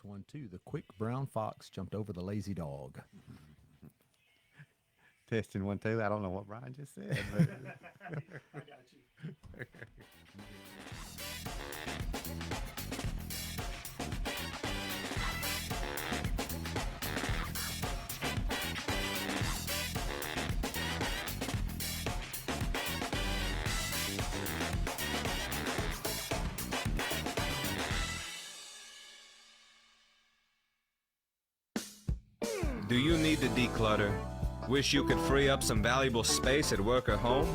1, 2. The quick brown fox jumped over the lazy dog. Testing 1, 2. I don't know what Bryan just said. But... I got you. Do you need to declutter? Wish you could free up some valuable space at work or home?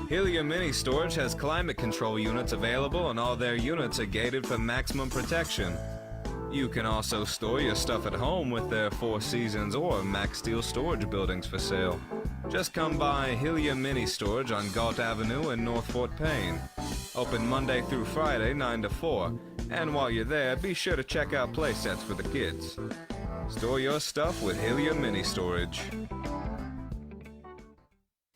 Helium Mini Storage has climate control units available, and all their units are gated for maximum protection. You can also store your stuff at home with their Four Seasons or Max Steel storage buildings for sale. Just come by Helium Mini Storage on Galt Avenue in North Fort Payne. Open Monday through Friday, 9 to 4. And while you're there, be sure to check out play sets for the kids. Store your stuff with Helium Mini Storage.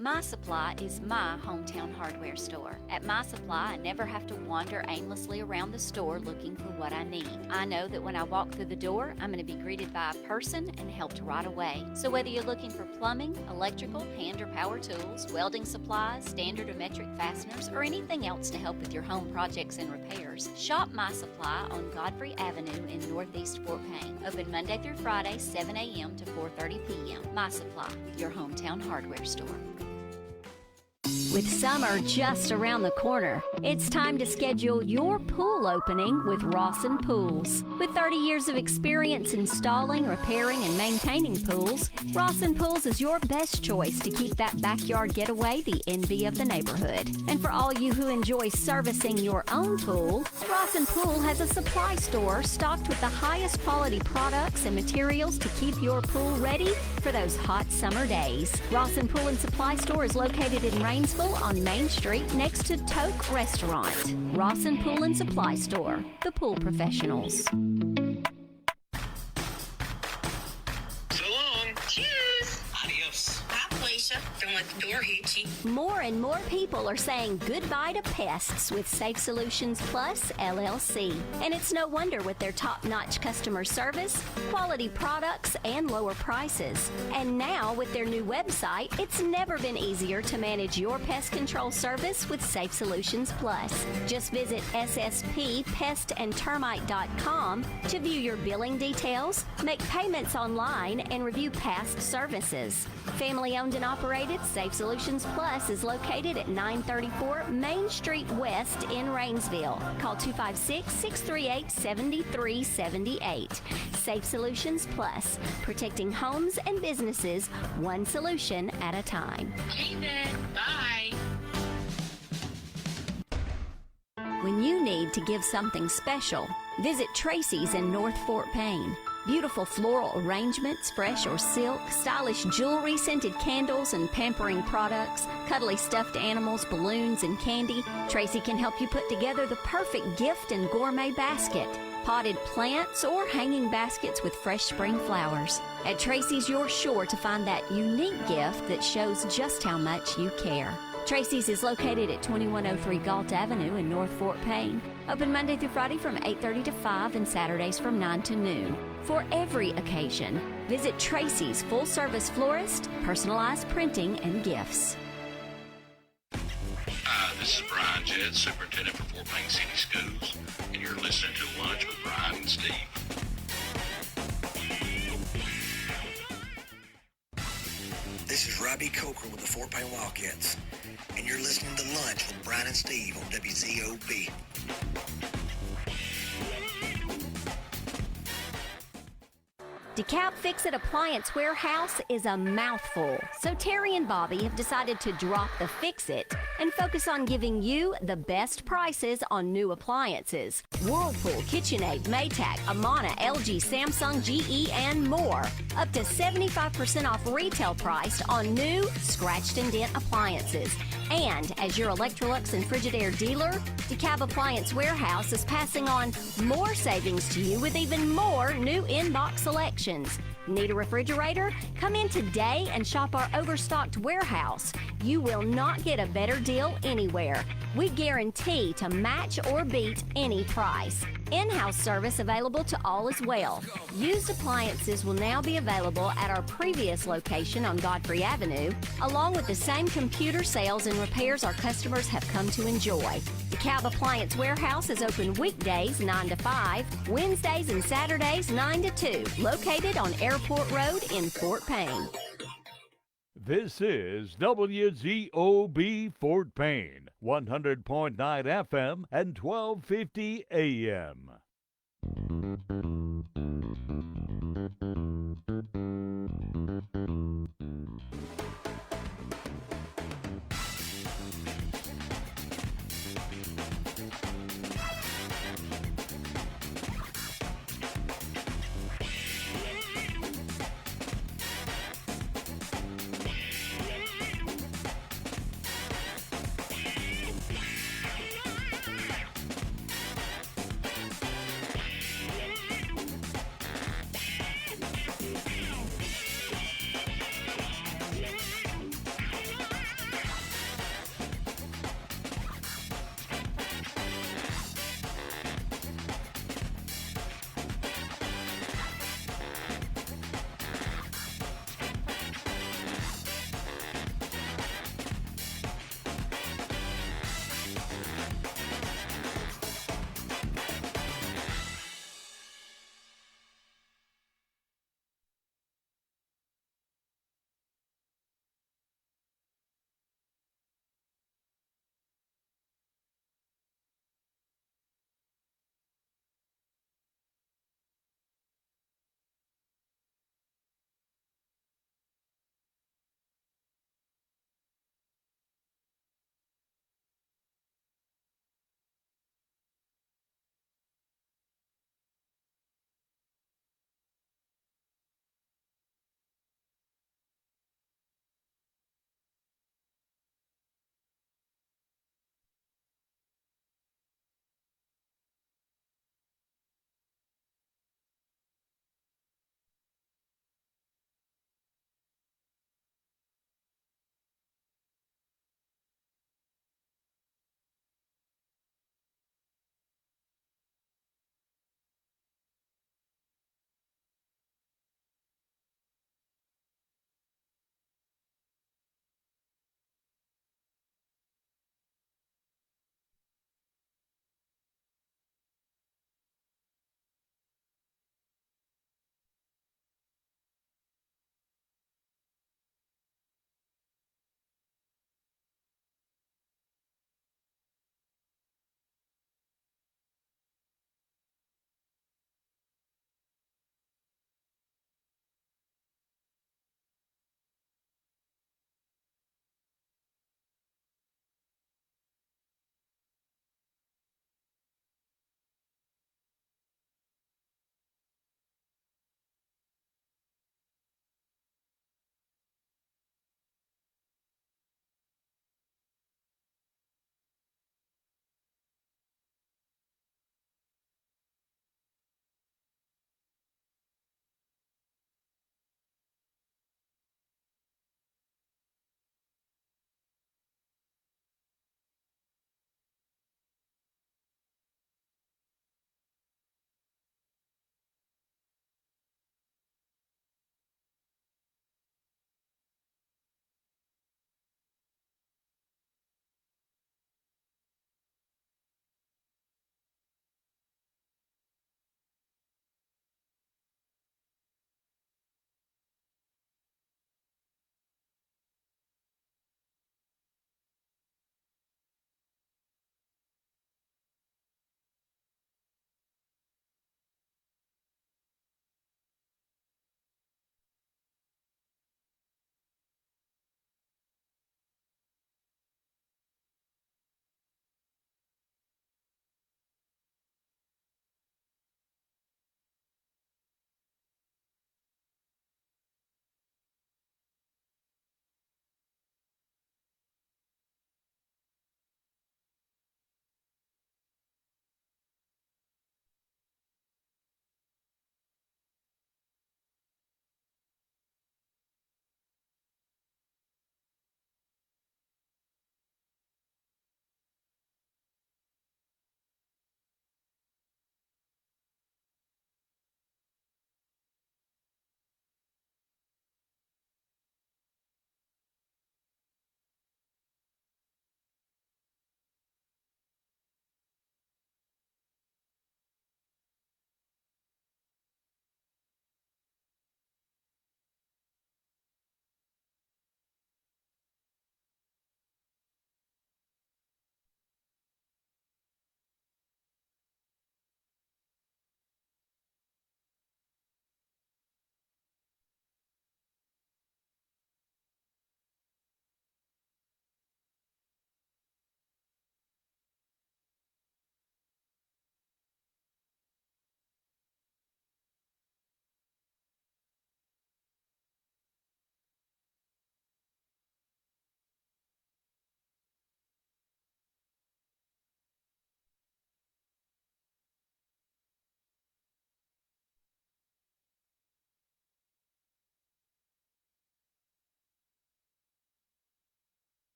My Supply is my hometown hardware store. At My Supply, I never have to wander aimlessly around the store looking for what I need. I know that when I walk through the door, I'm going to be greeted by a person and helped right away. So whether you're looking for plumbing, electrical, hand or power tools, welding supplies, standard or metric fasteners, or anything else to help with your home projects and repairs, shop My Supply on Godfrey Avenue in Northeast Fort Payne. Open Monday through Friday, 7 a.m. to 4:30 p.m. My Supply, your hometown hardware store. With summer just around the corner, it's time to schedule your pool opening with Rawson Pools. With 30 years of experience installing, repairing, and maintaining pools, Rawson Pools is your best choice to keep that backyard getaway the envy of the neighborhood. And for all you who enjoy servicing your own pool, Rawson Pool has a supply store stocked with the highest quality products and materials to keep your pool ready for those hot summer days. Rawson Pool and Supply Store is located in Rainsville on Main Street next to Toke Restaurant. Rawson Pool and Supply Store, the pool professionals. So long. Cheers. Adios. Bye, Felicia. Don't let the door hit you. More and more people are saying goodbye to pests with Safe Solutions Plus LLC. And it's no wonder with their top-notch customer service, quality products, and lower prices. And now with their new website, it's never been easier to manage your pest control service with Safe Solutions Plus. Just visit sspestandtermite.com to view your billing details, make payments online, and review past services. Family-owned and operated, Safe Solutions Plus is located at 934 Main Street West in Rainsville. Call 256-638-7378. Safe Solutions Plus, protecting homes and businesses one solution at a time. Okay then. Bye. When you need to give something special, visit Tracy's in North Fort Payne. Beautiful floral arrangements, fresh or silk, stylish jewelry, scented candles and pampering products, cuddly stuffed animals, balloons, and candy. Tracy can help you put together the perfect gift and gourmet basket. Potted plants or hanging baskets with fresh spring flowers. At Tracy's, you're sure to find that unique gift that shows just how much you care. Tracy's is located at 2103 Galt Avenue in North Fort Payne. Open Monday through Friday from 8:30 to 5 and Saturdays from 9 to noon. For every occasion, visit Tracy's full-service florist, personalized printing, and gifts. Hi, this is Bryan Jett, Superintendent for Fort Payne City Schools, and you're listening to Lunch with Bryan and Steve. This is Robbie Coker with the Fort Payne Wildcats, and you're listening to Lunch with Bryan and Steve on WZOB. DeKalb Fix-It Appliance Warehouse is a mouthful, so Terry and Bobby have decided to drop the Fix-It and focus on giving you the best prices on new appliances. Whirlpool, KitchenAid, Maytag, Amana, LG, Samsung, GE, and more. Up to 75% off retail price on new scratched and dent appliances. And as your Electrolux and Frigidaire dealer, DeKalb Appliance Warehouse is passing on more savings to you with even more new in-box selections. Need a refrigerator? Come in today and shop our overstocked warehouse. You will not get a better deal anywhere. We guarantee to match or beat any price. In-house service available to all as well. Used appliances will now be available at our previous location on Godfrey Avenue, along with the same computer sales and repairs our customers have come to enjoy. The Cab Appliance Warehouse is open weekdays 9 to 5, Wednesdays and Saturdays 9 to 2, located on Airport Road in Fort Payne. This is WZOB Fort Payne, 100.9 FM and 1250 AM.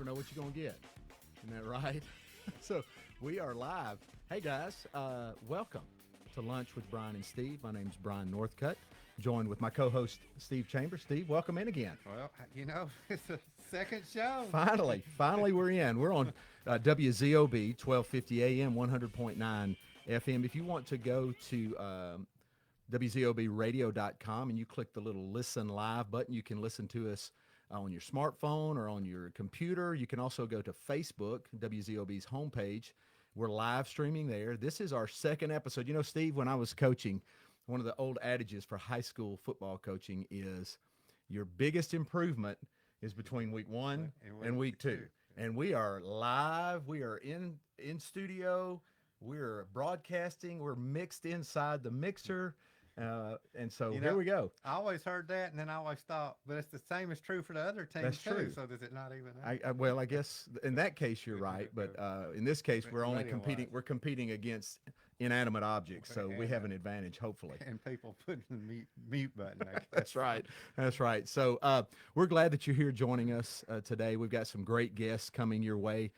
never know what you're going to get. Isn't that right? So we are live. Hey, guys, welcome to Lunch with Bryan and Steve. My name's Bryan Northcutt, joined with my co-host, Steve Chambers. Steve, welcome in again. Well, you know, it's a second show. Finally, we're in. We're on WZOB, 1250 AM, 100.9 FM. If you want to go to WZOBradio.com and you click the little Listen Live button, you can listen to us on your smartphone or on your computer. You can also go to Facebook, WZOB's homepage. We're live streaming there. This is our second episode. You know, Steve, when I was coaching, one of the old adages for high school football coaching is your biggest improvement is between week 1 and week 2. And we are live. We are in studio. We're broadcasting. We're mixed inside the mixer. And so here we go. I always heard that, and then I always thought, but it's the same is true for the other teams. That's too. true. So does it not even? Well, I guess in that case you're right, but in this case we're only competing. We're competing against inanimate objects, so we have an advantage, hopefully. And people putting the mute button. I guess. That's right. That's right. So we're glad that you're here joining us today. We've got some great guests coming your way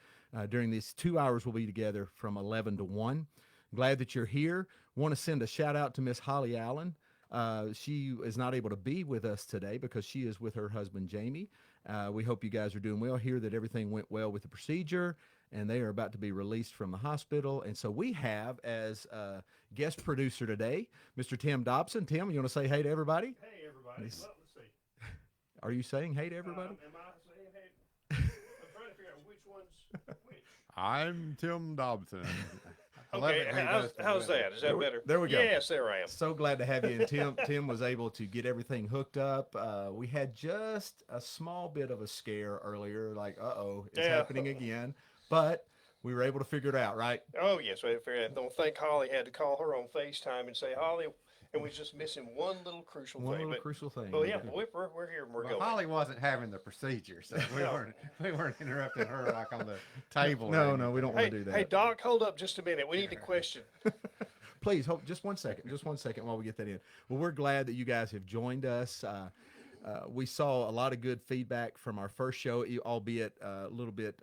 during these 2 hours. We'll be together from 11 to 1. Glad that you're here. Want to send a shout out to Miss Holly Allen. She is not able to be with us today because she is with her husband, Jamie. We hope you guys are doing well. Hear that everything went well with the procedure, and they are about to be released from the hospital. And so we have, as guest producer today, Mr. Tim Dobson. Tim, you want to say hey to everybody? Hey, everybody. Well, let's see. Are you saying hey to everybody? Am I saying hey? I'm trying to figure out which one's which. I'm Tim Dobson. Okay, how's that? Is that better? There we go. Yes, there I am. So glad to have you. And Tim was able to get everything hooked up. We had just a small bit of a scare earlier, like, it's happening again. But we were able to figure it out, right? Oh, yes, we had to figure it out. Don't think Holly had to call her on FaceTime and say, Holly, and we was just missing one little crucial thing. Crucial thing. Oh, yeah, we're here and we're going. Holly wasn't having the procedure, so we weren't interrupting her like on the table. No, we don't want to do that. Hey, Doc, hold up just a minute. We need to question. Please, hold just one second while we get that in. Well, we're glad that you guys have joined us. We saw a lot of good feedback from our first show, albeit a little bit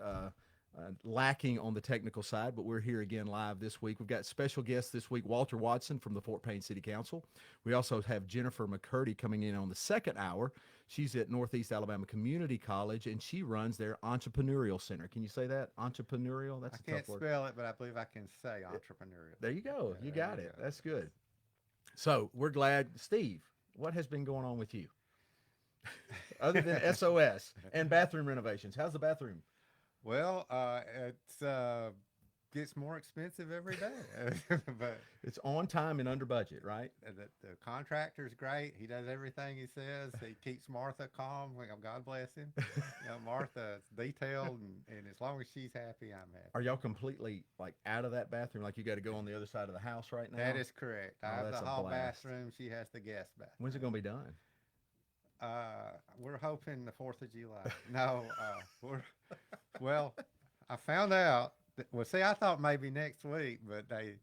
lacking on the technical side, but we're here again live this week. We've got special guests this week, Walter Watson from the Fort Payne City Council. We also have Jennifer McCurdy coming in on the second hour. She's at Northeast Alabama Community College, and she runs their Entrepreneurial Center. Can you say that? Entrepreneurial? That's a tough word. I can't spell it, but I believe I can say entrepreneurial. There you go. You got it. That's good. So we're glad. Steve, what has been going on with you? Other than SOS and bathroom renovations. How's the bathroom? Well, it's gets more expensive every day, but it's on time and under budget, right? The contractor's great. He does everything he says. He keeps Martha calm. God bless him. Martha's detailed, and as long as she's happy, I'm happy. Are y'all completely like out of that bathroom? Like you got to go on the other side of the house right now? That is correct. I have the hall bathroom. She has the guest bathroom. When's it gonna be done? We're hoping the 4th of July. No, well, I found out that, I thought maybe next week, but they,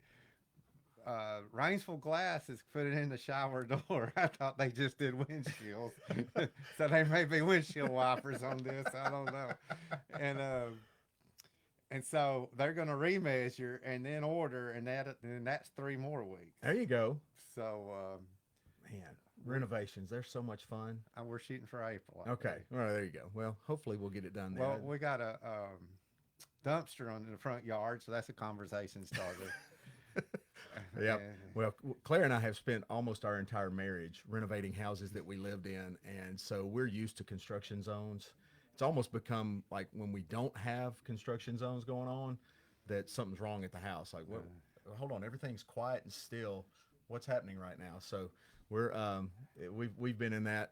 Rainsville Glass has put it in the shower door. I thought they just did windshields. So they may be windshield wipers on this. I don't know. And so they're going to remeasure and then order, and that's 3 more weeks. There you go. So, man. Renovations, they're so much fun. We're shooting for April. Okay. All right, there you go. Well, hopefully we'll get it done there. Well, we got a dumpster in the front yard, so that's a conversation starter. Yeah. Well, Claire and I have spent almost our entire marriage renovating houses that we lived in, and so we're used to construction zones. It's almost become like when we don't have construction zones going on, that something's wrong at the house. Like, what? Hold on, everything's quiet and still. What's happening right now? So we've been in that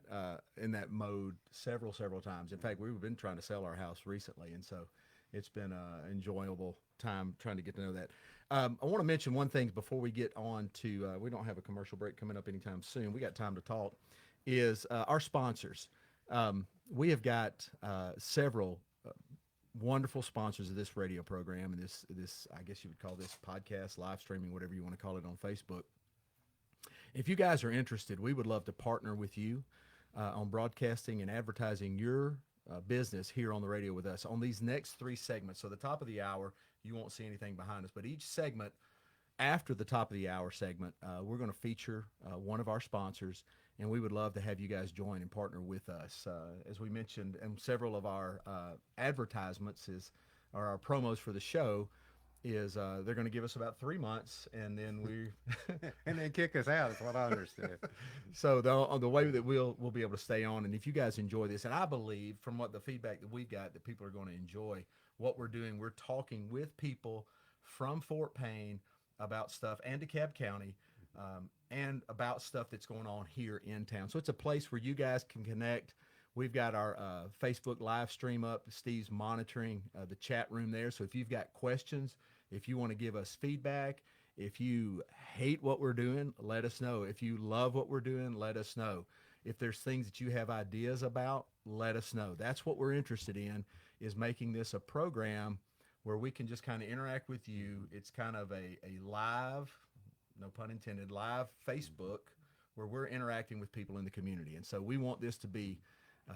mode several times. In fact, we've been trying to sell our house recently, and so it's been an enjoyable time trying to get to know that. I want to mention one thing before we get on to we don't have a commercial break coming up anytime soon. We got time to talk. Is our sponsors. We have got several wonderful sponsors of this radio program and this I guess you would call this podcast, live streaming, whatever you want to call it on Facebook. If you guys are interested, we would love to partner with you on broadcasting and advertising your business here on the radio with us on these next 3 segments. So the top of the hour, you won't see anything behind us, but each segment after the top of the hour segment, we're going to feature one of our sponsors, and we would love to have you guys join and partner with us. As we mentioned, and several of our advertisements or our promos for the show is they're going to give us about 3 months, and then and then kick us out is what I understood. So the way that we'll be able to stay on, and if you guys enjoy this, and I believe from what the feedback that we've got that people are going to enjoy what we're doing. We're talking with people from Fort Payne about stuff, and DeKalb County, and about stuff that's going on here in town. So it's a place where you guys can connect. We've got our Facebook live stream up. Steve's monitoring the chat room there. So if you've got questions, if you want to give us feedback, if you hate what we're doing, let us know. If you love what we're doing, let us know. If there's things that you have ideas about, let us know. That's what we're interested in, is making this a program where we can just kind of interact with you. It's kind of a live, no pun intended, live Facebook where we're interacting with people in the community. And so we want this to be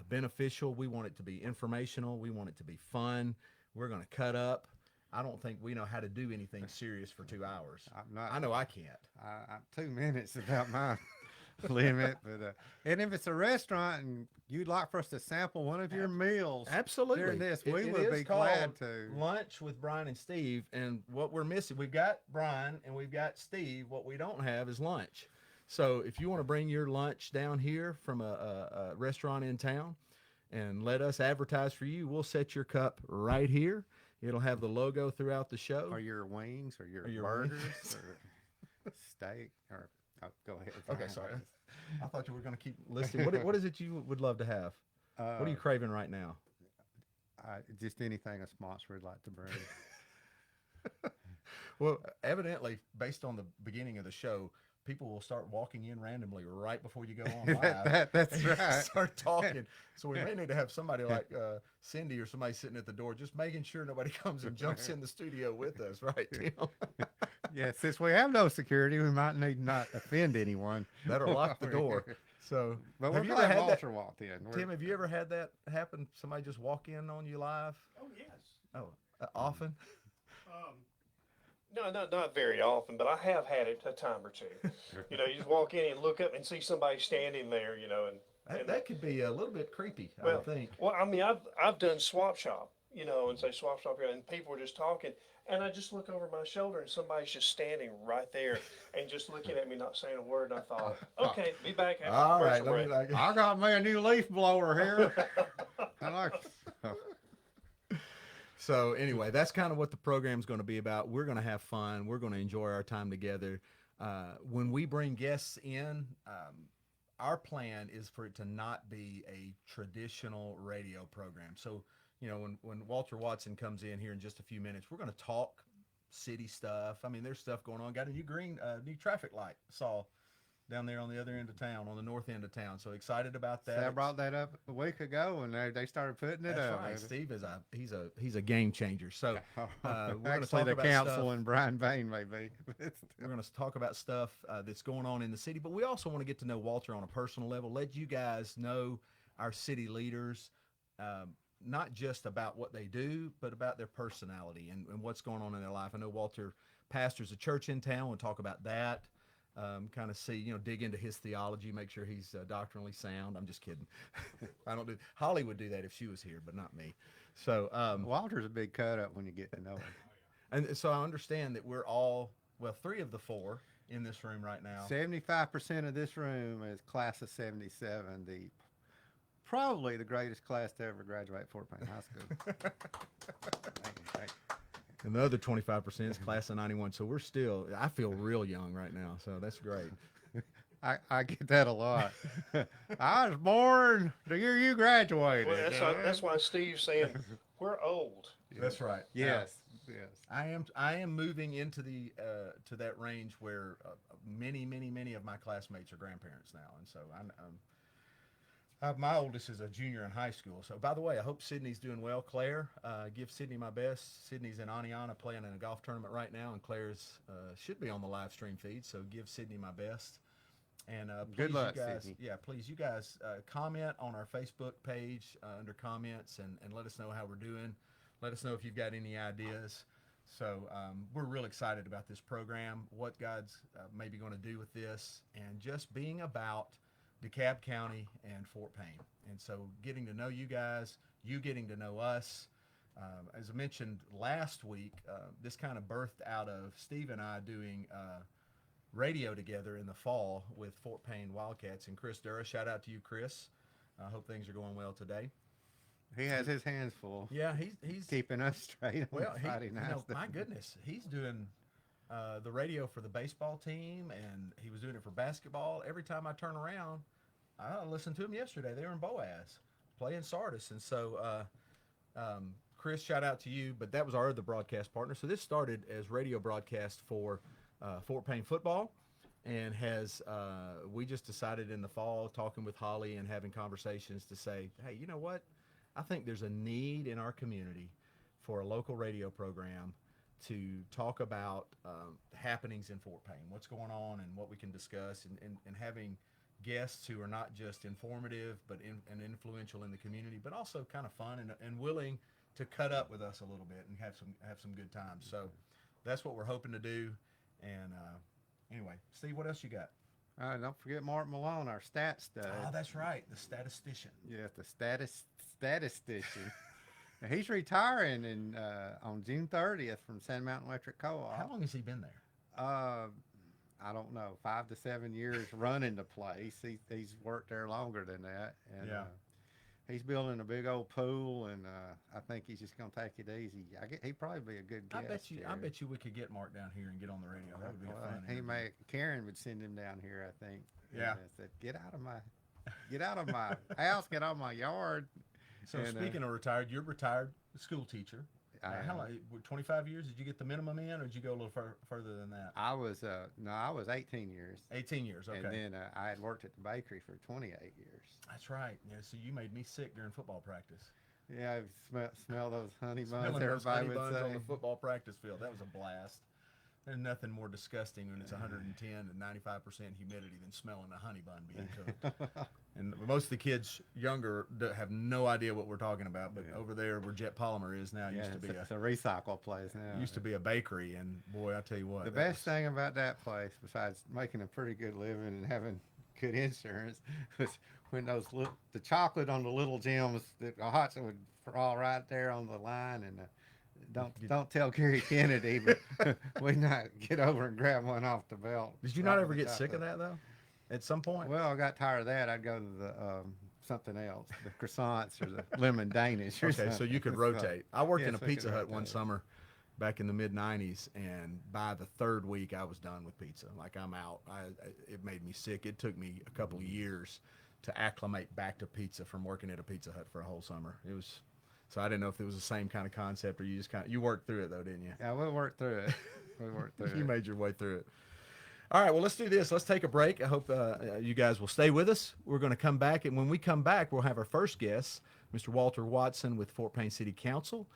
beneficial. We want it to be informational. We want it to be fun. We're going to cut up. I don't think we know how to do anything serious for 2 hours. I know I can't. I'm 2 minutes about my limit, but and if it's a restaurant and you'd like for us to sample one of your meals, absolutely, during this, we it would is be glad to. Lunch with Bryan and Steve, and what we're missing, we've got Bryan and we've got Steve. What we don't have is lunch. So if you want to bring your lunch down here from a restaurant in town and let us advertise for you, we'll set your cup right here. It'll have the logo throughout the show. Or your wings, or your burgers, or steak, or go ahead. Okay, sorry. I thought you were going to keep listing. What is it you would love to have? What are you craving right now? Just anything a sponsor would like to bring. Well, evidently, based on the beginning of the show, people will start walking in randomly right before you go on live. That's right. Start talking. So we may need to have somebody like Cindy or somebody sitting at the door, just making sure nobody comes and jumps in the studio with us, right, Tim? Yeah, since we have no security, we might need not offend anyone. That'll lock the door. So, but have we're you glad ever had Walter that, walked in. Tim, have you ever had that happen? Somebody just walk in on you live? Oh, yes. Oh, often? No, not very often, but I have had it a time or two. You just walk in and look up and see somebody standing there, and That could be a little bit creepy, I well, would think. Well, I mean, I've done swap shop, and say swap shop here, and people are just talking, and I just look over my shoulder and somebody's just standing right there and just looking at me, not saying a word. And I thought, okay, be back after All the right, commercial break. I got me a new leaf blower here. I like. So anyway, that's kind of what the program's going to be about. We're going to have fun. We're going to enjoy our time together. When we bring guests in, our plan is for it to not be a traditional radio program. So, when Walter Watson comes in here in just a few minutes, we're going to talk city stuff. I mean, there's stuff going on. Got a new traffic light. Saw down there on the other end of town, on the north end of town. So excited about that. So I brought that up a week ago, and they started putting it That's up. right. Steve is he's a game changer. So we're going to Actually, talk the about council stuff. and Bryan Payne maybe. We're going to talk about stuff that's going on in the city, but we also want to get to know Walter on a personal level. Let you guys know our city leaders, not just about what they do, but about their personality and what's going on in their life. I know Walter pastors a church in town. We'll talk about that. Kind of see, dig into his theology, make sure he's doctrinally sound. I'm just kidding. I don't do. Holly would do that if she was here, but not me. So Walter's a big cut up when you get to know him. And so I understand that we're all, 3 of the 4 in this room right now. 75% of this room is class of '77, probably the greatest class to ever graduate Fort Payne High School. Thank you. And the other 25% is class of '91. So we're still, I feel real young right now. So that's great. I get that a lot. I was born the year you graduated. Well, that's why Steve's saying we're old. That's right. Yes. I am moving into the to that range where many of my classmates are grandparents now, and so my oldest is a junior in high school. So, by the way, I hope Sydney's doing well. Claire, give Sydney my best. Sydney's in Aniana playing in a golf tournament right now, and Claire's should be on the live stream feed. So, give Sydney my best. And Good please, luck, you guys, Sydney. yeah, please, you guys comment on our Facebook page under comments and let us know how we're doing. Let us know if you've got any ideas. So we're real excited about this program, what God's maybe going to do with this, and just being about DeKalb County and Fort Payne. And so getting to know you guys, you getting to know us. As I mentioned last week, this kind of birthed out of Steve and I doing radio together in the fall with Fort Payne Wildcats and Chris Dura. Shout out to you, Chris. I hope things are going well today. He has his hands full. Yeah, he's Keeping us straight on Friday nights. my goodness, he's doing the radio for the baseball team, and he was doing it for basketball. Every time I turn around, I listened to him yesterday. They were in Boaz playing Sardis, and so Chris, shout out to you. But that was our other broadcast partner. So this started as radio broadcast for Fort Payne football, and we just decided in the fall, talking with Holly and having conversations, to say, hey, you know what? I think there's a need in our community for a local radio program to talk about happenings in Fort Payne, what's going on and what we can discuss, and having guests who are not just informative but and influential in the community, but also kind of fun and willing to cut up with us a little bit and have some good times. So that's what we're hoping to do. And anyway, Steve, what else you got? Don't forget Mark Malone, our stat stud. Oh, that's right, the statistician. Yeah, the statistician. He's retiring on June 30th from Sand Mountain Electric Co-op. How long has he been there? I don't know, 5 to 7 years running the place. He's worked there longer than that. And Yeah. He's building a big old pool, and I think he's just going to take it easy. He'd probably be a good guest. I bet you we could get Mark down here and get on the radio. That would be fun. Karen would send him down here, I think. Yeah. And said, get out of my house, get out of my yard. So speaking of retired, you're retired school teacher. How long? 25 years? Did you get the minimum in, or did you go a little further than that? I was 18 years. 18 years, okay. And then I had worked at the bakery for 28 years. That's right. Yeah, so you made me sick during football practice. Yeah, I smell those honey buns. Smelling those Everybody honey would buns say. on the football practice field. That was a blast. There's nothing more disgusting when it's 110 and 95% humidity than smelling a honey bun being cooked. And most of the kids younger have no idea what we're talking about, but over there where Jet Polymer is now, used to be it's a recycle place now. Used to be a bakery, and boy, I tell you what. The best thing about that place, besides making a pretty good living and having good insurance, was when the chocolate on the little gems, the hot would fall right there on the line, and don't tell Gary Kennedy, but we'd not get over and grab one off the belt. Did you not ever get sick of that though? At some point? Well, I got tired of that. I'd go to the something else, the croissants or the lemon Danish. Or Okay, so you could rotate. I worked in a Yes, we Pizza could Hut one rotate. summer back in the mid '90s, and by the third week, I was done with pizza. Like, I'm out. It made me sick. It took me a couple of years to acclimate back to pizza from working at a Pizza Hut for a whole summer. It was. So I didn't know if it was the same kind of concept, or you just you worked through it though, didn't you? Yeah, we worked through it. You made your way through it. All right, well, let's do this. Let's take a break. I hope you guys will stay with us. We're going to come back, and when we come back, we'll have our first guest, Mr. Walter Watson with Fort Payne City Council.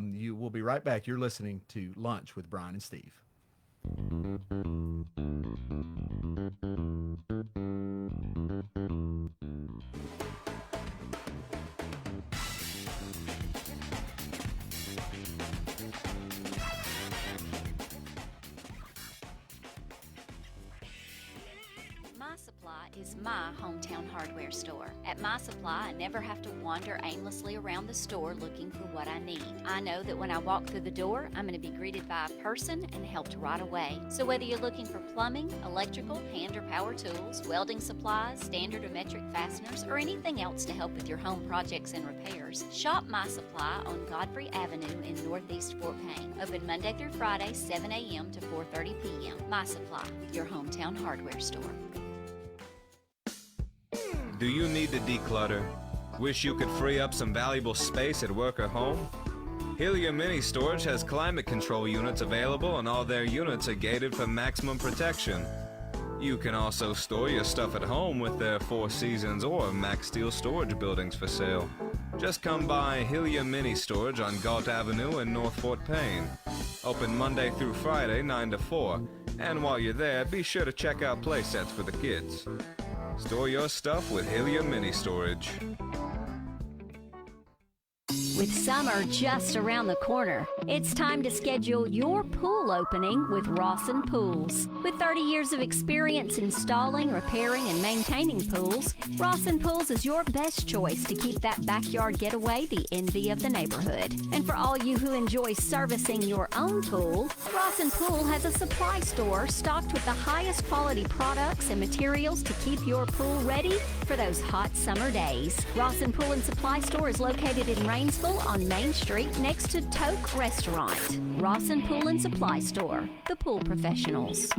You will be right back. You're listening to Lunch with Bryan and Steve. My Supply is my hometown hardware store. At My Supply, I never have to wander aimlessly around the store looking for what I need. I know that when I walk through the door, I'm going to be greeted by a person and helped right away. So whether you're looking for plumbing, electrical, hand or power tools, welding supplies, standard or metric fasteners, or anything else to help with your home projects and repairs, shop My Supply on Godfrey Avenue in Northeast Fort Payne. Open Monday through Friday, 7 a.m. to 4:30 p.m. My Supply, your hometown hardware store. Do you need to declutter? Wish you could free up some valuable space at work or home? Helium Mini Storage has climate control units available, and all their units are gated for maximum protection. You can also store your stuff at home with their Four Seasons or Max Steel storage buildings for sale. Just come by Helium Mini Storage on Galt Avenue in North Fort Payne. Open Monday through Friday, 9 to 4, And while you're there, be sure to check out play sets for the kids. Store your stuff with Hillier Mini Storage. With summer just around the corner, it's time to schedule your pool opening with Rawson Pools. With 30 years of experience installing, repairing, and maintaining pools, Rawson Pools is your best choice to keep that backyard getaway the envy of the neighborhood. And for all you who enjoy servicing your own pool, Rawson Pool has a supply store stocked with the highest quality products and materials to keep your pool ready for those hot summer days. Rawson Pool and Supply Store is located in Rainsville on Main Street next to Toke Restaurant. Rawson Pool and Supply Store, the pool professionals. So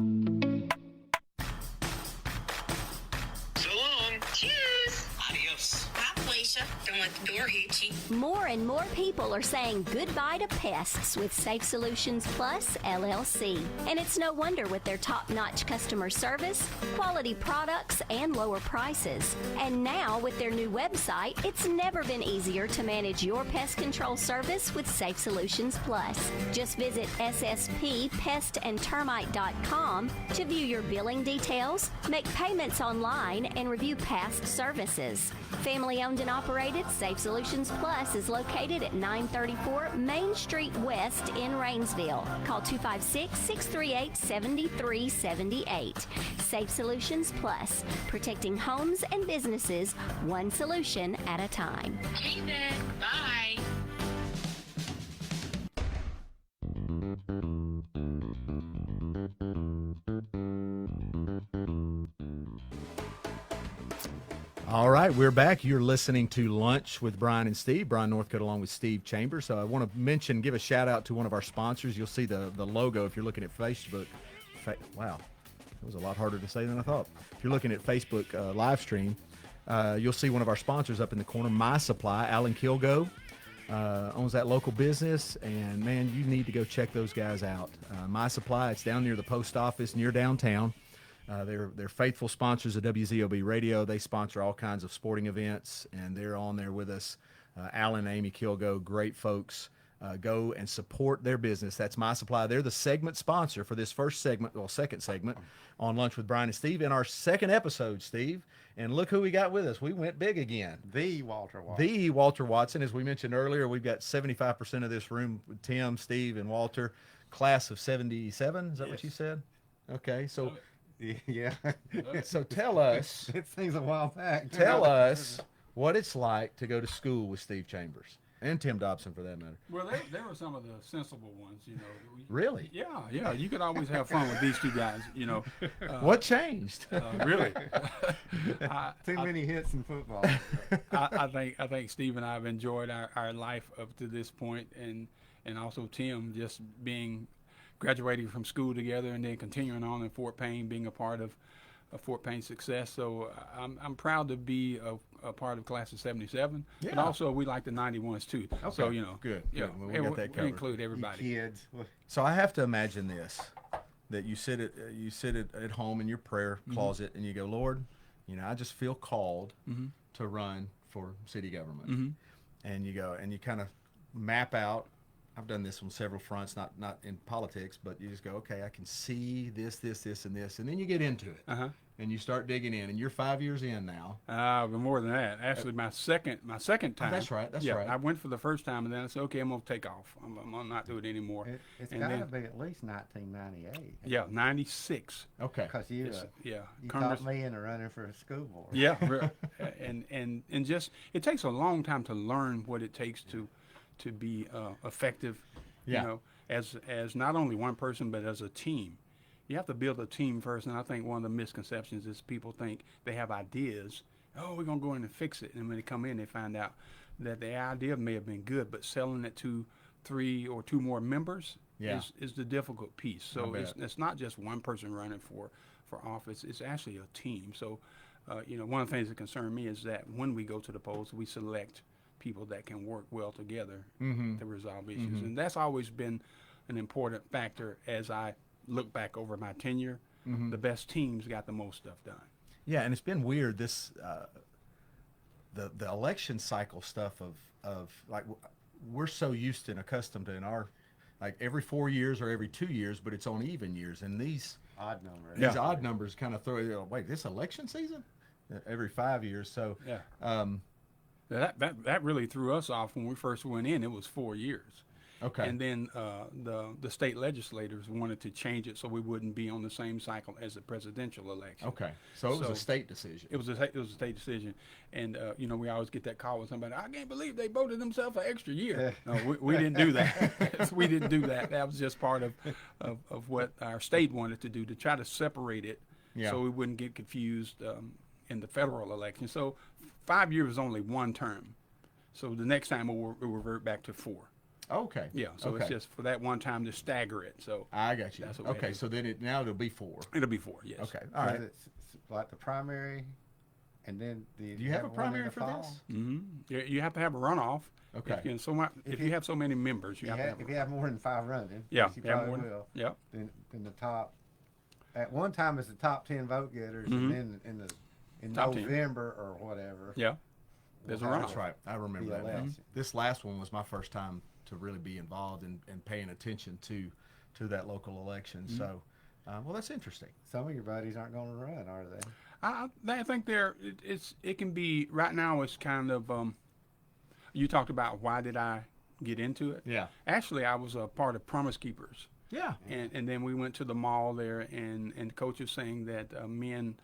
long. Cheers. Adios. Bye, Felicia. Don't let the door hit you. More and more people are saying goodbye to pests with Safe Solutions Plus LLC. And it's no wonder with their top-notch customer service, quality products, and lower prices. And now with their new website, it's never been easier to manage your pest control service with Safe Solutions Plus. Just visit sspestandtermite.com to view your billing details, make payments online, and review past services. Family-owned and operated, Safe Solutions Plus is located at 934 Main Street West in Rainsville. Call 256-638-7378. Safe Solutions Plus, protecting homes and businesses one solution at a time. Hey then. Bye. All right, we're back. You're listening to Lunch with Bryan and Steve. Bryan Northcote along with Steve Chambers. So I want to give a shout out to one of our sponsors. You'll see the logo if you're looking at Facebook. Wow, that was a lot harder to say than I thought. If you're looking at Facebook live stream, you'll see one of our sponsors up in the corner, My Supply. Alan Kilgo owns that local business, and man, you need to go check those guys out. My Supply, it's down near the post office, near downtown. They're faithful sponsors of WZOB Radio. They sponsor all kinds of sporting events, and they're on there with us. Alan and Amy Kilgo, great folks. Go and support their business. That's My Supply. They're the segment sponsor for this second segment on Lunch with Bryan and Steve. In our second episode, Steve, and look who we got with us. We went big again. The Walter Watson. The Walter Watson. As we mentioned earlier, we've got 75% of this room with Tim, Steve, and Walter. Class of 77, is that what you said? Okay, so... Yeah. So tell us. It seems a while back. Tell us what it's like to go to school with Steve Chambers and Tim Dobson, for that matter. Well, they were some of the sensible ones, you know. Really? Yeah. You could always have fun with these two guys, you know. What changed? Really? Too many hits in football. I think Steve and I have enjoyed our life up to this point, and also Tim just graduating from school together and then continuing on in Fort Payne, being a part of Fort Payne's success. So I'm proud to be a part of class of 77. Yeah. But also we like the 91s too. Okay. So, you know. Good. Yeah, Well, we got that we covered. include everybody. You kids. So I have to imagine this, that you sit at home in your prayer closet and you go, Lord, you know, I just feel called to run for city government. And you go and you kind of map out. I've done this on several fronts, not in politics, but you just go, okay, I can see this, and this, and then you get into it, and you start digging in, and you're 5 years in now. But more than that, actually, my second time. That's right. That's yeah, right. I went for the first time, and then I said, okay, I'm gonna take off. I'm gonna not do it anymore. It's And got to then- be at least 1998. Yeah, 96. Okay. Because you Congress- taught me into running for a school board. Yeah, and just it takes a long time to learn what it takes to be effective. Yeah. You know, as not only one person but as a team. You have to build a team first, and I think one of the misconceptions is people think they have ideas. Oh, we're gonna go in and fix it, and when they come in, they find out that the idea may have been good, but selling it to 3 or 2 more members is the difficult piece. So it's not just one person running for office; it's actually a team. So, you know, one of the things that concern me is that when we go to the polls, we select people that can work well together to resolve issues, and that's always been an important factor as I look back over my tenure. The best teams got the most stuff done. Yeah, and it's been weird this the election cycle stuff of like we're so used and accustomed to in our like every 4 years or every 2 years, but it's on even years, and these Odd number. These odd numbers kind of throw you. Wait, this election season? Every 5 years. So Yeah. That really threw us off when we first went in. It was 4 years. Okay. And then the state legislators wanted to change it so we wouldn't be on the same cycle as the presidential election. Okay. So it was a state decision. It was a state decision, and we always get that call with somebody. I can't believe they voted themselves an extra year. No, we didn't do that. We didn't do that. That was just part of what our state wanted to do, to try to separate it, so we wouldn't get confused in the federal election. So 5 years is only one term. So the next time we'll revert back to 4. Okay. Yeah, so it's just for that one time to stagger it. So I got you. That's what we Okay, had to so then it'll be 4. It'll be 4, yes. Okay. All right. It's like the primary, and then Do you have a one in primary the for fall? this? Mm-hmm. You have to have a runoff. Okay. If you have so many members, you have to have If you have more than 5 running, Yeah, which you you have probably more than- will. yeah. Then the top, at one time it's the top 10 vote getters, and then in Top 10. November or whatever. Yeah. There's a we'll have runoff. That's right. I remember the that now. election. This last one was my first time to really be involved in paying attention to that local election. So, well, that's interesting. Some of your buddies aren't going to run, are they? I think it can be right now. It's kind of you talked about why did I get into it? Yeah. Actually, I was a part of Promise Keepers, Yeah. and then we went to the mall there, and the coach was saying that men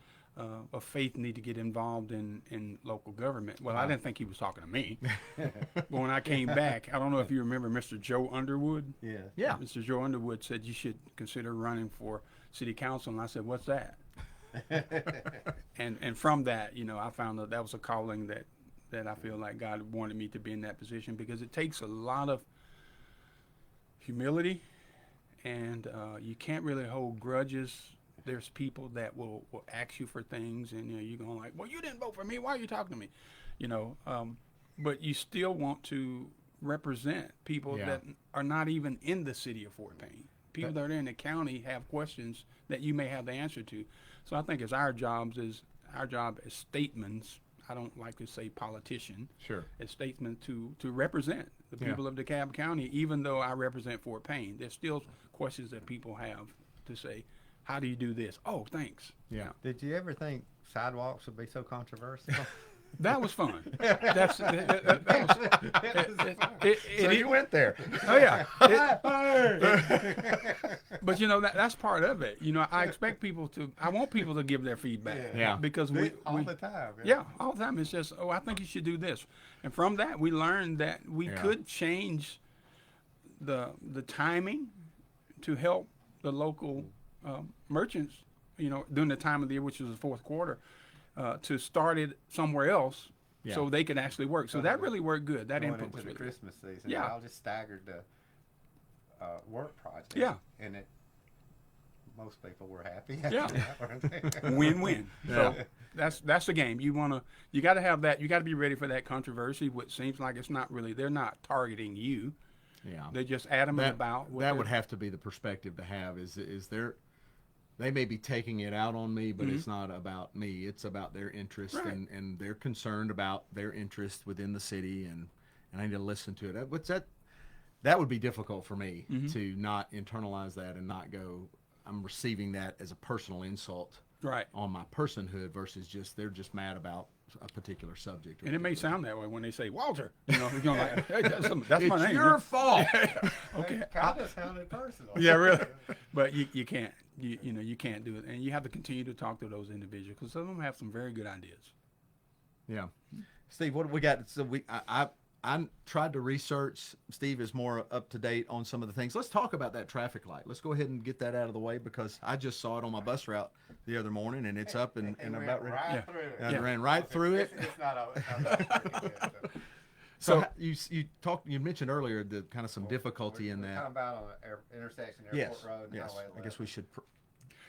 of faith need to get involved in local government. Well, I didn't think he was talking to me, but when I came back, I don't know if you remember Mr. Joe Underwood. Yeah. Yeah. Mr. Joe Underwood said you should consider running for city council, and I said, "What's that?" and from that, I found that was a calling that I feel like God wanted me to be in that position, because it takes a lot of humility, and you can't really hold grudges. There's people that will ask you for things, and you're going like, well, you didn't vote for me. Why are you talking to me? But you still want to represent people that are not even in the city of Fort Payne. People that are in the county have questions that you may have the answer to. So I think our job as statesmen. I don't like to say politician. Sure. As statesmen to represent the people of DeKalb County, even though I represent Fort Payne. There's still questions that people have to say, how do you do this? Oh, thanks. Yeah. Did you ever think sidewalks would be so controversial? That was fun. So you went there. Oh yeah. But that's part of it. I expect I want people to give their feedback. Yeah. Because all the time. Yeah, all the time. It's just, I think you should do this. And from that, we learned that we could change the timing to help the local merchants, during the time of the year, which was the fourth quarter, to start it somewhere else so they could actually work. So that really worked good. That Going input into was the really Christmas season. Yeah. I'll just staggered the work project. Yeah. And most people were happy. Yeah. That. Win-win. So that's the game. You got to have that. You got to be ready for that controversy, which seems like it's not really, they're not targeting you. Yeah. They're just adamant about what that would have to be the perspective to have is they may be taking it out on me, but it's not about me. It's about their interest, and they're concerned about their interest within the city, and I need to listen to it. That would be difficult for me to not internalize that and not go, I'm receiving that as a personal insult on my personhood versus they're just mad about a particular subject. And it may sound that way when they say, Walter, you're going like, hey, that's my name. It's your fault. Okay. Kind of sounded personal. Yeah, really. But you can't. You can't do it, and you have to continue to talk to those individuals because some of them have some very good ideas. Yeah, Steve, what do we got? So I tried to research. Steve is more up to date on some of the things. Let's talk about that traffic light. Let's go ahead and get that out of the way because I just saw it on my bus route the other morning, and it's up and about ready. Right through it. I ran right through it. It's not So you mentioned earlier the kind of some difficulty in we're that. talking about on the intersection, Yes, Airport Road. And yes. Highway I guess 11. we should.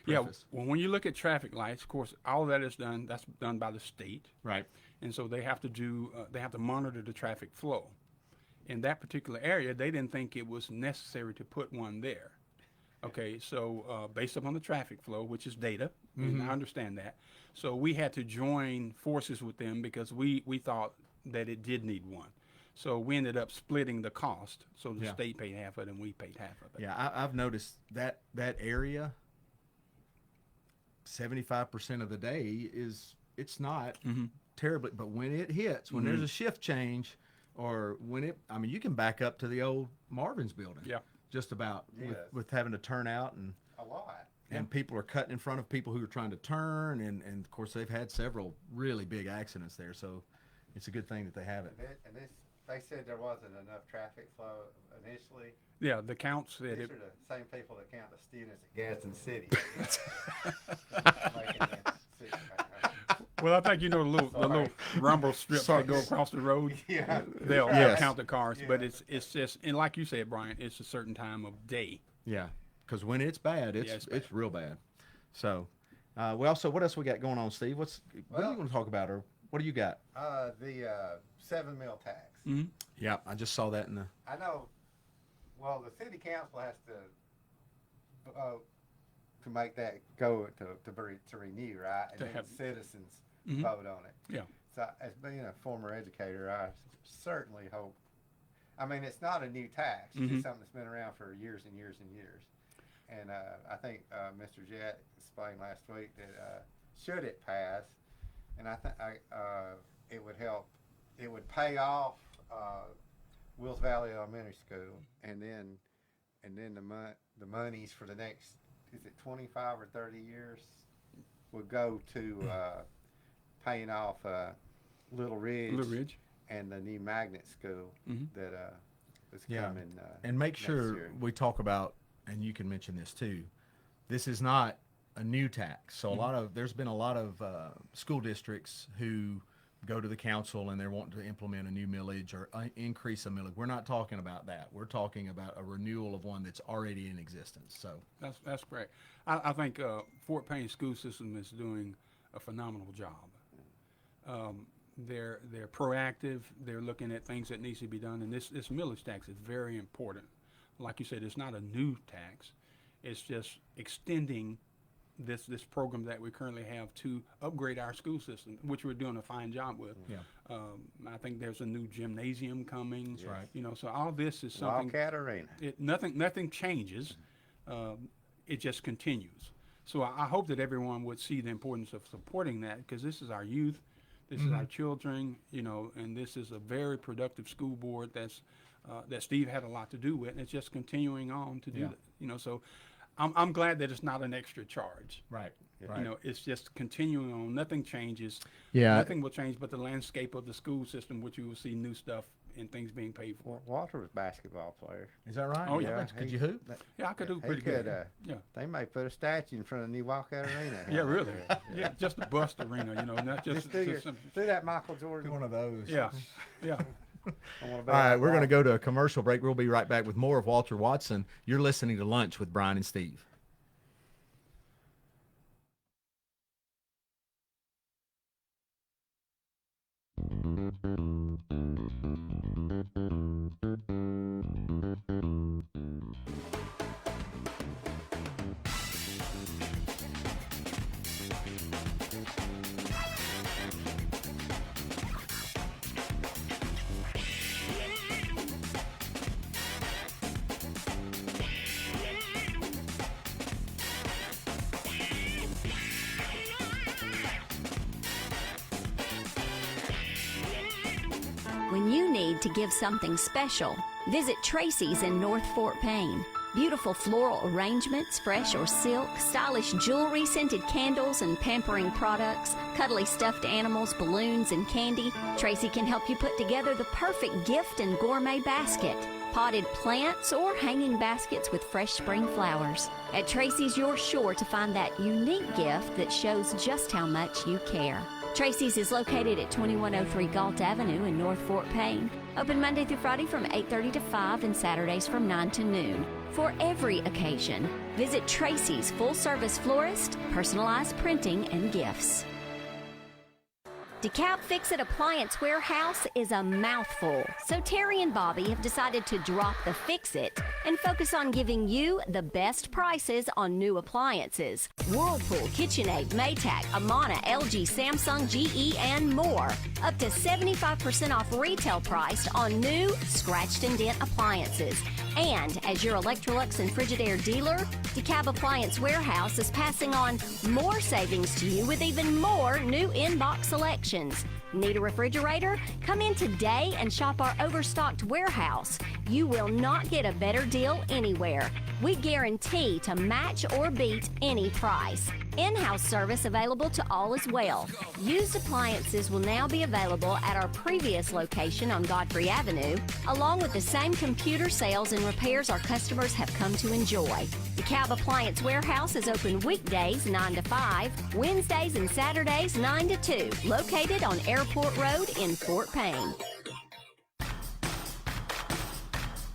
Yeah, preface. well, when you look at traffic lights, of course, all of that is done. That's done by the state, Right. and so they have to do. They have to monitor the traffic flow. In that particular area, they didn't think it was necessary to put one there. Okay, so based upon the traffic flow, which is data, and I understand that, so we had to join forces with them because we thought that it did need one. So we ended up splitting the cost. So the state paid half of it and we paid half of it. Yeah, I've noticed that area 75% of the day it's not terribly, but when it hits, when there's a shift change, or when you can back up to the old Marvin's building. Yeah. Just about Yes. with having to turn out and A lot. and people are cutting in front of people who are trying to turn, and of course they've had several really big accidents there, so it's a good thing that they have it. They said there wasn't enough traffic flow initially. Yeah, the counts said These it. are the same people that count the students at Gadsden City. Making that city back. Well, I think the little rumble strips that go across the road. Yeah. They'll Yes. count the cars, Yeah. but it's just, and like you said, Brian, it's a certain time of day. Yeah, because when it's bad, it's bad. it's real bad. So, so what else we got going on, Steve? What do you want to talk about, or what do you got? The 7 mil tax. Mm-hmm. Yeah, I just saw that in the. I know. Well, the city council has to vote to make that go to renew, right? And To then have- citizens Mhm. vote on it. Yeah. So, as being a former educator, I certainly hope. I mean, it's not a new tax; it's just something that's been around for years and years and years. And I think Mr. Jett explained last week that should it pass, and I think it would help. It would pay off Wills Valley Elementary School, and then the monies for the next, is it 25 or 30 years, would go to paying off Little Ridge and the new magnet school that is coming. And make next sure year. we talk about, and you can mention this too, this is not a new tax. So there's been a lot of school districts who go to the council and they're wanting to implement a new millage or increase a millage. We're not talking about that. We're talking about a renewal of one that's already in existence. So That's great. I think Fort Payne school system is doing a phenomenal job. They're proactive. They're looking at things that needs to be done, and this millage tax is very important. Like you said, it's not a new tax. It's just extending this program that we currently have to upgrade our school system, which we're doing a fine job with. Yeah. I think there's a new gymnasium coming. That's right. So all this is something. Wildcat Arena. Nothing changes. It just continues. So I hope that everyone would see the importance of supporting that, because this is our youth, this is our children, and this is a very productive school board that Steve had a lot to do with, and it's just continuing on to do that. So I'm glad that it's not an extra charge. right. It's just continuing on. Nothing changes. Yeah. Nothing will change but the landscape of the school system, which you will see new stuff and things being paid for. Walter was a basketball player. Is that right? Oh, yeah. Could you hoop? Yeah, I could do He pretty could, good. Yeah. They may put a statue in front of the new Wildcat Arena. Yeah, really. Yeah, just a bust arena, not just. Just do that Michael Jordan. One of those. Yeah, yeah. All right, we're going to go to a commercial break. We'll be right back with more of Walter Watson. You're listening to Lunch with Bryan and Steve. When you need to give something special, visit Tracy's in North Fort Payne. Beautiful floral arrangements, fresh or silk, stylish jewelry, scented candles and pampering products, cuddly stuffed animals, balloons, and candy. Tracy can help you put together the perfect gift and gourmet basket. Potted plants or hanging baskets with fresh spring flowers. At Tracy's, you're sure to find that unique gift that shows just how much you care. Tracy's is located at 2103 Galt Avenue in North Fort Payne. Open Monday through Friday from 8:30 to 5 and Saturdays from 9 to noon. For every occasion, visit Tracy's full-service florist, personalized printing, and gifts. DeKalb Fix-It Appliance Warehouse is a mouthful, so Terry and Bobby have decided to drop the fix-it and focus on giving you the best prices on new appliances. Whirlpool, KitchenAid, Maytag, Amana, LG, Samsung, GE, and more. Up to 75% off retail price on new scratched and dent appliances. And as your Electrolux and Frigidaire dealer, DeKalb Appliance Warehouse is passing on more savings to you with even more new in-box selections. Need a refrigerator? Come in today and shop our overstocked warehouse. You will not get a better deal anywhere. We guarantee to match or beat any price. In-house service available to all as well. Used appliances will now be available at our previous location on Godfrey Avenue, along with the same computer sales and repairs our customers have come to enjoy. DeKalb Appliance Warehouse is open weekdays 9 to 5, Wednesdays and Saturdays 9 to 2, located on Airport Road in Fort Payne.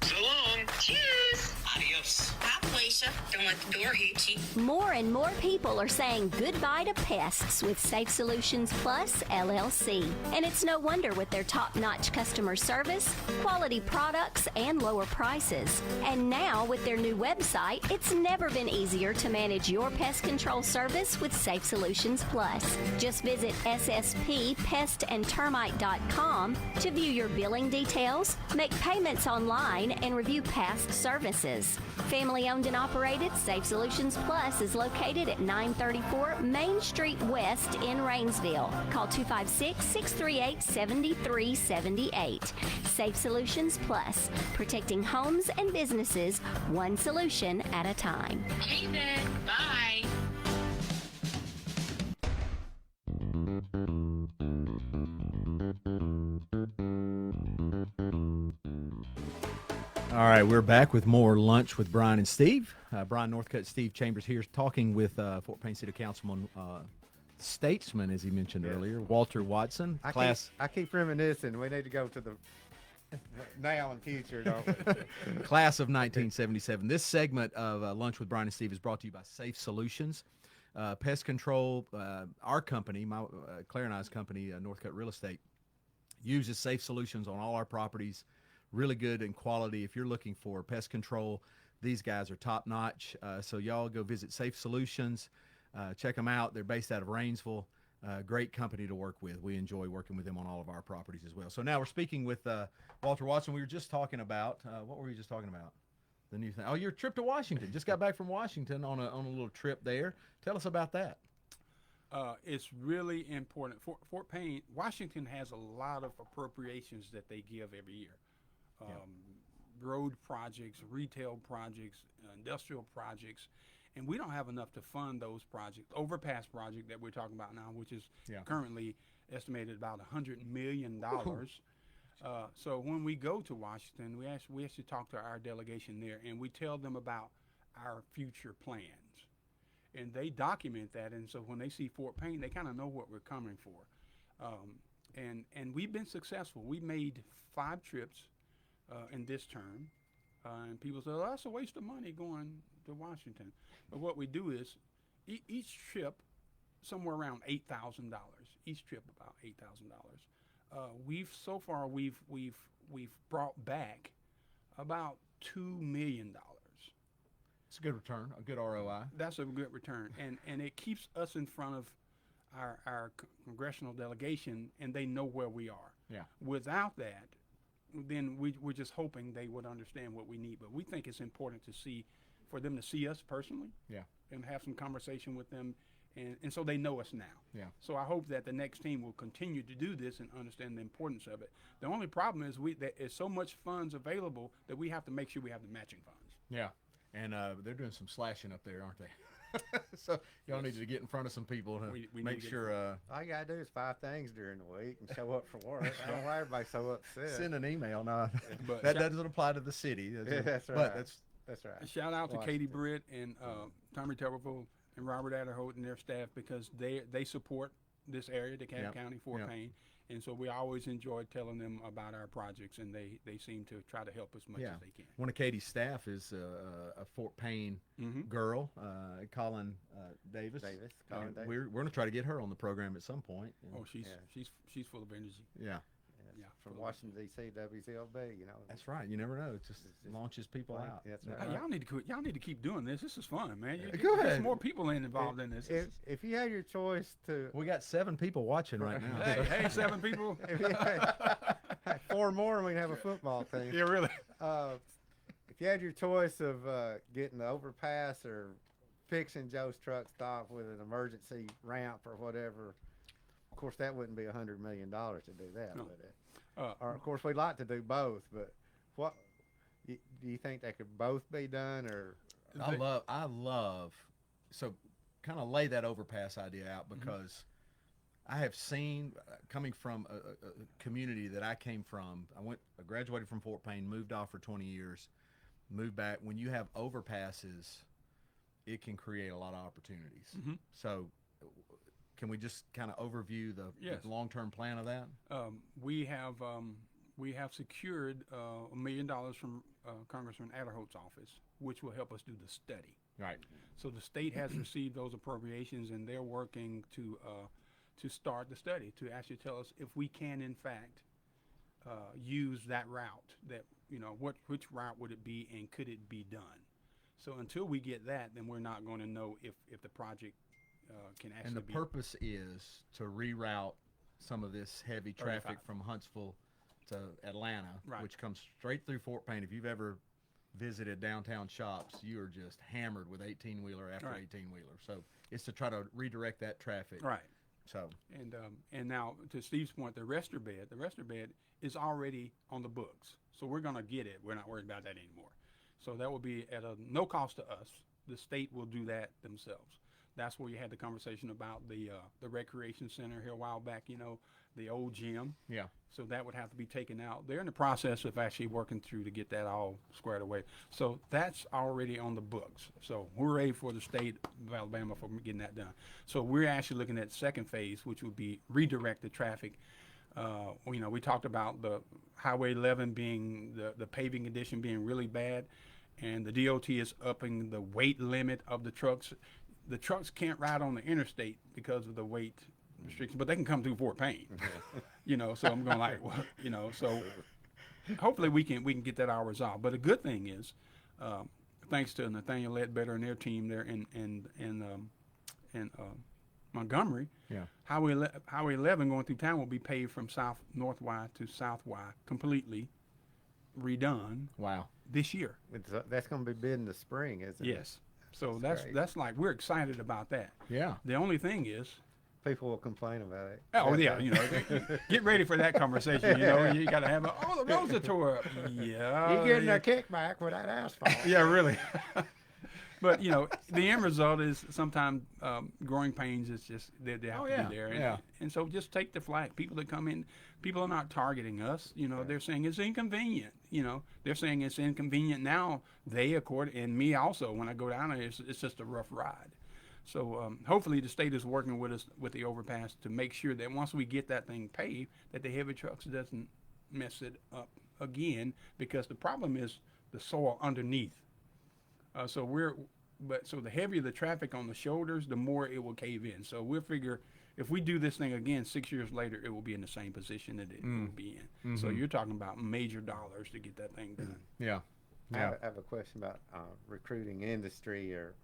So long. Cheers. Adios. Bye, Felicia. Don't let the door hit you. More and more people are saying goodbye to pests with Safe Solutions Plus LLC. And it's no wonder with their top-notch customer service, quality products, and lower prices. And now with their new website, it's never been easier to manage your pest control service with Safe Solutions Plus. Just visit sspestandtermite.com to view your billing details, make payments online, and review past services. Family owned and operated, Safe Solutions Plus is located at 934 Main Street West in Rainsville. Call 256-638-7378. Safe Solutions Plus, protecting homes and businesses one solution at a time. Hey then. Bye. All right, we're back with more Lunch with Bryan and Steve. Bryan Northcutt, Steve Chambers here, talking with Fort Payne City Councilman, statesman, as he mentioned earlier, Walter Watson. I keep reminiscing. We need to go to the now and future, don't we? Class of 1977. This segment of Lunch with Bryan and Steve is brought to you by Safe Solutions. Pest control, our company, Claire and I's company, Northcutt Real Estate, uses Safe Solutions on all our properties. Really good in quality. If you're looking for pest control, these guys are top notch. So y'all go visit Safe Solutions. Check them out. They're based out of Rainsville. Great company to work with. We enjoy working with them on all of our properties as well. So now we're speaking with Walter Watson. We were just talking about, what were we just talking about? The new thing. Oh, your trip to Washington. Just got back from Washington on a little trip there. Tell us about that. It's really important. Fort Payne, Washington has a lot of appropriations that they give every year. Road projects, retail projects, industrial projects, and we don't have enough to fund those projects. Overpass project that we're talking about now, which is currently estimated about $100 million. So when we go to Washington, we actually talk to our delegation there, and we tell them about our future plans, and they document that. And so when they see Fort Payne, they kind of know what we're coming for. And we've been successful. We made 5 trips in this term, and people say, "Oh, that's a waste of money going to Washington." But what we do is each trip somewhere around $8,000. Each trip about $8,000. We've brought back about $2 million. It's a good return, a good ROI. That's a good return, and it keeps us in front of our congressional delegation, and they know where we are. Yeah. Without that, then we're just hoping they would understand what we need. But we think it's important for them to see us personally. Yeah. And have some conversation with them, and so they know us now. Yeah. So I hope that the next team will continue to do this and understand the importance of it. The only problem is there is so much funds available that we have to make sure we have the matching funds. Yeah. And they're doing some slashing up there, aren't they? So y'all need to get in front of some people to we make sure. All you gotta do is 5 things during the week and show up for work. I don't know why everybody's so upset. Send an email. No, But that doesn't apply to the city. That's right. But That's right. A shout out to Katie Britt and Tommy Tuberville and Robert Adderholt and their staff, because they support this area, DeKalb County, Fort Payne, And so we always enjoy telling them about our projects, and they seem to try to help as much as they can. One of Katie's staff is a Fort Payne girl, Colin Davis. Colin Davis. We're going to try to get her on the program at some point. Oh, she's full of energy. Yeah. Yeah, From Washington D.C. WZLB, That's right. You never know. It just launches people out. That's Hey, right. y'all need to keep doing this. This is fun, man. Go ahead. There's more people involved in this. If you had your choice to, We got 7 people watching right now. Hey, 7 people. if you had 4 more, and we'd have a football team. Yeah, really. If you had your choice of getting the overpass or fixing Joe's truck stop with an emergency ramp or whatever, of course that wouldn't be $100 million to do that, No. would it? Or of course we'd like to do both, but what do you think they could both be done? Or I love, so kind of lay that overpass idea out, because I have seen, coming from a community that I came from, I graduated from Fort Payne, moved off for 20 years, moved back. When you have overpasses, it can create a lot of opportunities. So can we just kind of overview the long-term plan of that? We have secured $1 million from Congressman Adderholt's office, which will help us do the study. Right. So the state has received those appropriations, and they're working to start the study to actually tell us if we can, in fact, use that route. That which route would it be, and could it be done? So until we get that, then we're not going to know if the project can actually. And the purpose is to reroute some of this heavy traffic 35. from Huntsville to Atlanta, Right. which comes straight through Fort Payne. If you've ever visited downtown shops, you are just hammered with 18-wheeler after Right. 18-wheeler. So it's to try to redirect that traffic. Right. So And now to Steve's point, the arrestor bed is already on the books, so we're going to get it. We're not worried about that anymore. So that will be at no cost to us. The state will do that themselves. That's where you had the conversation about the recreation center here a while back. The old gym. yeah. So that would have to be taken out. They're in the process of actually working through to get that all squared away. So that's already on the books. So we're ready for the state of Alabama for getting that done. So we're actually looking at second phase, which would be redirect the traffic. We talked about the Highway 11 being the paving condition being really bad, and the DOT is upping the weight limit of the trucks. The trucks can't ride on the interstate because of the weight restrictions, but they can come through Fort Payne. So I'm going like, well, so hopefully we can get that all resolved. But a good thing is, thanks to Nathaniel Ledbetter and their team there in Montgomery, Highway 11 going through town will be paved from South North Y to South Y, completely redone. Wow. This year. that's going to be bid in the spring, isn't it? Yes. So That's that's like, we're excited about that. Yeah. The only thing is, People will complain about it. oh yeah, get ready for that conversation. You got to have the roads are tore up. Yeah. You're getting a kickback with that asphalt. Yeah, really. But the end result is sometimes growing pains is just they have to be there. And so just take the flack. People that come in, people are not targeting us. They're saying it's inconvenient. They're saying it's inconvenient now. And me also, when I go down there, it's just a rough ride. So hopefully the state is working with us with the overpass to make sure that once we get that thing paved, that the heavy trucks doesn't mess it up again, because the problem is the soil underneath. So the heavier the traffic on the shoulders, the more it will cave in. So we'll figure if we do this thing again 6 years later, it will be in the same position that it will be in. So you're talking about major dollars to get that thing done. Yeah. I have a question about recruiting industry or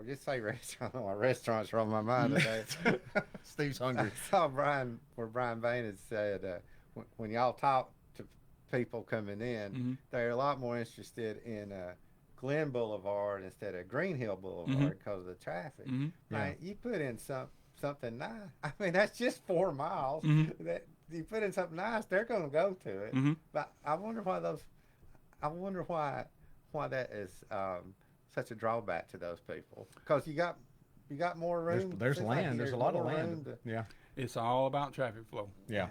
just say restaurant. My restaurants are on my mind today. Steve's hungry. I saw Bryan Payne had said when y'all talk to people coming in, they're a lot more interested in Glen Boulevard instead of Green Hill Boulevard because of the traffic. Man, you put in something nice. I mean, that's just 4 miles. That you put in something nice, they're going to go to it. But I wonder why that is such a drawback to those people, because you got more room. There's land. There's a lot of land. Yeah. It's all about traffic flow. Yeah.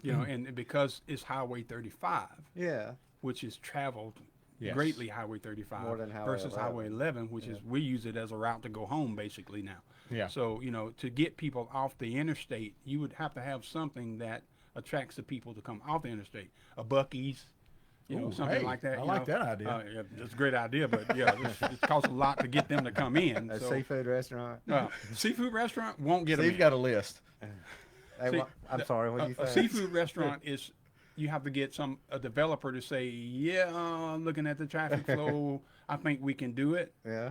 And because it's Highway 35. Yeah. Which is traveled Yes. greatly, Highway 35 More than Highway versus 11. Highway 11, which is we use it as a route to go home basically now. Yeah. So to get people off the interstate, you would have to have something that attracts the people to come off the interstate. A Buc-ee's, Ooh, something hey, like that. I you like know. that idea. Yeah, it's a great idea, but yeah, it costs a lot to get them to come in. A so, seafood restaurant. seafood restaurant won't get Steve's them. got a list. Hey, See, I'm sorry, what a, you a say? seafood restaurant is you have to get a developer to say, yeah, looking at the traffic flow, I think we can do it. Yeah.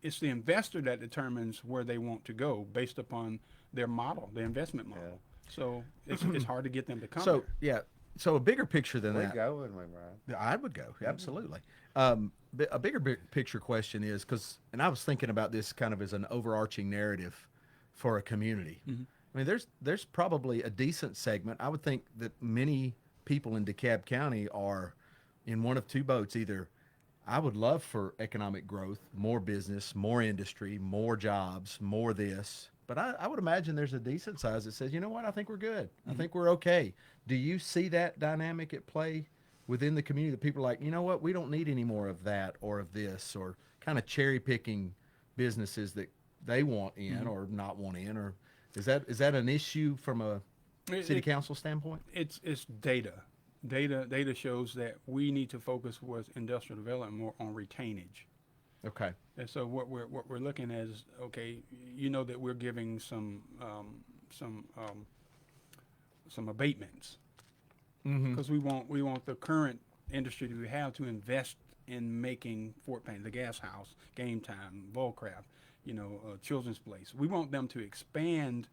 It's the investor that determines where they want to go based upon their model, their investment model. Yeah. So it's hard to get them to come. So there. yeah, so a bigger picture than We'd that. go, wouldn't we, Brian? I would go, absolutely. A bigger picture question is and I was thinking about this kind of as an overarching narrative for a community. I mean, there's probably a decent segment. I would think that many people in DeKalb County are in one of two boats. Either I would love for economic growth, more business, more industry, more jobs, more this. But I would imagine there's a decent size that says, you know what, I think we're good. I think we're okay. Do you see that dynamic at play within the community that people are like, you know what, we don't need any more of that or of this, or kind of cherry picking businesses that they want in or not want in? Or is that an issue from a city council standpoint? It's data. Data shows that we need to focus with industrial development more on retainage. Okay. And so what we're looking at is, okay, that we're giving some abatements because we want the current industry that we have to invest in making Fort Payne, the gas house, Game Time, Bullcraft, Children's Place. We want them to expand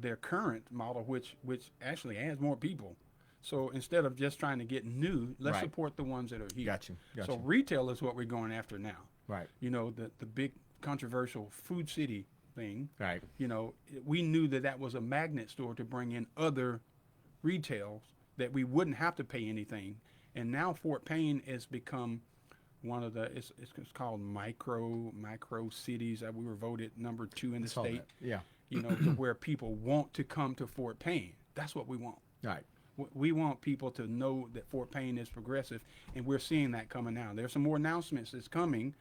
their current model, which actually adds more people. So instead of just trying to get new, let's Right. support the ones that are here. Got you. So retail is what we're going after now. Right. The big controversial Food City thing. Right. We knew that was a magnet store to bring in other retails that we wouldn't have to pay anything. And now Fort Payne has become one of it's called micro cities. We were voted number 2 in the Saw state. that. Yeah. To where people want to come to Fort Payne. That's what we want. Right. We want people to know that Fort Payne is progressive, and we're seeing that coming now. There's some more announcements that's coming,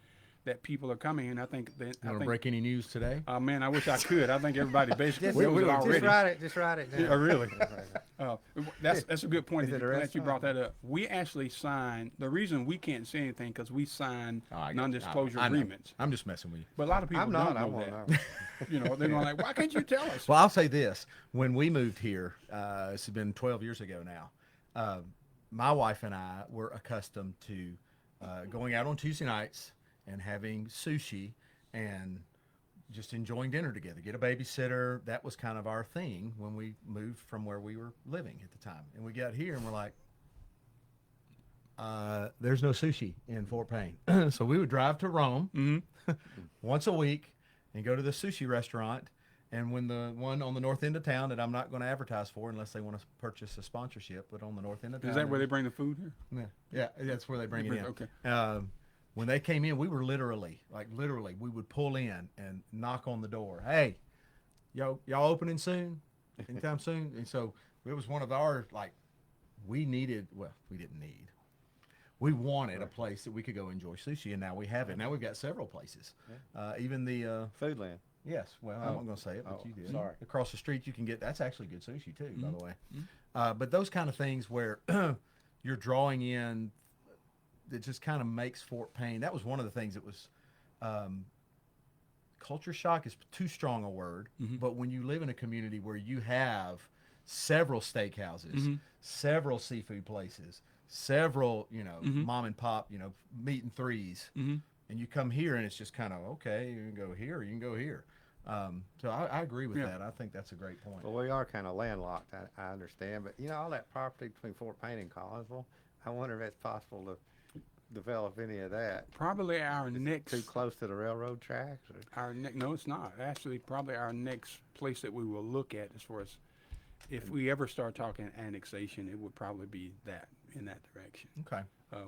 that people are coming, and I think that. Want to break any news today? Man, I wish I could. I think everybody basically Just, knows it already. just write it down. Yeah, really. That's a good point. Is it a Glad you restaurant? brought that up. We actually signed. The reason we can't say anything because we signed non-disclosure I know. agreements. I'm just messing with you. But a lot of people I'm not. don't I know won't that. know. They're going like, why can't you tell us? Well, I'll say this. When we moved here, this has been 12 years ago now, my wife and I were accustomed to going out on Tuesday nights and having sushi and just enjoying dinner together, get a babysitter. That was kind of our thing when we moved from where we were living at the time. And we got here and we're like, there's no sushi in Fort Payne. So we would drive to Rome once a week and go to the sushi restaurant. And when the one on the north end of town that I'm not going to advertise for unless they want to purchase a sponsorship, but on the north end of town. Is that where they bring the food here? Yeah, that's where they bring it in. Okay. When they came in, we were literally, we would pull in and knock on the door. Hey, y'all opening soon? Anytime soon? And so it was one of our, we wanted a place that we could go enjoy sushi, and now we have it. Now we've got several places. Even the Foodland. Yes, well, I'm not going to say it, but you did. Sorry. Across the street, you can get, that's actually good sushi too, by the way. But those kind of things where you're drawing in, that just kind of makes Fort Payne. That was one of the things that was, culture shock is too strong a word, but when you live in a community where you have several steakhouses, several seafood places, several, mom and pop, meat and threes, and you come here and it's just kind of, okay, you can go here, you can go here. So I agree with that. I think that's a great point. Well, we are kind of landlocked, I understand. But, all that property between Fort Payne and Collinsville, I wonder if it's possible to develop any of that. Probably our next. Too close to the railroad tracks? No, it's not. Actually, probably our next place that we will look at as far as if we ever start talking annexation, it would probably be that, in that direction. Okay.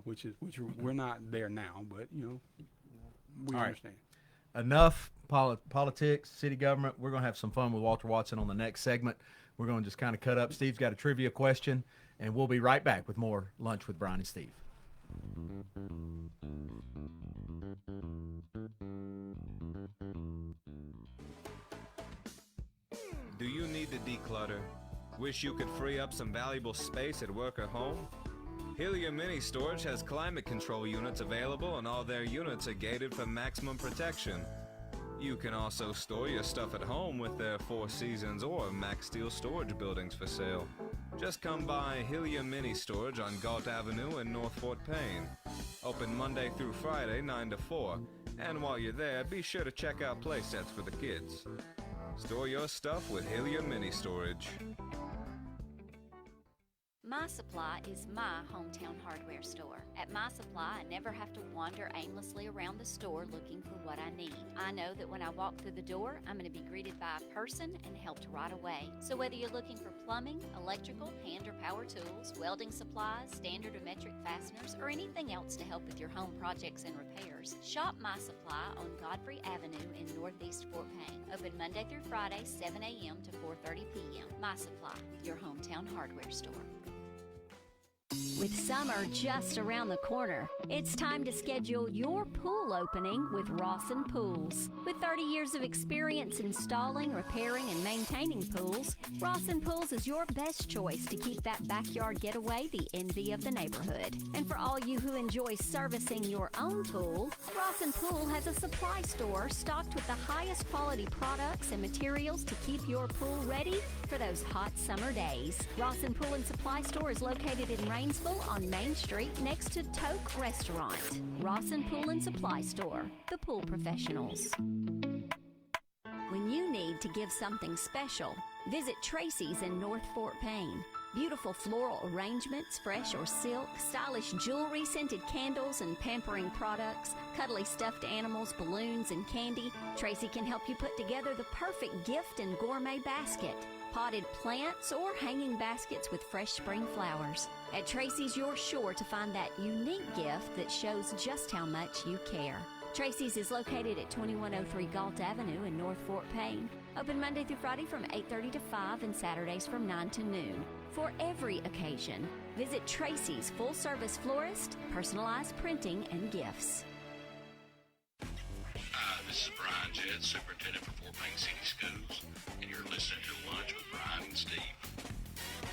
Which we're not there now, but, we All right. understand. Enough politics, city government. We're going to have some fun with Walter Watson on the next segment. We're going to just kind of cut up. Steve's got a trivia question, and we'll be right back with more Lunch with Bryan and Steve. Do you need to declutter? Wish you could free up some valuable space at work or home? Hillier Mini Storage has climate control units available, and all their units are gated for maximum protection. You can also store your stuff at home with their Four Seasons or Max Steel storage buildings for sale. Just come by Hillier Mini Storage on Galt Avenue in North Fort Payne. Open Monday through Friday, 9 to 4. And while you're there, be sure to check out play sets for the kids. Store your stuff with Hillier Mini Storage. My Supply is my hometown hardware store. At My Supply, I never have to wander aimlessly around the store looking for what I need. I know that when I walk through the door, I'm going to be greeted by a person and helped right away. So whether you're looking for plumbing, electrical, hand or power tools, welding supplies, standard or metric fasteners, or anything else to help with your home projects and repairs, shop My Supply on Godfrey Avenue in Northeast Fort Payne. Open Monday through Friday, 7 a.m. to 4:30 p.m. My Supply, your hometown hardware store. With summer just around the corner, it's time to schedule your pool opening with Rawson Pools. With 30 years of experience installing, repairing, and maintaining pools, Rawson Pools is your best choice to keep that backyard getaway the envy of the neighborhood. And for all you who enjoy servicing your own pool, Rawson Pool has a supply store stocked with the highest quality products and materials to keep your pool ready for those hot summer days. Rawson Pool and Supply Store is located in Rainsville on Main Street next to Toke Restaurant. Rawson Pool and Supply Store, the pool professionals. When you need to give something special, visit Tracy's in North Fort Payne. Beautiful floral arrangements, fresh or silk, stylish jewelry, scented candles and pampering products, cuddly stuffed animals, balloons, and candy. Tracy can help you put together the perfect gift and gourmet basket. Potted plants or hanging baskets with fresh spring flowers. At Tracy's, you're sure to find that unique gift that shows just how much you care. Tracy's is located at 2103 Galt Avenue in North Fort Payne. Open Monday through Friday from 8:30 to 5 and Saturdays from 9 to noon. For every occasion, visit Tracy's full-service florist, personalized printing, and gifts. Hi, this is Bryan Jett, Superintendent for Fort Payne City Schools, and you're listening to Lunch with Bryan and Steve.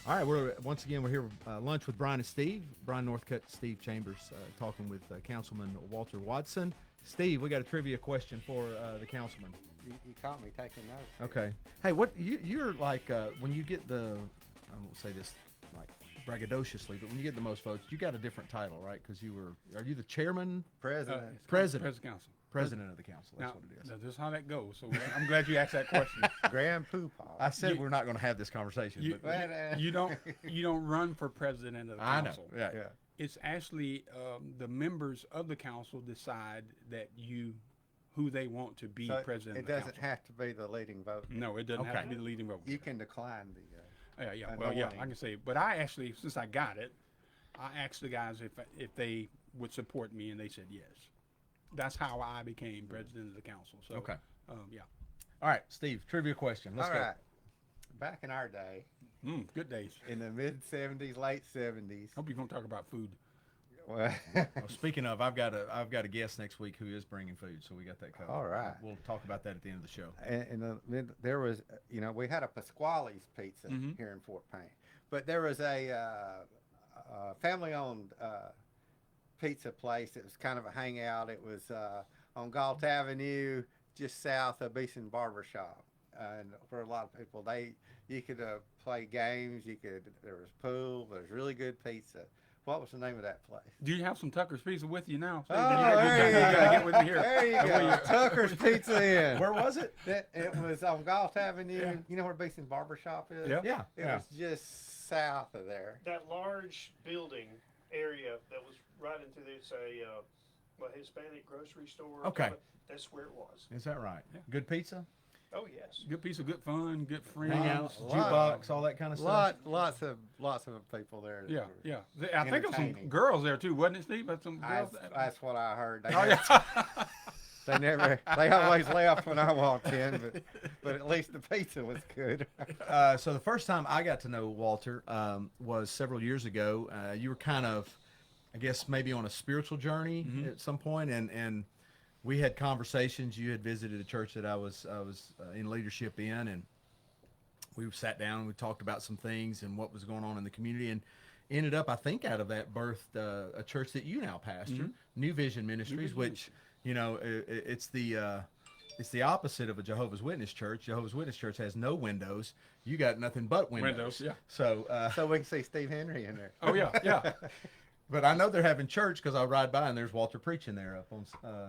All right, we're here lunch with Bryan and Steve. Bryan Northcutt, Steve Chambers, talking with Councilman Walter Watson. Steve, we got a trivia question for the councilman. You caught me taking notes. Okay. Hey, what you're like when you get the, I won't say this like braggadociously, but when you get the most votes, you got a different title, right? Because are you the chairman? President. President Council. President of the council. That's Now, what it is. this is how that goes. So I'm glad you asked that question. Grand Poopah. I said we're not going to have this conversation. You don't run for president of the I know. council. Yeah. It's actually the members of the council decide that who they want to be So president of it the council. doesn't have to be the leading vote. No, it doesn't have Okay. to be the leading vote. You can decline the. I can say. But I actually, since I got it, I asked the guys if they would support me, and they said yes. That's how I became president of the council. So Okay. Yeah. All right, Steve, trivia question. Let's All go. right. Back in our day, Good days. in the mid 70s, late 70s. Hope you don't talk about food. Well, Well, speaking of, I've got a guest next week who is bringing food, so we got that covered. All right. We'll talk about that at the end of the show. and there was, we had a Pasquale's Pizza here in Fort Payne, but there was a family-owned pizza place. It was kind of a hangout. It was on Galt Avenue, just south of Beeson Barbershop. And for a lot of people, you could play games. There was pool. There was really good pizza. What was the name of that place? Do you have some Tucker's Pizza with you now? Oh, there you go. Get with me here. There you go. Tucker's Pizza Inn. Where was it? It was on Galt Avenue. You know where Beeson Barbershop is? Yeah. It was just south of there. That large building area that was right into this Hispanic grocery store. Okay. That's where it was. Is that right? Yeah. Good pizza? Oh yes. Good pizza, good fun, good friends. Hangouts, lot- jukebox, all that kind of stuff. Lots of people there. that Yeah, were- yeah. I think there was some Entertaining. girls there too, wasn't it, Steve? Some girls. That's what I heard. They Oh, had, yeah. They always left when I walked in, but at least the pizza was good. So the first time I got to know Walter was several years ago. You were kind of, I guess, maybe on a spiritual journey at some point, and we had conversations. You had visited a church that I was in leadership in, and we sat down and we talked about some things and what was going on in the community, and ended up, I think, out of that birthed a church that you now pastor, New Vision Ministries, which, you know, it's the opposite of a Jehovah's Witness church. Jehovah's Witness church has no windows. You got nothing but windows. Yeah. So we can see Steve Henry in there. Oh yeah, yeah. But I know they're having church because I ride by and there's Walter preaching there up on.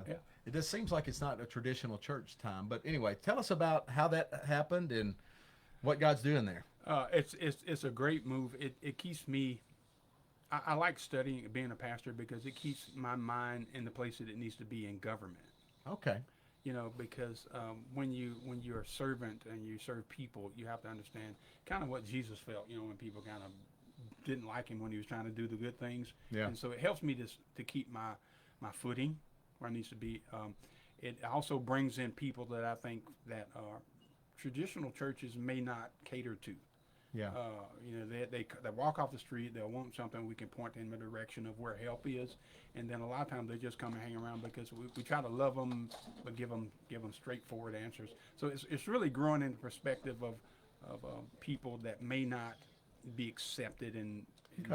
Yeah. It just seems like it's not a traditional church time. But anyway, tell us about how that happened and what God's doing there. It's a great move. It keeps me. I like studying and being a pastor because it keeps my mind in the place that it needs to be in government. Okay. You know, because when you're a servant and you serve people, you have to understand kind of what Jesus felt. You know, when people kind of didn't like him when he was trying to do the good things. Yeah. And so it helps me to keep my footing where it needs to be. It also brings in people that I think that traditional churches may not cater to. Yeah. You know, they walk off the street, they'll want something, we can point them in the direction of where help is, and then a lot of times they just come and hang around because we try to love them, but give them straightforward answers. So it's really growing in the perspective of people that may not be accepted in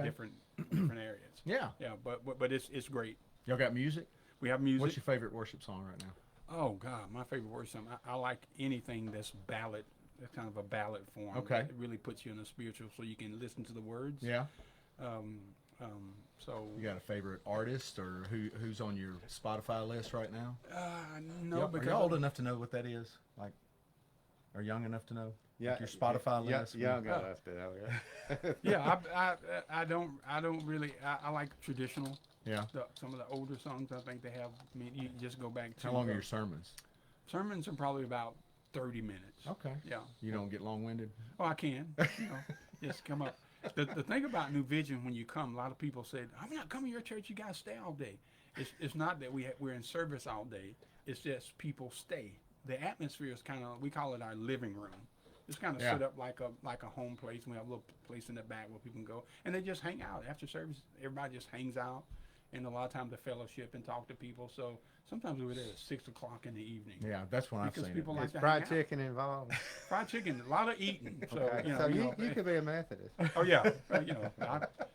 different areas. Yeah. Yeah, but it's great. Y'all got music? We have music. What's your favorite worship song right now? Oh God, my favorite worship song. I like anything that's ballad. That's kind of a ballad form. Okay. It really puts you in a spiritual, so you can listen to the words. Yeah. So you got a favorite artist or who's on your Spotify list right now? No, because are you old enough to know what that is? Like, or young enough to know? Yeah, like your Spotify list. Young enough to know. Yeah, I don't really. I like traditional. Yeah. Some of the older songs, I think they have. I mean, you can just go back to. How long are your sermons? Sermons are probably about 30 minutes. Okay. Yeah. You don't get long-winded? Oh, I can. You know, just come up. The thing about New Vision, when you come, a lot of people said, "I'm not coming to your church. You guys stay all day." It's not that we're in service all day. It's just people stay. The atmosphere is kind of, we call it our living room. It's kind of set up like a home place. We have a little place in the back where people can go, and they just hang out after service. Everybody just hangs out, and a lot of times they fellowship and talk to people. So sometimes we're there at 6 o'clock in the evening. Yeah, that's when I've seen people it. like Is to fried hang out. chicken involved? Fried chicken, a lot of eating. So Okay. you know, So you know, you could be a Methodist. Oh yeah, you know,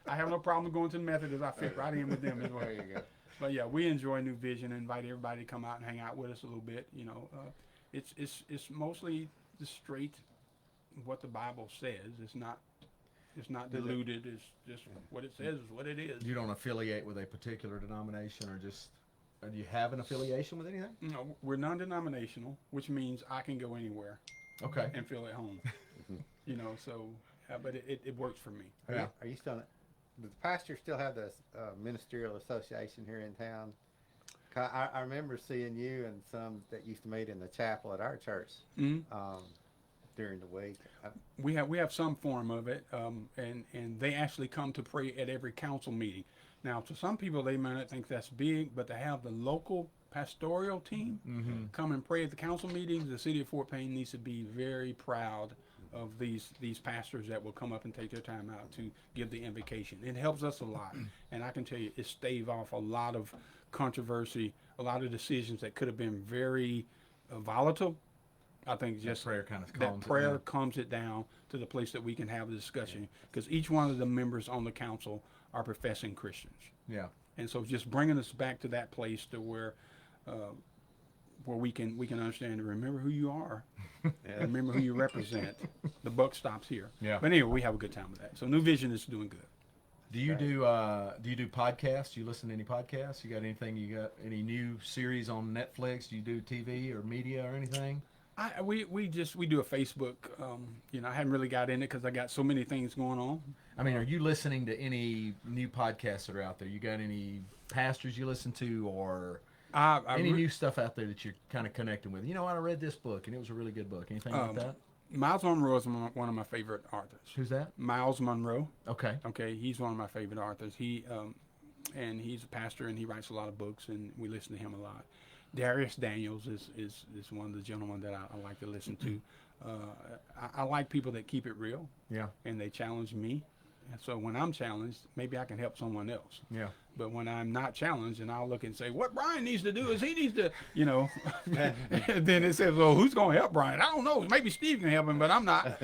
I have no problem going to the Methodists. I fit right in with them as well. There you go. But yeah, we enjoy New Vision and invite everybody to come out and hang out with us a little bit. You know, it's mostly the straight what the Bible says. It's not diluted. It's just what it says is what it is. You don't affiliate with a particular denomination, or just do you have an affiliation with anything? No, we're non-denominational, which means I can go anywhere. Okay. And feel at home. You know, so but it works for me. Yeah. Are you still? Does the pastor still have the ministerial association here in town? I remember seeing you and some that used to meet in the chapel at our church during the week. We have some form of it, and they actually come to pray at every council meeting. Now, to some people, they may not think that's big, but to have the local pastoral team come and pray at the council meetings, the city of Fort Payne needs to be very proud of these pastors that will come up and take their time out to give the invocation. It helps us a lot, and I can tell you, it staves off a lot of controversy, a lot of decisions that could have been very volatile. I think just prayer kind of that prayer calms it down to the place that we can have a discussion, because each one of the members on the council are professing Christians. Yeah. And so just bringing us back to that place to where we can understand and remember who you are, remember who you represent. The buck stops here. Yeah. But anyway, we have a good time with that. So New Vision is doing good. Do you do podcasts? Do you listen to any podcasts? You got any new series on Netflix? Do you do TV or media or anything? We do a Facebook. You know, I haven't really got in it because I got so many things going on. I mean, are you listening to any new podcasts that are out there? You got any pastors you listen to, or any new stuff out there that you're kind of connecting with? You know, I read this book and it was a really good book. Anything like that? Miles Monroe is one of my favorite authors. Who's that? Miles Monroe. Okay. Okay, he's one of my favorite authors. And he's a pastor and he writes a lot of books, and we listen to him a lot. Darius Daniels is one of the gentlemen that I like to listen to. I like people that keep it real. Yeah. And they challenge me. And so when I'm challenged, maybe I can help someone else. Yeah. But when I'm not challenged, and I'll look and say, what Bryan needs to do is he needs to, and then it says, well, who's going to help Bryan? I don't know. Maybe Steve can help him, but I'm not,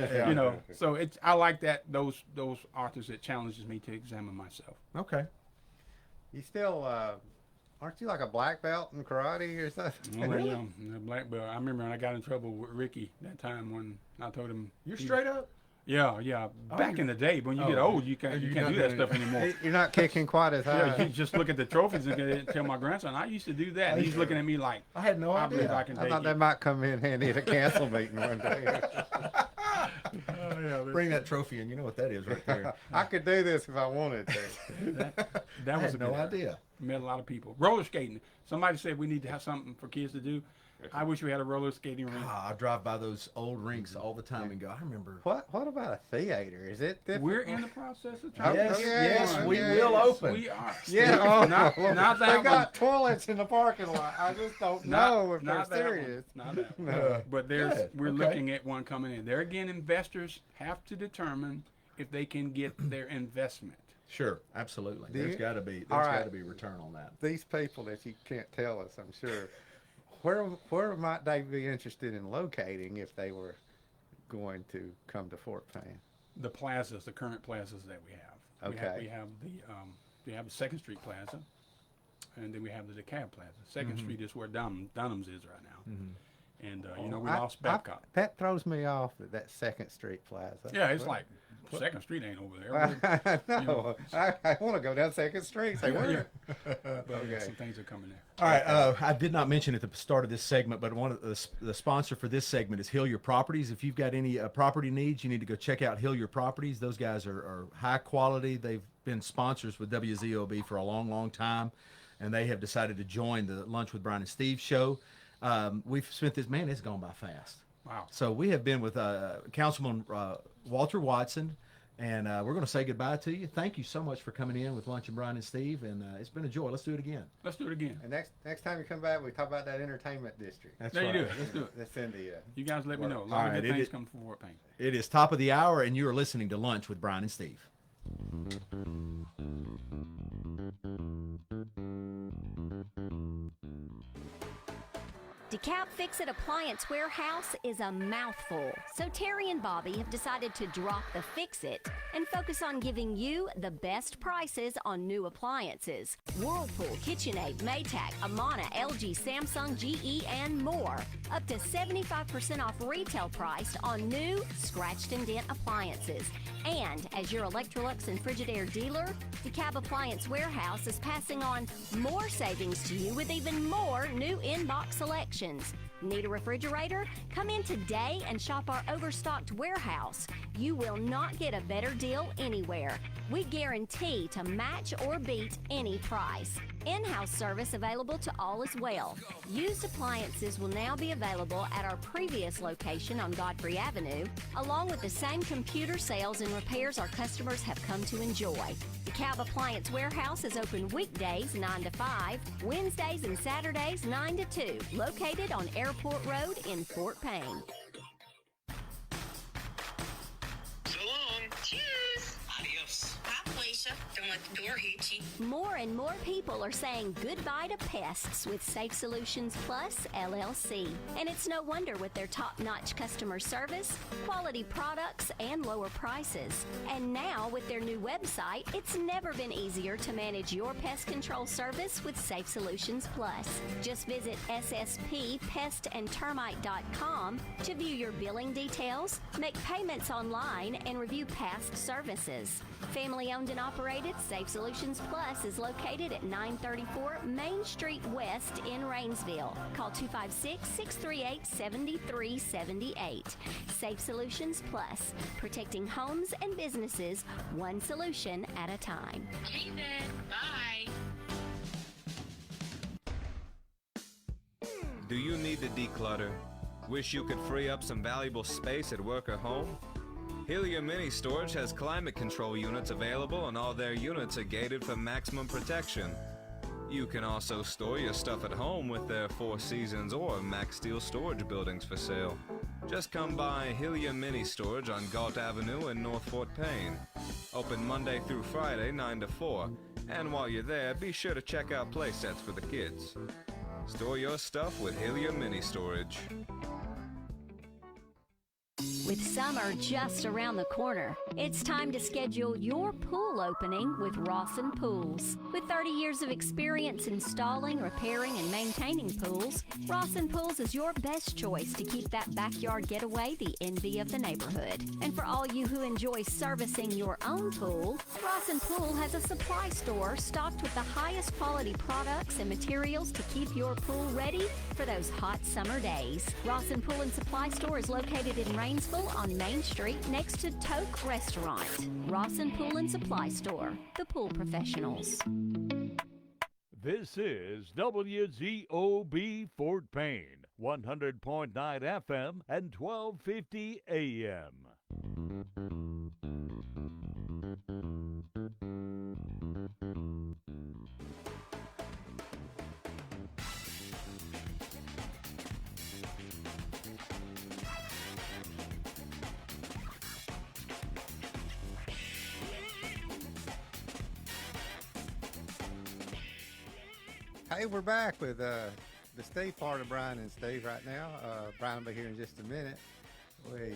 So I like that, those authors that challenges me to examine myself. Okay. You still, aren't you like a black belt in karate or something? Well, yeah, the black belt. I remember when I got in trouble with Ricky that time when I told him. You're straight up? Yeah. Back in the day, when you get old, you can't do that stuff anymore. You're not kicking quite as high. Yeah, you just look at the trophies and tell my grandson, I used to do that. And he's looking at me like, I had no I idea. believe I can I take thought it. that might come in handy at a council meeting one day. Bring that trophy in. You know what that is right there. I could do this if I wanted to. That I was had no idea. Met a lot of people. Roller skating. Somebody said we need to have something for kids to do. I wish we had a roller skating rink. I drive by those old rinks all the time and go, I remember. What about a theater? Is it different? We're in the process of trying Yes, to yes, we will open. We are. Yeah, not that they one. got toilets in the parking lot. I just don't know if they're Not that serious. one. Not that one. But we're okay. looking at one coming in. There again, investors have to determine if they can get their investment. Sure, absolutely. Do There's you- got to be All right. return on that. These people that you can't tell us, I'm sure, where might they be interested in locating if they were going to come to Fort Payne? The plazas, the current plazas that we have. Okay. We have the Second Street Plaza, and then we have the DeKalb Plaza. 2nd Street is where Dunham's is right now. And we lost Babcock. That throws me off at that Second Street Plaza. Yeah, it's like Second Street ain't over there. No, I want to go down Second Street. Say where? But Okay. some things are coming there. All right, I did not mention at the start of this segment, but one of the sponsor for this segment is Hillier Properties. If you've got any property needs, you need to go check out Hillier Properties. Those guys are high quality. They've been sponsors with WZOB for a long, long time, and they have decided to join the Lunch with Bryan and Steve show. We've spent this, man, it's gone by fast. Wow. So we have been with Councilman Walter Watson, and we're going to say goodbye to you. Thank you so much for coming in with Lunch and Bryan and Steve, and it's been a joy. Let's do it again. Let's do it again. And next time you come back, we talk about that entertainment district. That's There right. you do it. Let's do it. That's in the. You guys let me know. A All lot right, of it good things is- come from Fort Payne. It is top of the hour, and you are listening to Lunch with Bryan and Steve. DeKalb Fix-It Appliance Warehouse is a mouthful, so Terry and Bobby have decided to drop the Fix-It and focus on giving you the best prices on new appliances. Whirlpool, KitchenAid, Maytag, Amana, LG, Samsung, GE, and more. Up to 75% off retail priced on new scratched and dent appliances. And as your Electrolux and Frigidaire dealer, DeKalb Appliance Warehouse is passing on more savings to you with even more new in-box selections. Need a refrigerator? Come in today and shop our overstocked warehouse. You will not get a better deal anywhere. We guarantee to match or beat any price. In-house service available to all as well. Used appliances will now be available at our previous location on Godfrey Avenue, along with the same computer sales and repairs our customers have come to enjoy. The DeKalb Appliance Warehouse is open weekdays 9 to 5, Wednesdays and Saturdays 9 to 2, located on Airport Road in Fort Payne. So long. Cheers. Adios. Bye, Felicia. Don't let the door hit you. More and more people are saying goodbye to pests with Safe Solutions Plus LLC. And it's no wonder with their top-notch customer service, quality products, and lower prices. And now with their new website, it's never been easier to manage your pest control service with Safe Solutions Plus. Just visit sspestandtermite.com to view your billing details, make payments online, and review past services. Family-owned and operated, Safe Solutions Plus is located at 934 Main Street West in Rainsville. Call 256-638-7378. Safe Solutions Plus, protecting homes and businesses one solution at a time. Okay then. Bye. Do you need to declutter? Wish you could free up some valuable space at work or home? Hillier Mini Storage has climate control units available, and all their units are gated for maximum protection. You can also store your stuff at home with their Four Seasons or Max Steel storage buildings for sale. Just come by Hillier Mini Storage on Galt Avenue in North Fort Payne. Open Monday through Friday, 9 to 4. And while you're there, be sure to check out play sets for the kids. Store your stuff with Hillier Mini Storage. With summer just around the corner, it's time to schedule your pool opening with Rawson Pools. With 30 years of experience installing, repairing, and maintaining pools, Rawson Pools is your best choice to keep that backyard getaway the envy of the neighborhood. And for all you who enjoy servicing your own pool, Rawson Pool has a supply store stocked with the highest quality products and materials to keep your pool ready for those hot summer days. Rawson Pool and Supply Store is located in Rainsville on Main Street next to Toke Restaurant. Rawson Pool and Supply Store, the pool professionals. This is WZOB Fort Payne, 100.9 FM and 1250 AM. Hey, we're back with the Steve part of Bryan and Steve right now. Bryan will be here in just a minute. We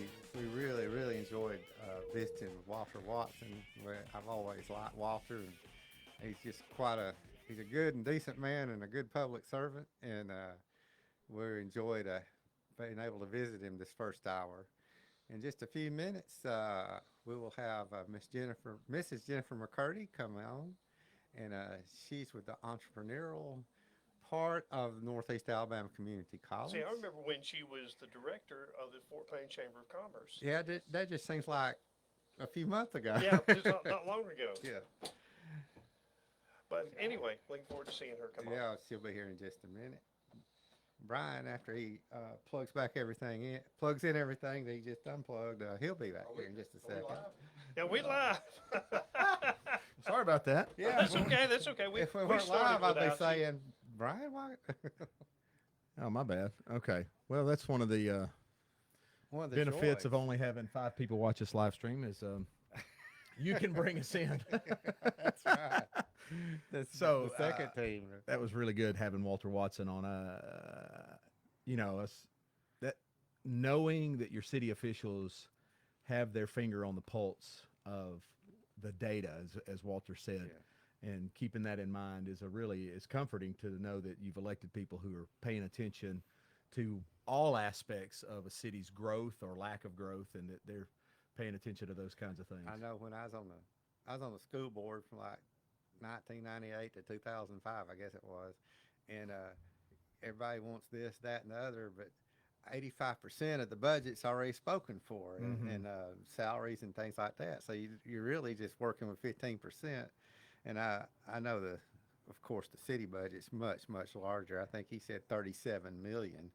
really enjoyed visiting with Walter Watson. I've always liked Walter, and he's just he's a good and decent man and a good public servant, and we enjoyed being able to visit him this first hour. In just a few minutes, we will have Mrs. Jennifer McCurdy come on, and she's with the entrepreneurial part of Northeast Alabama Community College. See, I remember when she was the director of the Fort Payne Chamber of Commerce. Yeah, that just seems like a few months ago. Yeah, just not long ago. Yeah. But anyway, looking forward to seeing her come on. Yeah, she'll be here in just a minute. Bryan, after he plugs in everything that he just unplugged, he'll be back here in just a second. Yeah, we live. Sorry about that. Yeah, That's okay. That's okay. If we weren't live, I'd be saying, Bryan, why? Oh, my bad. Okay. Well, that's one of the benefits of only having 5 people watch this live stream is you can bring us in. That's right. That's So the second team. That was really good having Walter Watson on. Knowing that your city officials have their finger on the pulse of the data, as Walter said, and keeping that in mind is comforting to know that you've elected people who are paying attention to all aspects of a city's growth or lack of growth, and that they're paying attention to those kinds of things. I know when I was on the school board from like 1998 to 2005, I guess it was, and everybody wants this, that, and the other, but 85% of the budget's already spoken for, and salaries and things like that. So you're really just working with 15%. And I know of course, the city budget's much, much larger. I think he said 37 million.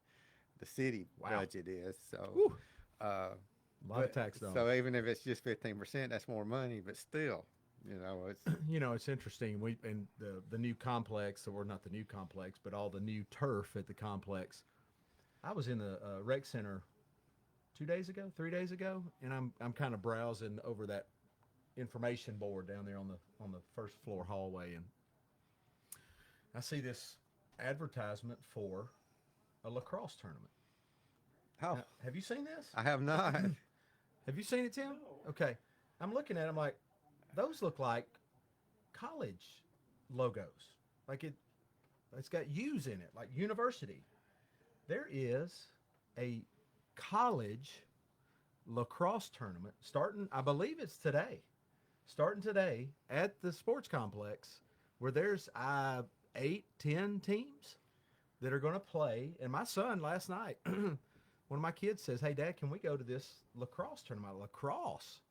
The city budget is so. A lot of tax dollars. So even if it's just 15%, that's more money. But still, it's it's interesting. And the new complex, or not the new complex, but all the new turf at the complex. I was in the rec center 3 days ago, and I'm kind of browsing over that information board down there on the first floor hallway, and I see this advertisement for a lacrosse tournament. How? Now, have you seen this? I have not. Have you seen it, Tim? No. Okay. I'm looking at them like, those look like college logos. Like it's got U's in it, like university. There is a college lacrosse tournament starting, I believe it's today, at the sports complex, where there's 8, 10 teams that are going to play. And my son last night, one of my kids says, "Hey, Dad, can we go to this lacrosse tournament?" Lacrosse.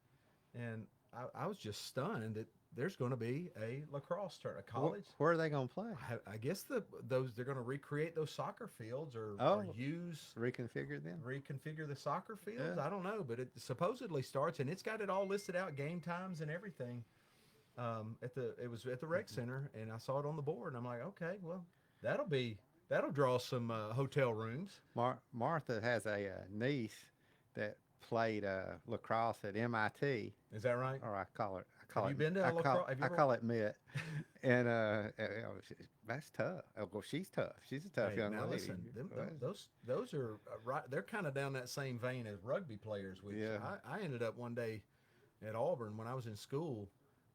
And I was just stunned that there's going to be a lacrosse tournament, a college. Where are they going to play? I guess they're going to recreate those soccer fields or reconfigure the soccer fields. Yeah. I don't know, but it supposedly starts, and it's got it all listed out, game times and everything. it was at the rec center, and I saw it on the board, and I'm like, okay, well, that'll draw some hotel rooms. Martha has a niece that played lacrosse at MIT. Is that right? Or I call it. Have you been to lacrosse? I call it Mitt. And that's tough. Oh, well, she's tough. She's a tough young now lady. listen, those are right. They're kind of down that same vein as rugby players. Which I ended up one day at Auburn when I was in school.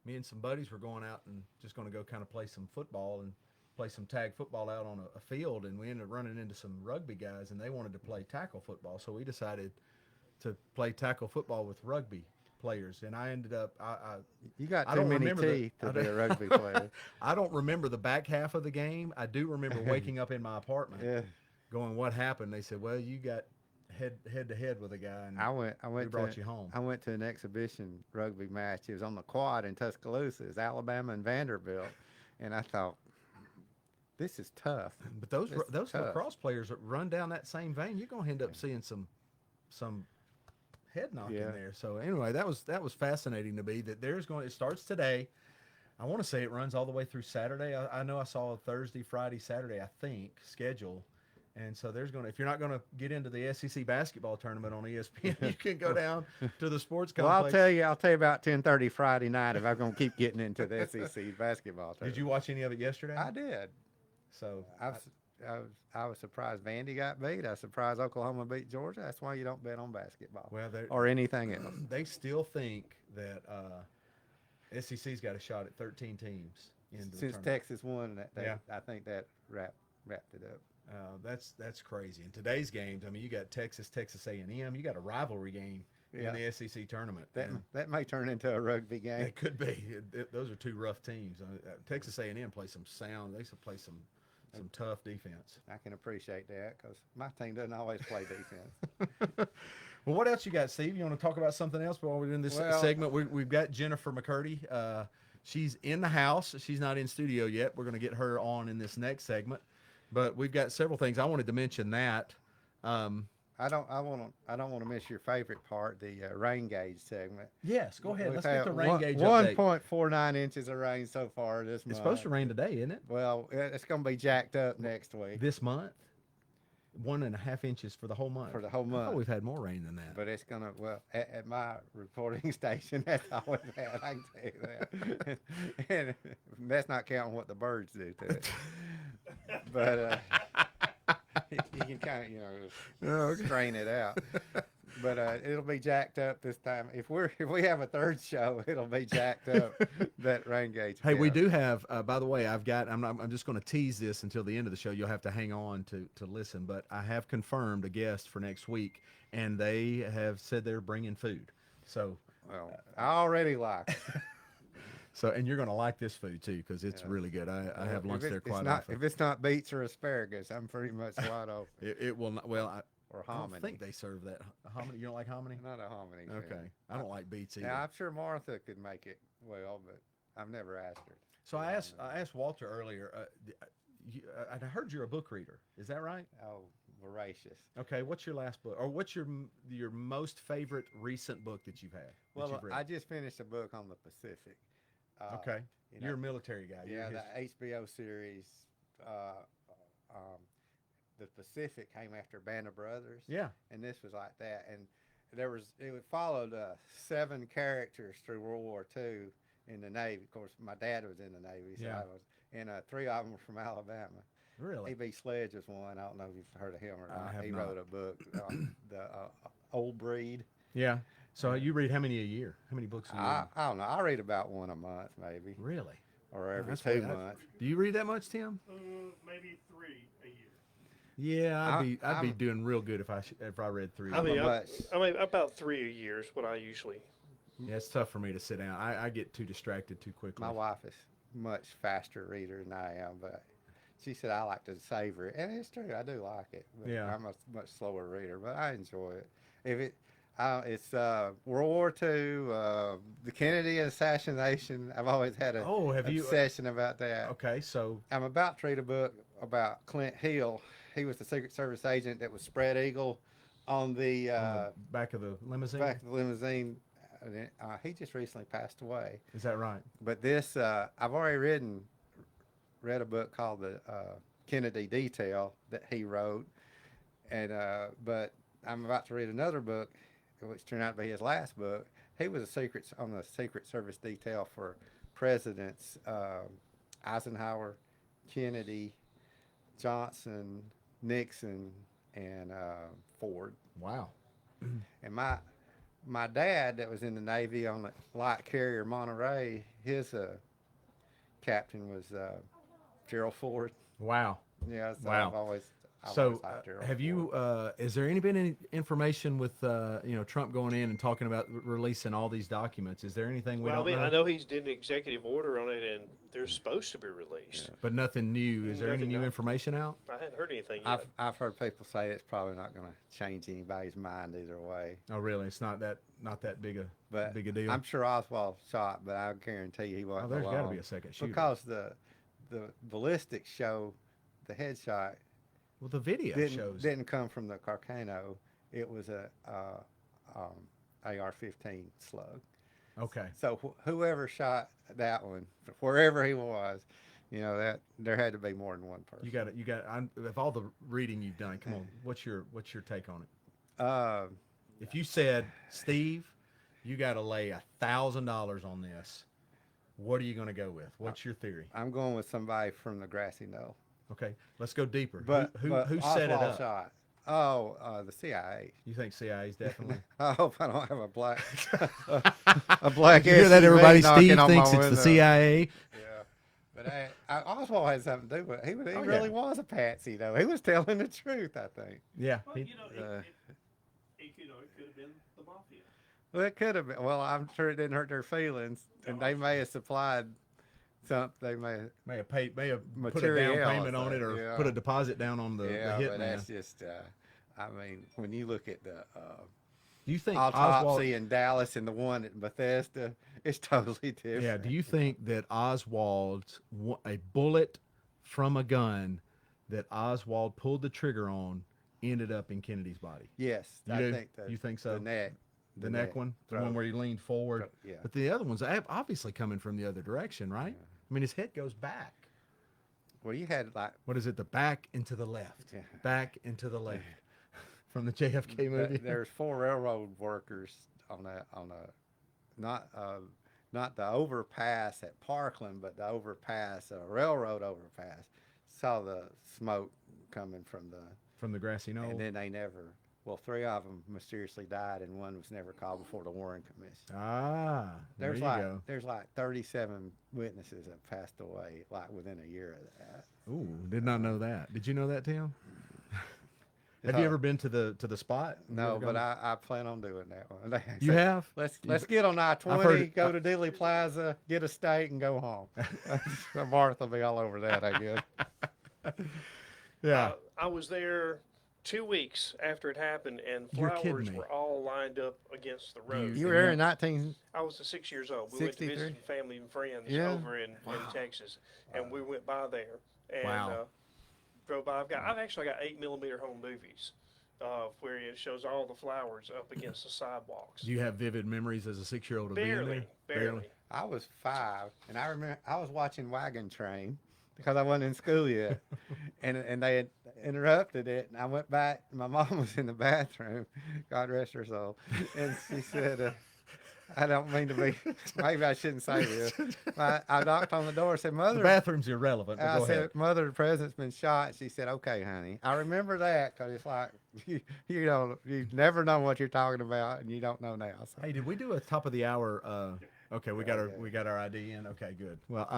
Me and some buddies were going out and just going to go kind of play some football and play some tag football out on a field, and we ended up running into some rugby guys, and they wanted to play tackle football, so we decided to play tackle football with rugby players, and I ended up you got too many teeth to be a rugby player. I don't remember the back half of the game. I do remember waking up in my apartment going, what happened? They said, well, you got head to head with a guy, and we brought you home. I went to an exhibition rugby match. It was on the quad in Tuscaloosa. It was Alabama and Vanderbilt, and I thought, this is tough. But those lacrosse players that run down that same vein, you're going to end up seeing some head knocking there. So anyway, that was fascinating to me that it starts today. I want to say it runs all the way through Saturday. I know I saw a Thursday, Friday, Saturday, I think, schedule. And so if you're not going to get into the SEC basketball tournament on ESPN, you can go down to the sports complex. Well, I'll tell you about 10:30 Friday night if I'm going to keep getting into the SEC basketball tournament. Did you watch any of it yesterday? I did. So I was surprised Vandy got beat. I was surprised Oklahoma beat Georgia. That's why you don't bet on basketball or anything else. They still think that SEC's got a shot at 13 teams since Texas won. I think that wrapped it up. That's crazy. In today's games, I mean, you got Texas A&M. You got a rivalry game in the SEC tournament. That may turn into a rugby game. It could be. Those are two rough teams. Texas A&M plays some sound. They play some tough defense. I can appreciate that because my team doesn't always play defense. Well, what else you got, Steve? You want to talk about something else while we're in this segment? We've got Jennifer McCurdy. She's in the house. She's not in studio yet. We're going to get her on in this next segment. But we've got several things. I wanted to mention that. I don't want to miss your favorite part, the rain gauge segment. Yes, go ahead. Let's get the rain gauge 1.49 inches of rain so far this month. It's supposed to rain today, isn't it? Well, it's going to be jacked up next week. This month? 1.5 inches for the whole month. For the whole month. I thought we've had more rain than that. But it's going to, at my reporting station, that's all we've had. I can tell you that. And that's not counting what the birds do to it. But you can kind of, strain it out. But it'll be jacked up this time. If we have a third show, it'll be jacked up. That rain gauge. Hey, we do have. By the way, I'm just going to tease this until the end of the show. You'll have to hang on to listen. But I have confirmed a guest for next week, and they have said they're bringing food. So, I already like it. So, and you're going to like this food too because it's really good. I have lunch there quite often. If it's not beets or asparagus, I'm pretty much wide open. It will not. Well, or I hominy. don't think they serve that. Hominy? You don't like hominy? Not a hominy. Okay. I don't like beets either. Now, I'm sure Martha could make it well, but I've never asked her. So I asked Walter earlier. I heard you're a book reader. Is that right? Oh, voracious. Okay. What's your last book, or what's your most favorite recent book that you've had? Well, I just finished a book on the Pacific. Okay. You're a military guy. Yeah, the HBO series. The Pacific came after Band of Brothers. Yeah. And this was like that. And it followed 7 characters through World War II in the Navy. Of course, my dad was in the Navy, so I was. And 3 of them were from Alabama. Really? E.B. Sledge was one. I don't know if you've heard of him or not. He not. wrote a book, The Old Breed. Yeah. So you read how many a year? How many books a year? I don't know. I read about one a month, maybe. Really? Or every 2 months. Do you read that much, Tim? Maybe 3 a year. Yeah, I'd be doing real good if I read 3. I mean, about 3 a year is what I usually. Yeah, it's tough for me to sit down. I get too distracted too quickly. My wife is much faster reader than I am, but she said I like to savor it, and it's true. I do like it. But yeah, I'm a much slower reader, but I enjoy it. It's World War II, the Kennedy assassination. I've always had a obsession about that. Okay, so I'm about to read a book about Clint Hill. He was the Secret Service agent that was spread eagle on the back of the limousine. Back of the limousine he just recently passed away. Is that right? But this, I've already read a book called the Kennedy Detail that he wrote, and but I'm about to read another book, which turned out to be his last book. He was on the Secret Service detail for Presidents Eisenhower, Kennedy, Johnson, Nixon, and Ford. Wow. And my dad, that was in the Navy on the light carrier Monterey, his captain was Gerald Ford. Wow. Yeah, so Wow. I've always So, liked Gerald have you? Is there been any information with Trump going in and talking about releasing all these documents? Is there anything we Well, don't know? I know he's did an executive order on it, and they're supposed to be released. But nothing new. Is there any Nothing new new. information out? I hadn't heard anything yet. I've heard people say it's probably not going to change anybody's mind either way. Oh, really? It's not that big a deal. I'm sure Oswald shot, but I guarantee you he Oh, wasn't there's got to alone. be a second shooter. Because the ballistics show the headshot Well, the video shows. didn't come from the Carcano. It was a AR-15 slug. Okay. So whoever shot that one, wherever he was, that there had to be more than one person. You got. Of all the reading you've done, come on. What's your take on it? If you said, Steve, you got to lay $1,000 on this, what are you going to go with? What's your theory? I'm going with somebody from the grassy knoll. Okay, let's go deeper. But who but set it Oswald up? shot. Oh, the CIA. You think CIA's definitely? I hope I don't have a black a black. You hear that, SUV everybody? knocking Steve on my thinks it's the window. CIA. Yeah, but Oswald had something to do with it. He Oh, really yeah. was a patsy, though. He was telling the truth, I think. Yeah. Well, he- it could have been the mafia. Well, it could have been. Well, I'm sure it didn't hurt their feelings, and they may have supplied something. They may may have put a down Material, payment on it, or yeah. put a deposit down on the yeah, hitman. but that's just. I mean, when you look at the Do you think autopsy Oswald? in Dallas and the one at Bethesda, it's totally different. Yeah. Do you think that a bullet from a gun that Oswald pulled the trigger on ended up in Kennedy's body? Yes, You I do? think You think so? The neck. The neck one, the one where he leaned forward. Yeah. But the other one's obviously coming from the other direction, right? I mean, his head goes back. Well, you had like What is it? The back and to the left. Yeah. Back and to the left. From the JFK movie. there's 4 railroad workers on not the overpass at Parkland, but the overpass, a railroad overpass. Saw the smoke coming from the grassy knoll. and then they never. Well, 3 of them mysteriously died, and one was never called before the Warren Commission. Ah, there you go. There's like 37 witnesses that passed away like within a year of that. Ooh, did not know that. Did you know that, Tim? Have Uh, you ever been to the spot? You No, ever but gone? I plan on doing that one. They You said, have? Let's get on heard I-20, it- go to Dealey Plaza, get a steak, and go home. Martha will be all over that, I guess. Yeah. I was there 2 weeks after it happened, and You're kidding flowers me. were all lined up against the road. You were there in 19. I was 6 years old. We went to 63? visit family and friends Yeah. over in Texas, and we went by there and Wow. drove by. I've actually got 8mm home movies where it shows all the flowers up against the sidewalks. Do you have vivid memories as a 6-year-old of being there? Barely. I was 5, and I remember I was watching Wagon Train because I wasn't in school yet, and they had interrupted it, and I went back. My mom was in the bathroom, God rest her soul, and she said, "I don't mean to be. Maybe I shouldn't say this." I knocked on the door and said, The "Mother." bathroom's irrelevant. But I go said, ahead. "Mother, the president's been shot." She said, "Okay, honey." I remember that because it's like you never know what you're talking about, and you don't know now. So. Hey, did we do a top of the hour? Okay, we got our ID in. Okay, good. Well,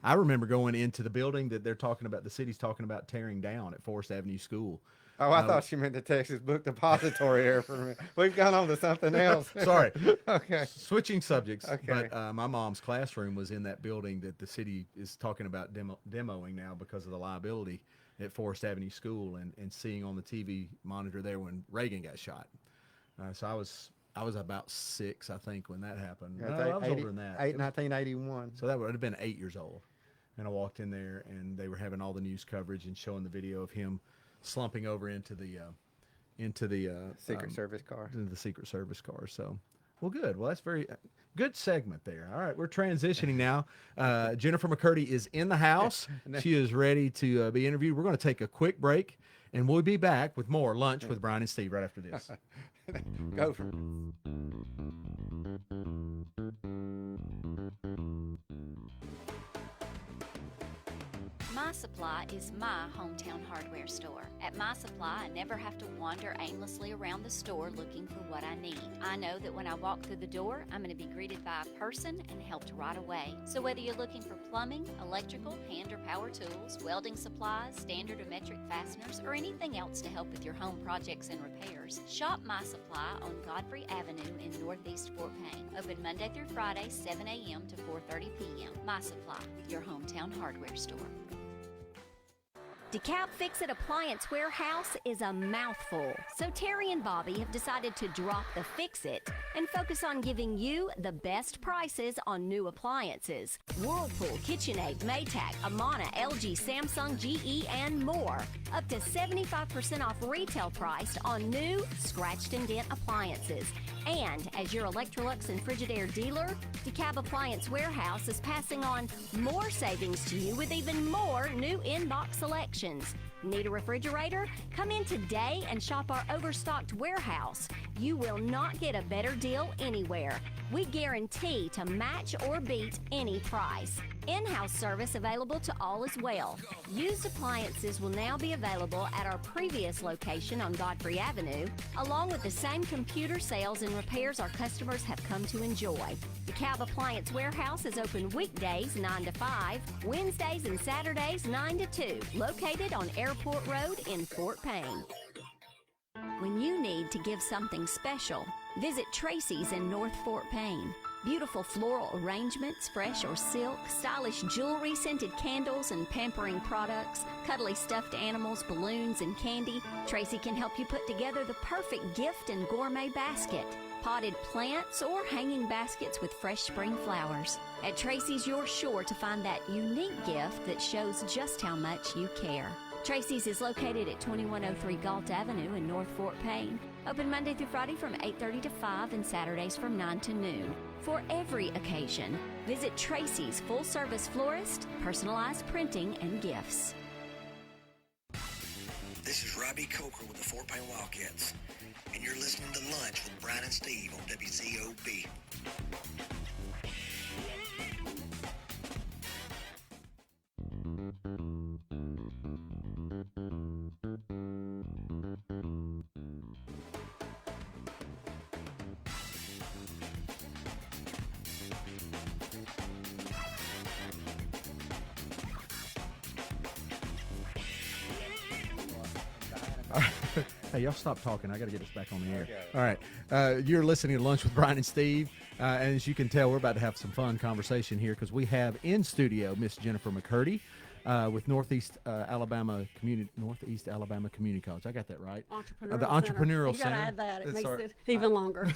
I remember going into the building that they're talking about. The city's talking about tearing down at Forest Avenue School. Oh, I thought she meant the Texas Book Depository there for a minute. We've gone on to something else. Sorry. Okay. Switching subjects. Okay. But my mom's classroom was in that building that the city is talking about demoing now because of the liability at Forest Avenue School, and seeing on the TV monitor there when Reagan got shot. So I was about 6, I think, when that happened. Yeah, No, it's I was older than that. 1981. So that would have been 8 years old. And I walked in there, and they were having all the news coverage and showing the video of him slumping over into the Secret Service car. into the Secret Service car. So Well, good. Well, that's very good segment there. All right, we're transitioning now. Jennifer McCurdy is in the house. She is ready to be interviewed. We're going to take a quick break, and we'll be back with more Lunch with Bryan and Steve right after this. Go for it. My Supply is my hometown hardware store. At My Supply, I never have to wander aimlessly around the store looking for what I need. I know that when I walk through the door, I'm going to be greeted by a person and helped right away. So whether you're looking for plumbing, electrical, hand or power tools, welding supplies, standard or metric fasteners, or anything else to help with your home projects and repairs, shop My Supply on Godfrey Avenue in Northeast Fort Payne. Open Monday through Friday, 7 a.m. to 4:30 p.m. My Supply, your hometown hardware store. DeKalb Fix-It Appliance Warehouse is a mouthful, so Terry and Bobby have decided to drop the Fix-It and focus on giving you the best prices on new appliances. Whirlpool, KitchenAid, Maytag, Amana, LG, Samsung, GE, and more. Up to 75% off retail priced on new, scratched and dent appliances. And as your Electrolux and Frigidaire dealer, DeKalb Appliance Warehouse is passing on more savings to you with even more new in-box selections. Need a refrigerator? Come in today and shop our overstocked warehouse. You will not get a better deal anywhere. We guarantee to match or beat any price. In-house service available to all as well. Used appliances will now be available at our previous location on Godfrey Avenue, along with the same computer sales and repairs our customers have come to enjoy. The DeKalb Appliance Warehouse is open weekdays 9 to 5, Wednesdays and Saturdays 9 to 2, located on Airport Road in Fort Payne. When you need to give something special, visit Tracy's in North Fort Payne. Beautiful floral arrangements, fresh or silk, stylish jewelry, scented candles and pampering products, cuddly stuffed animals, balloons, and candy. Tracy can help you put together the perfect gift and gourmet basket. Potted plants or hanging baskets with fresh spring flowers. At Tracy's, you're sure to find that unique gift that shows just how much you care. Tracy's is located at 2103 Galt Avenue in North Fort Payne. Open Monday through Friday from 8:30 to 5 and Saturdays from 9 to noon. For every occasion, visit Tracy's full-service florist, personalized printing, and gifts. This is Robbie Coker with the Fort Payne Wildcats, and you're listening to Lunch with Bryan and Steve on WZOB. Hey, y'all stop talking. I got to get us back on the air. All right. You're listening to Lunch with Bryan and Steve. And as you can tell, we're about to have some fun conversation here because we have in studio Miss Jennifer McCurdy with Northeast Alabama Community College. I got that right? Entrepreneurial the Entrepreneurial Center. Center. You got to add that. It That's makes it even longer.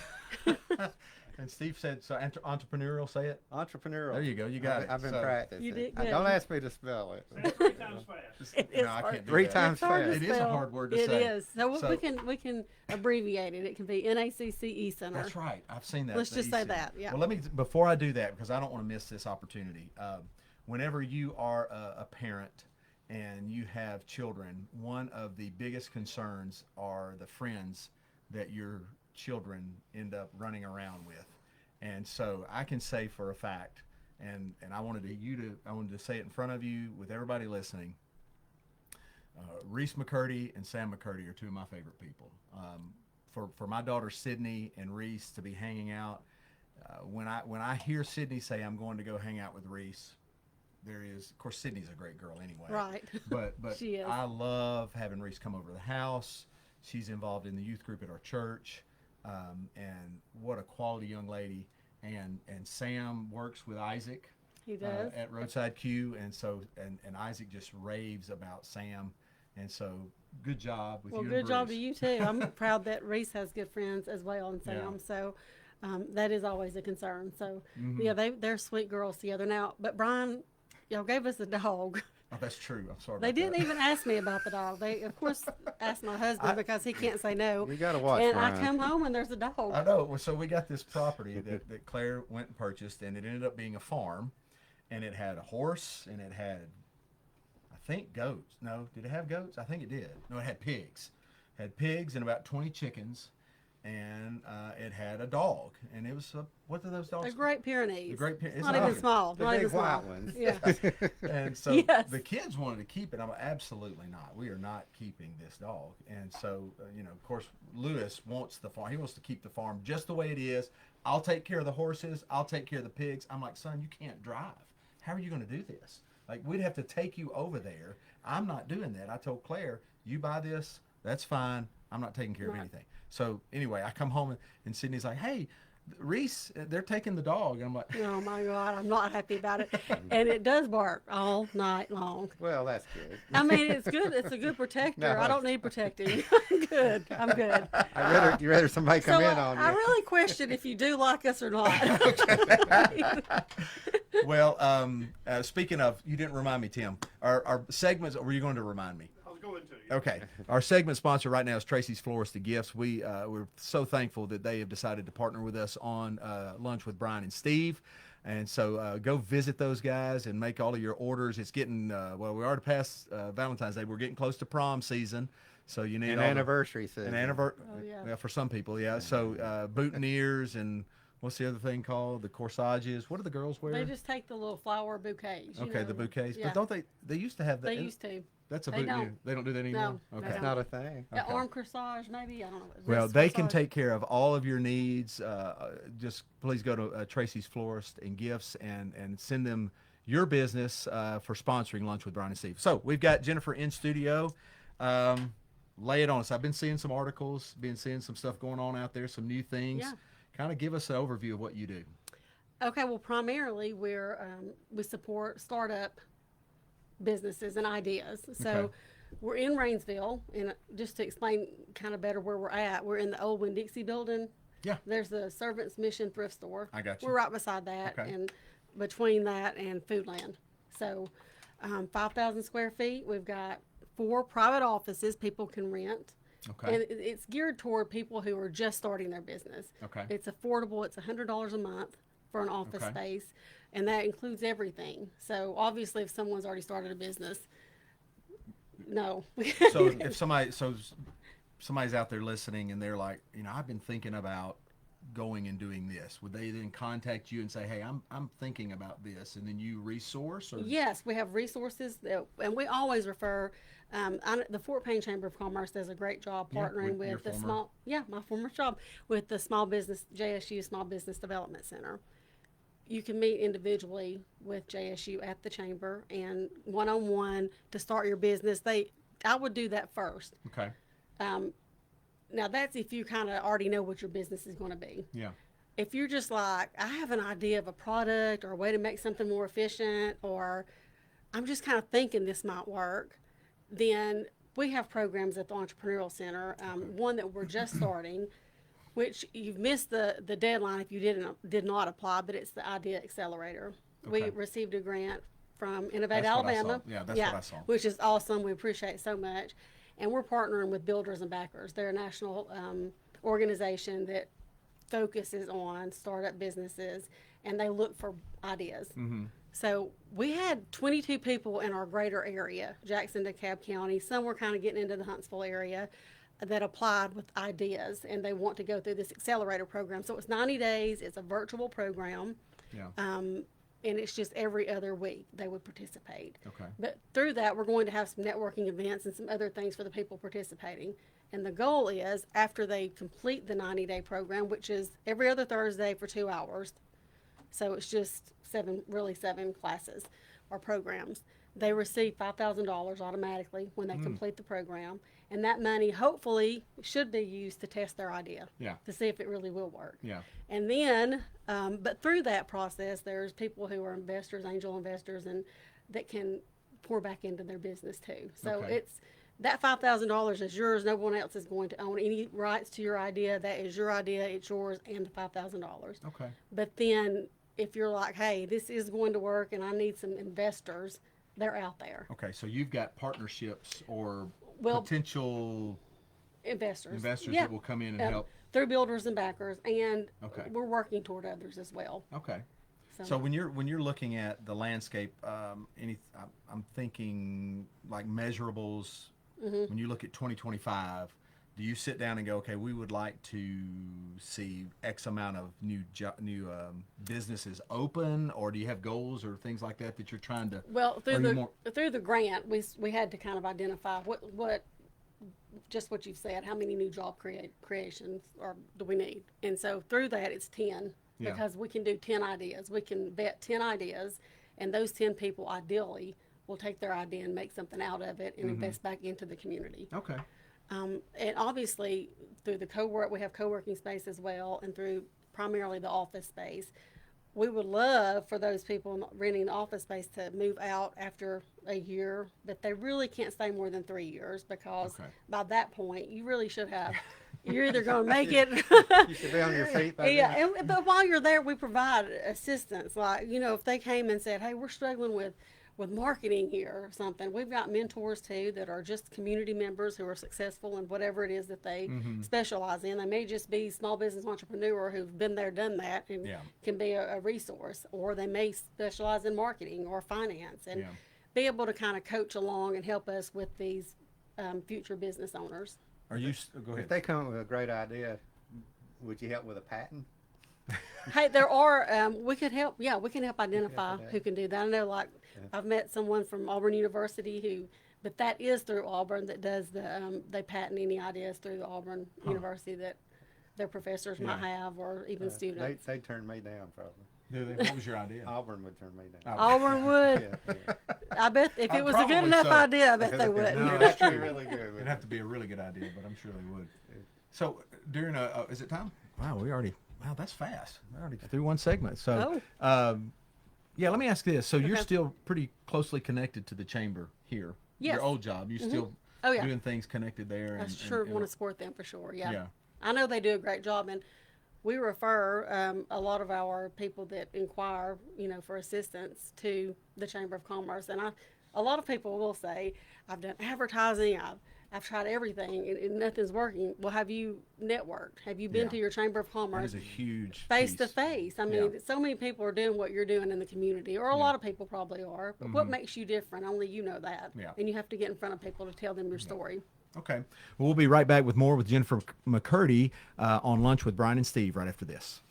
And Steve said, so entrepreneurial, say it? Entrepreneurial. There you go. You got it. I've been So- practicing. You did Don't good. ask me to spell it. 3 times fast. It is No, I hard. can't do 3 that. times It's hard to fast. It is a spell. hard word to It say. is. So, we can abbreviate it. It can be NACCE Center. That's right. I've seen that. Let's the just say EC. that, yeah. Well, let me, before I do that, because I don't want to miss this opportunity. Whenever you are a parent and you have children, one of the biggest concerns are the friends that your children end up running around with. And so I can say for a fact, and I wanted to say it in front of you with everybody listening. Reese McCurdy and Sam McCurdy are two of my favorite people. For my daughter Sydney and Reese to be hanging out, when I hear Sydney say I'm going to go hang out with Reese, there is, of course, Sydney's a great girl anyway. Right. But She is. I love having Reese come over to the house. She's involved in the youth group at our church, and what a quality young lady. And Sam works with Isaac. He does. At Roadside Q, and so and Isaac just raves about Sam, and so good job with Well, you. good and job to Bruce. you too. I'm proud that Reese has good friends as well, and Sam. Yeah. So that is always a concern. So Mhm. yeah, they're sweet girls together now. But Bryan, y'all gave us a dog. Oh, that's true. I'm sorry. They about didn't that. even ask me about the dog. They, of course, asked my husband because he can't say no. You gotta watch And I Bryan. come home and there's a dog. I know. Well, so we got this property that Claire went and purchased, and it ended up being a farm, and it had a horse, and it had, I think, goats. No, did it have goats? I think it did. No, it had pigs. Had pigs and about 20 chickens, and it had a dog, and it was what are those dogs? The Great Pyrenees. The Great Pyrenees. Not even small. The Not big even small. white ones. Yeah. And so Yes. the kids wanted to keep it. I'm like, absolutely not. We are not keeping this dog. And so, of course, Lewis wants the farm. He wants to keep the farm just the way it is. I'll take care of the horses. I'll take care of the pigs. I'm like, son, you can't drive. How are you going to do this? Like, we'd have to take you over there. I'm not doing that. I told Claire, you buy this, that's fine. I'm not taking care of anything. So anyway, I come home and Sydney's like, hey, Reese, they're taking the dog. And I'm like, Oh my God, I'm not happy about it. And it does bark all night long. Well, that's good. I mean, it's good. It's a good protector. No. I don't need protecting. I'm good. I'm good. You rather somebody come So in on you. I really question if you do like us or not. well, speaking of, you didn't remind me, Tim. Our segments, or were you going to remind me? I was going to. Okay. Our segment sponsor right now is Tracy's Florist and Gifts. We're so thankful that they have decided to partner with us on Lunch with Bryan and Steve. And so go visit those guys and make all of your orders. It's getting, we already passed Valentine's Day. We're getting close to prom season. So you need An anniversary season. An anniversary. Oh, yeah. Yeah, for some people, yeah. So boutonnieres and what's the other thing called? The corsages. What do the girls wear? They just take the little flower bouquets. you Okay, know. the bouquets. Yeah. But don't they used to have that? They used to. That's a They boutonniere. don't. They don't do that anymore? No, they Okay. It's not a thing. Yeah, Okay. arm corsage, maybe. I don't know. Well, Wrist they can corsage. take care of all of your needs. Just please go to Tracy's Florist and Gifts and send them your business for sponsoring Lunch with Bryan and Steve. So we've got Jennifer in studio. Lay it on us. I've been seeing some articles, been seeing some stuff going on out there, some new things. Yeah. Kind of give us an overview of what you do. Okay, well, primarily we support startup businesses and ideas. So Okay. we're in Rainsville, and just to explain kind of better where we're at, we're in the old Winn-Dixie building. Yeah. There's the Servants Mission thrift store. I got you. We're right beside that, Okay. and between that and Foodland. So 5,000 square feet. We've got 4 private offices people can rent. Okay. And it's geared toward people who are just starting their business. Okay. It's affordable. It's $100 a month for an office Okay. space, and that includes everything. So obviously, if someone's already started a business, no. So if somebody's out there listening and they're like, I've been thinking about going and doing this, would they then contact you and say, hey, I'm thinking about this, and then you resource? Or Yes, we have resources, and we always refer. The Fort Payne Chamber of Commerce does a great job Yeah, partnering with your with the former- my former job, with the JSU Small Business Development Center. You can meet individually with JSU at the chamber and one-on-one to start your business. I would do that first. Okay. Now that's if you kind of already know what your business is going to be. Yeah. If you're just like, I have an idea of a product or a way to make something more efficient, or I'm just kind of thinking this might work, then we have programs at the Entrepreneurial Center. One that we're just starting, which you've missed the deadline if you did not apply, but it's the Idea Accelerator. We Okay. received a grant from Innovate That's what I Alabama. saw. Yeah, that's what I saw. Which is awesome. We appreciate it so much. And we're partnering with Builders and Backers. They're a national organization that focuses on startup businesses, and they look for ideas. Mm-hmm. So we had 22 people in our greater area, Jackson, DeKalb County. Some were kind of getting into the Huntsville area that applied with ideas, and they want to go through this accelerator program. So it's 90 days. It's a virtual program. Yeah. And it's just every other week they would participate. Okay. But through that, we're going to have some networking events and some other things for the people participating. And the goal is, after they complete the 90-day program, which is every other Thursday for 2 hours, so it's just 7 classes or programs, they receive $5,000 automatically when they complete the program. And that money hopefully should be used to test their idea. Yeah. To see if it really will work. Yeah. And then, but through that process, there's people who are investors, angel investors, and that can pour back into their business too. So Okay. it's that $5,000 is yours. No one else is going to own any rights to your idea. That is your idea. It's yours, and the $5,000. Okay. But then, if you're like, hey, this is going to work, and I need some investors, they're out there. Okay, so you've got partnerships or Well, potential investors investors Yeah. that will come in and Um, help. through builders and backers, and Okay. we're working toward others as well. Okay. So when you're looking at the landscape, I'm thinking like measurables. Mm-hmm. When you look at 2025, do you sit down and go, okay, we would like to see X amount of new businesses open, or do you have goals or things like that you're trying to? Well, are you through the grant, we had to kind of identify what just what you've said, how many new job creations do we need, and so through that it's 10 Yeah. because we can do 10 ideas. We can vet 10 ideas, and those 10 people ideally will take their idea and make something out of it and invest back into the community. Okay. And obviously, through the we have co-working space as well, and through primarily the office space. We would love for those people renting the office space to move out after a year, but they really can't stay more than 3 years, because by that point, you really should have. You're either going to make it. You should be on your feet. By Yeah, but while you're there, we provide assistance. Like, if they came and said, "Hey, we're struggling with marketing here or something," we've got mentors too that are just community members who are successful in whatever it is that they specialize in. They may just be small business entrepreneur who've been there, done that, and can be a resource, or they may specialize in marketing or finance and be able to kind of coach along and help us with these future business owners. Are you? Go ahead. If they come up with a great idea, would you help with a patent? Hey, there are, we could help, we can help identify who can do that. I know, like, I've met someone from Auburn University but that is through Auburn, that does they patent any ideas through the Auburn University that their professors might have, or even students. They turned me down, probably. What was your idea? Auburn would turn me down. Auburn would. I bet if it was a good enough idea, I bet they would. No, that's true. Really good. It'd have to be a really good idea, but I'm sure they would. So during is it time? Wow, wow, that's fast. We're already through one segment. So, let me ask this. So you're still pretty closely connected to the chamber here. Yes. Your old job, you still doing things connected there. I sure want to support them for sure. Yeah. I know they do a great job, and we refer a lot of our people that inquire, for assistance to the Chamber of Commerce. And a lot of people will say, "I've done advertising, I've tried everything, and nothing's working." Well, have you networked? Have you been to your Chamber of Commerce? That is a huge face to face. I mean, so many people are doing what you're doing in the community, or a lot of people probably are. But what makes you different? Only you know that. Yeah. And you have to get in front of people to tell them your story. Okay. Well, we'll be right back with more with Jennifer McCurdy on Lunch with Bryan and Steve right after this.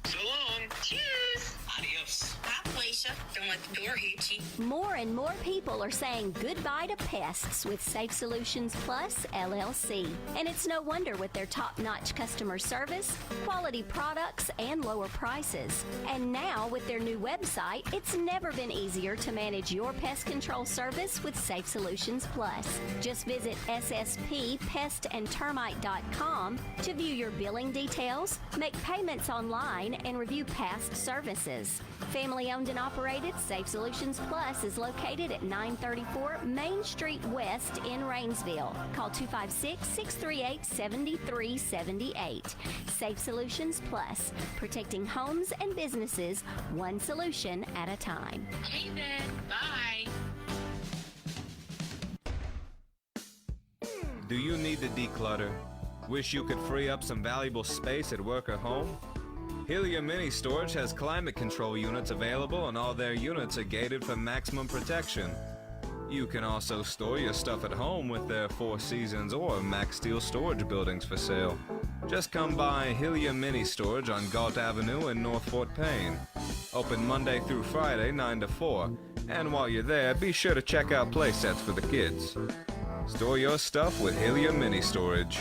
So long. Cheers. Adios. Bye, Felicia. Don't let the door hit you. More and more people are saying goodbye to pests with Safe Solutions Plus LLC. And it's no wonder with their top-notch customer service, quality products, and lower prices. And now with their new website, it's never been easier to manage your pest control service with Safe Solutions Plus. Just visit sspestandtermite.com to view your billing details, make payments online, and review past services. Family owned and operated, Safe Solutions Plus is located at 934 Main Street West in Rainsville. Call 256-638-7378. Safe Solutions Plus, protecting homes and businesses one solution at a time. Okay, then. Bye. Do you need to declutter? Wish you could free up some valuable space at work or home? Helium Mini Storage has climate control units available, and all their units are gated for maximum protection. You can also store your stuff at home with their Four Seasons or Max Steel storage buildings for sale. Just come by Helium Mini Storage on Galt Avenue in North Fort Payne. Open Monday through Friday, 9 to 4. And while you're there, be sure to check out play sets for the kids. Store your stuff with Helium Mini Storage.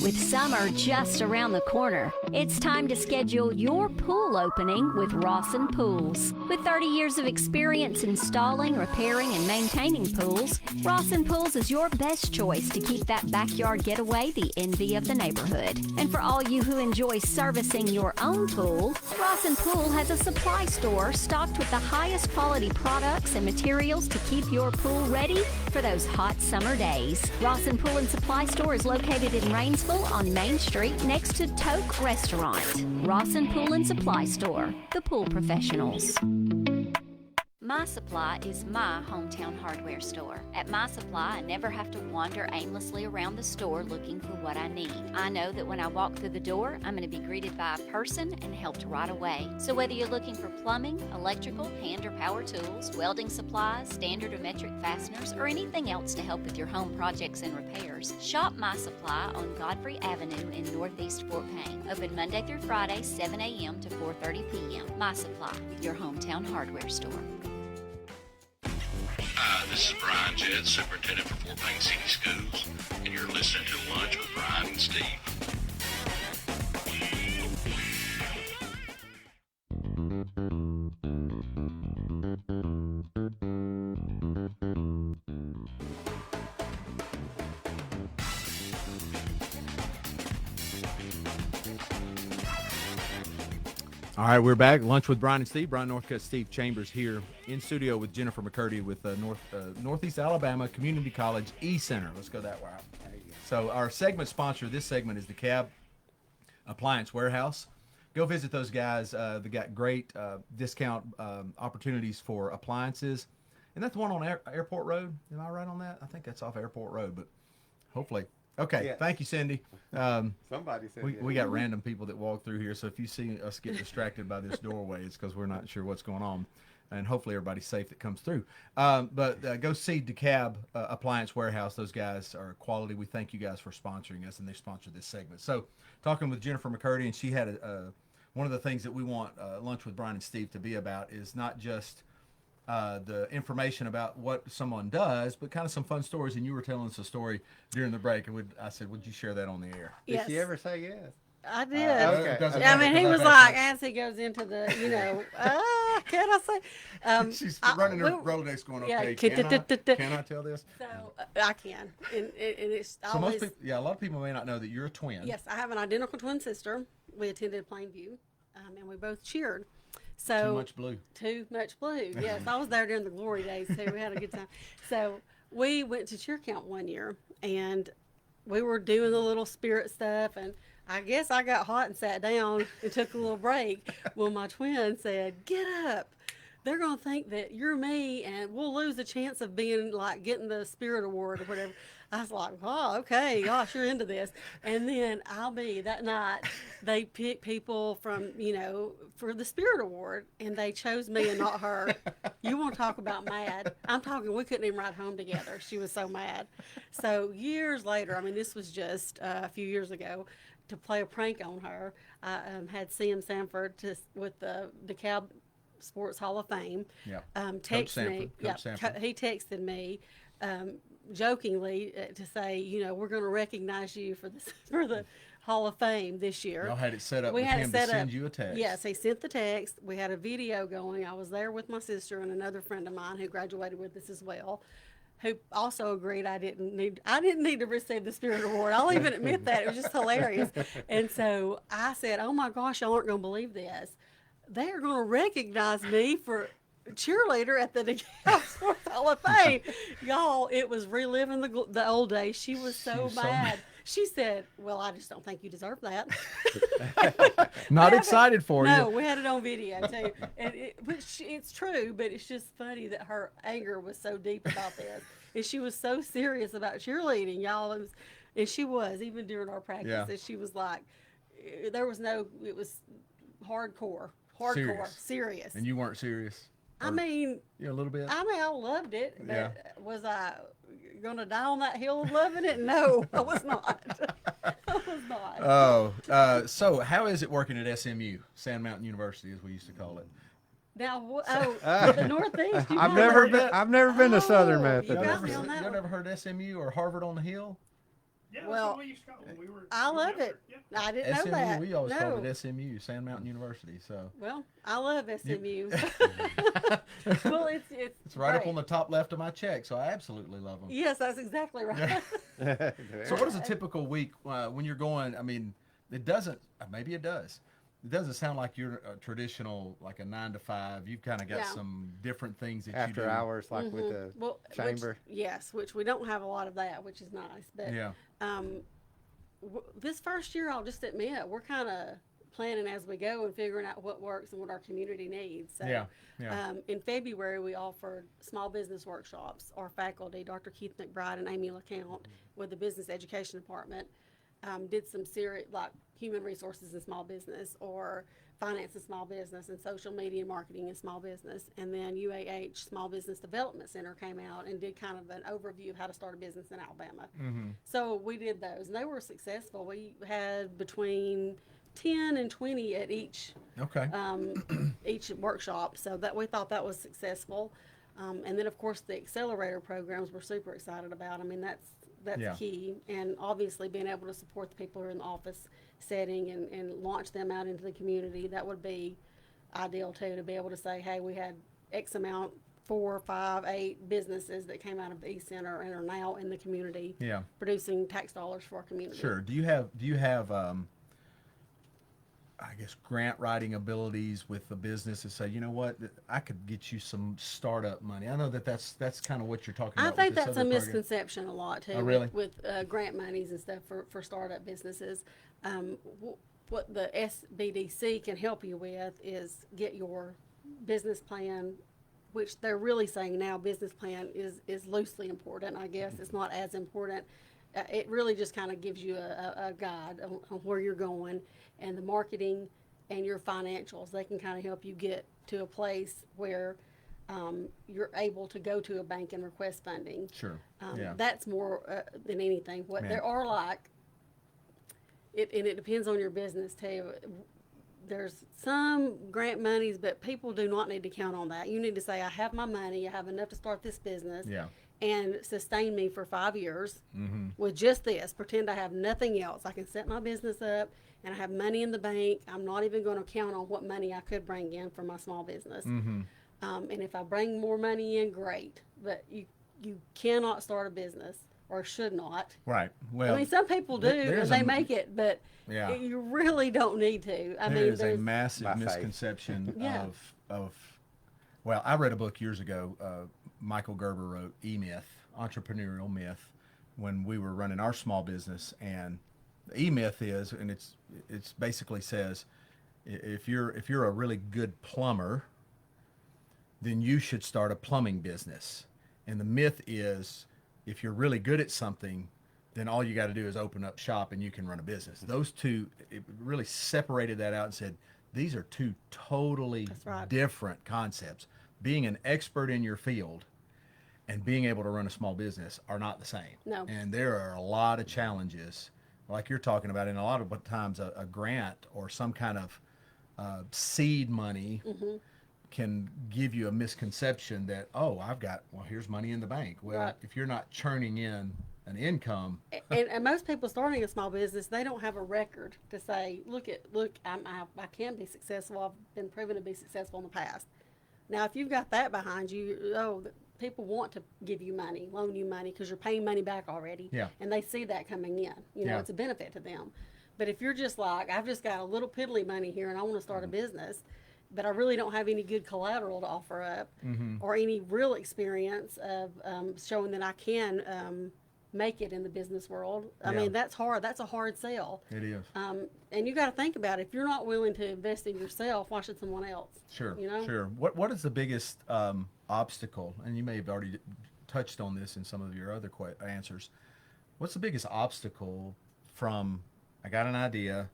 With summer just around the corner, it's time to schedule your pool opening with Rawson Pools. With 30 years of experience installing, repairing, and maintaining pools, Rawson Pools is your best choice to keep that backyard getaway the envy of the neighborhood. And for all you who enjoy servicing your own pool, Rawson Pool has a supply store stocked with the highest quality products and materials to keep your pool ready for those hot summer days. Rawson Pool and Supply Store is located in Rainsville on Main Street next to Toke Restaurant. Rawson Pool and Supply Store, the pool professionals. My Supply is my hometown hardware store. At My Supply, I never have to wander aimlessly around the store looking for what I need. I know that when I walk through the door, I'm going to be greeted by a person and helped right away. So whether you're looking for plumbing, electrical, hand or power tools, welding supplies, standard or metric fasteners, or anything else to help with your home projects and repairs, shop My Supply on Godfrey Avenue in Northeast Fort Payne. Open Monday through Friday, 7 a.m. to 4:30 p.m. My Supply, your hometown hardware store. Hi, this is Bryan Jett, Superintendent for Fort Payne City Schools, and you're listening to Lunch with Bryan and Steve. All right, we're back. Lunch with Bryan and Steve. Bryan Northcutt, Steve Chambers here in studio with Jennifer McCurdy with Northeast Alabama Community College E-Center. Let's go that way. So our segment sponsor, this segment is the Cab Appliance Warehouse. Go visit those guys. They got great discount opportunities for appliances. And that's the one on Airport Road. Am I right on that? I think that's off Airport Road, but hopefully. Okay, Yes. Thank you, Cindy. Somebody said We got random people that walk through here, so if you see us get distracted by this doorway, it's because we're not sure what's going on, and hopefully everybody's safe that comes through. But go see DeKalb Appliance Warehouse. Those guys are quality. We thank you guys for sponsoring us, and they sponsored this segment. So talking with Jennifer McCurdy, and she had one of the things that we want Lunch with Bryan and Steve to be about is not just the information about what someone does, but kind of some fun stories. And you were telling us a story during the break, and I said, would you share that on the air? Yes. Did she ever say yes? I did. Okay. I mean, he was like, as he goes into the, can I say? She's running her Rolodex going, yeah, okay, can I tell this? So I can. And it's So always, most people, a lot of people may not know that you're a twin. yes, I have an identical twin sister. We attended Plainview, and we both cheered. So Too much blue. Too much blue. Yes, I was there during the glory days too. We had a good time. So we went to cheer camp one year, and we were doing the little spirit stuff, and I guess I got hot and sat down and took a little break. Well, my twin said, "Get up. They're going to think that you're me, and we'll lose the chance of being like getting the spirit award or whatever." I was like, "Oh, okay, gosh, you're into this." And then that night, they picked people from, for the spirit award, and they chose me and not her. You want to talk about mad? I'm talking, we couldn't even ride home together. She was so mad. So years later, I mean, this was just a few years ago, to play a prank on her, I had Sam Sanford with the DeKalb Sports Hall of Fame. Yeah. Text me. Coach Sanford. He texted me jokingly to say, we're going to recognize you for the Hall of Fame this year. Y'all had it set up We with had it him to set send up. you a text. Yes, he sent the text. We had a video going. I was there with my sister and another friend of mine who graduated with us as well, who also agreed I didn't need to receive the Spirit Award. I'll even admit that. It was just hilarious. And so I said, "Oh my gosh, y'all aren't going to believe this. They are going to recognize me for cheerleader at the DeKalb Sports Hall of Fame." Y'all, it was reliving the old days. She was so mad. She said, "Well, I just don't think you deserve that." Not excited for you. No, we had it on video too. And it's true, but it's just funny that her anger was so deep about this. And she was so serious about cheerleading, y'all. And she was, even during our practices, Yeah. she was like, it was hardcore, serious. And you weren't serious? I mean, Yeah, a little bit. I loved it, but Yeah. was I going to die on that hill of loving it? No, I was not. I was not. Oh, so how is it working at SMU, Sand Mountain University, as we used to call it? Now, the Northeast. I've never been to Southern you Methodist. got me on that Y'all one. never heard SMU or Harvard on the Hill? Yeah, Well, that's what we used to call it when we were. I we were love younger. it. Yeah. I didn't know SMU, that. we always no. called it SMU, Sand Mountain University. So Well, I love SMU. Well, it's right up great. on the top left of my check, so I absolutely love them. Yes, that's exactly right. So what is a typical week when you're going? I mean, it doesn't. Maybe it does. It doesn't sound like you're a traditional, like a 9 to 5. You've kind of got Yeah. some different things that After you do. hours, like with the Well, chamber. which we don't have a lot of that, which is nice. But Yeah. This first year, I'll just admit, we're kind of planning as we go and figuring out what works and what our community needs. So, Yeah. in February, we offered small business workshops. Our faculty, Dr. Keith McBride and Amy LeCount, with the business education department, did some serious, like human resources in small business, or finance and small business, and social media and marketing in small business. And then UAH Small Business Development Center came out and did kind of an overview of how to start a business in Alabama. So we did those, and they were successful. We had between 10 and 20 at each Okay. each workshop, so that we thought that was successful. And then of course the accelerator programs we're super excited about. I mean, that's Yeah. key, and obviously being able to support the people who are in the office setting and launch them out into the community, that would be ideal too, to be able to say, hey, we had X amount, 4, 5, 8 businesses that came out of the East Center and are now in the community, Yeah. producing tax dollars for our community. Sure. Do you have I guess grant writing abilities with the business to say, you know what, I could get you some startup money. I know that's kind of what you're talking I about. think with this that's a other program. misconception a lot too. Oh, really? With grant monies and stuff for startup businesses. What the SBDC can help you with is get your business plan, which they're really saying now business plan is loosely important. I guess it's not as important. It really just kind of gives you a guide on where you're going, and the marketing and your financials. They can kind of help you get to a place where you're able to go to a bank and request funding. Sure. Yeah. That's more than anything. What Man. there are like, and it depends on your business too. There's some grant monies, but people do not need to count on that. You need to say, I have my money, I have enough to start this business. Yeah. And sustain me for 5 years Mm-hmm. with just this. Pretend I have nothing else. I can set my business up, and I have money in the bank. I'm not even going to count on what money I could bring in from my small business. Mm-hmm. And if I bring more money in, great. But you cannot start a business, or should not. Right. Well, I mean, some people do, there's and they a- make it, but Yeah. you really don't need to. I mean, There's a there's massive My faith. misconception Yeah. of. Well, I read a book years ago. Michael Gerber wrote E-Myth, Entrepreneurial Myth, when we were running our small business. And the E-Myth is, and it's basically says, if you're a really good plumber, then you should start a plumbing business. And the myth is, if you're really good at something, then all you got to do is open up shop and you can run a business. Those two, it really separated that out and said, these are two totally That's right. different concepts. Being an expert in your field and being able to run a small business are not the same. No. And there are a lot of challenges, like you're talking about, and a lot of times a grant or some kind of seed money Mm-hmm. can give you a misconception that, oh, here's money in the bank. Well, Right. if you're not churning in an income, and most people starting a small business, they don't have a record to say, look, I can be successful. I've been proven to be successful in the past. Now, if you've got that behind you, people want to give you money, loan you money, because you're paying money back already. Yeah. And they see that coming in. Yeah. It's a benefit to them. But if you're just like, I've just got a little piddly money here and I want to start a business, but I really don't have any good collateral to offer up, or any real experience of showing that I can make it in the business world. I Yeah. mean, that's hard. That's a hard sell. it is. And you got to think about it. If you're not willing to invest in yourself, why should someone else? Sure, You know? sure. What is the biggest obstacle? And you may have already touched on this in some of your other answers. What's the biggest obstacle from I got an idea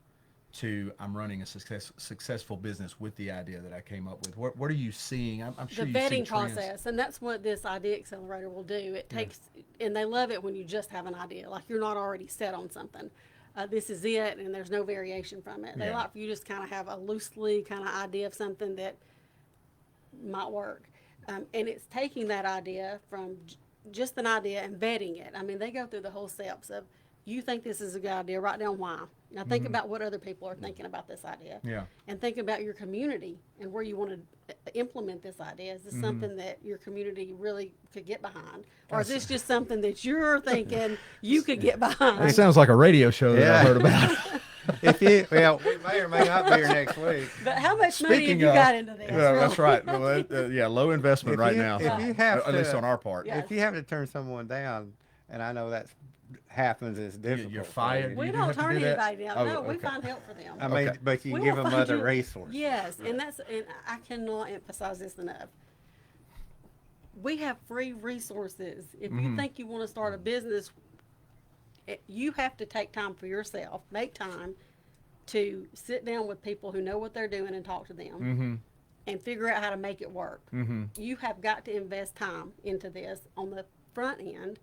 to I'm running a successful business with the idea that I came up with? What are you seeing? I'm sure The you see vetting trends. process, and that's what this idea accelerator will do. It takes, and they love it when you just have an idea, like you're not already set on something. This is it, and there's no variation from it. They Yeah. like for you to just kind of have a loosely kind of idea of something that might work, and it's taking that idea from just an idea and vetting it. I mean, they go through the whole steps of you think this is a good idea, write down why. Now think about what other people are thinking about this idea. Yeah. And think about your community and where you want to implement this idea. Is this something that your community really could get behind? Or is this just something that you're thinking you could get It behind? sounds like a radio show that I heard about. We may or may not be here next week. But how much money have Speaking you of, got into this? yeah, that's really? right. Well, yeah, low investment If right you- now. if you have at least to- on our part. Yeah. If you have to turn someone down, and I know that happens, it's difficult. You're for fired. you. We You don't have to turn do that? anybody down. Oh, No, we okay. find help for them. I mean, Okay. but you We give will them find other you- resources. Yes, and I cannot emphasize this enough. We have free resources. If you think you want to start a business, you have to take time for yourself. Make time to sit down with people who know what they're doing and talk to them and figure out how to make it work. You have got to invest time into this on the front end.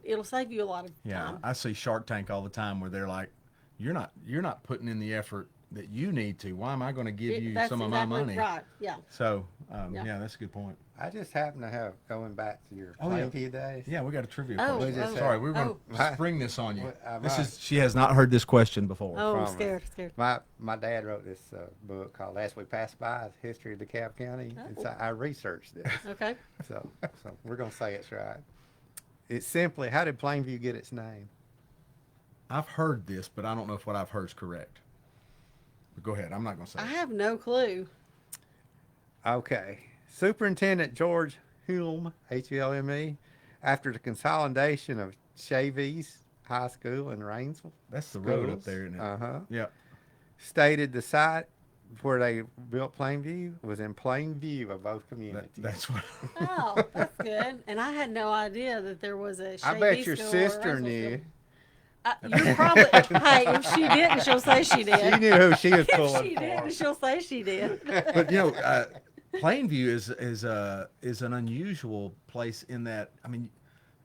It'll save you a lot of Yeah, time. I see Shark Tank all the time where they're like, "You're not putting in the effort that you need to. Why am I going to give you That's some of my exactly money?" right. Yeah. So, Yeah. yeah, that's a good point. I just happen to have, going back to your Oh, yeah. Plainview days. Yeah, we got a trivia Oh, question. oh, Sorry, we were going oh. to spring this on you. Well, She has not heard this question before. Oh, I'm Promise. scared. My dad wrote this book called As We Pass By, The History of DeKalb County. And so I researched this. Okay. So we're going to say it's right. It's simply, how did Plainview get its name? I've heard this, but I don't know if what I've heard is correct. But go ahead. I'm not going to say I it. have no clue. Okay. Superintendent George Hulme, Hulme, after the consolidation of Chavies High School in Rainsville. That's the road up schools, there, isn't it? Uh-huh. Yeah. Stated the site where they built Plainview was in plain view of both communities. That's what. Oh, that's good. And I had no idea that there was a I bet Shady your school or sister Roseville knew. school. You're probably, hey, if she didn't, she'll say she did. She knew who she was If pulling she for. didn't, she'll say she did. But Plainview is an unusual place in that, I mean,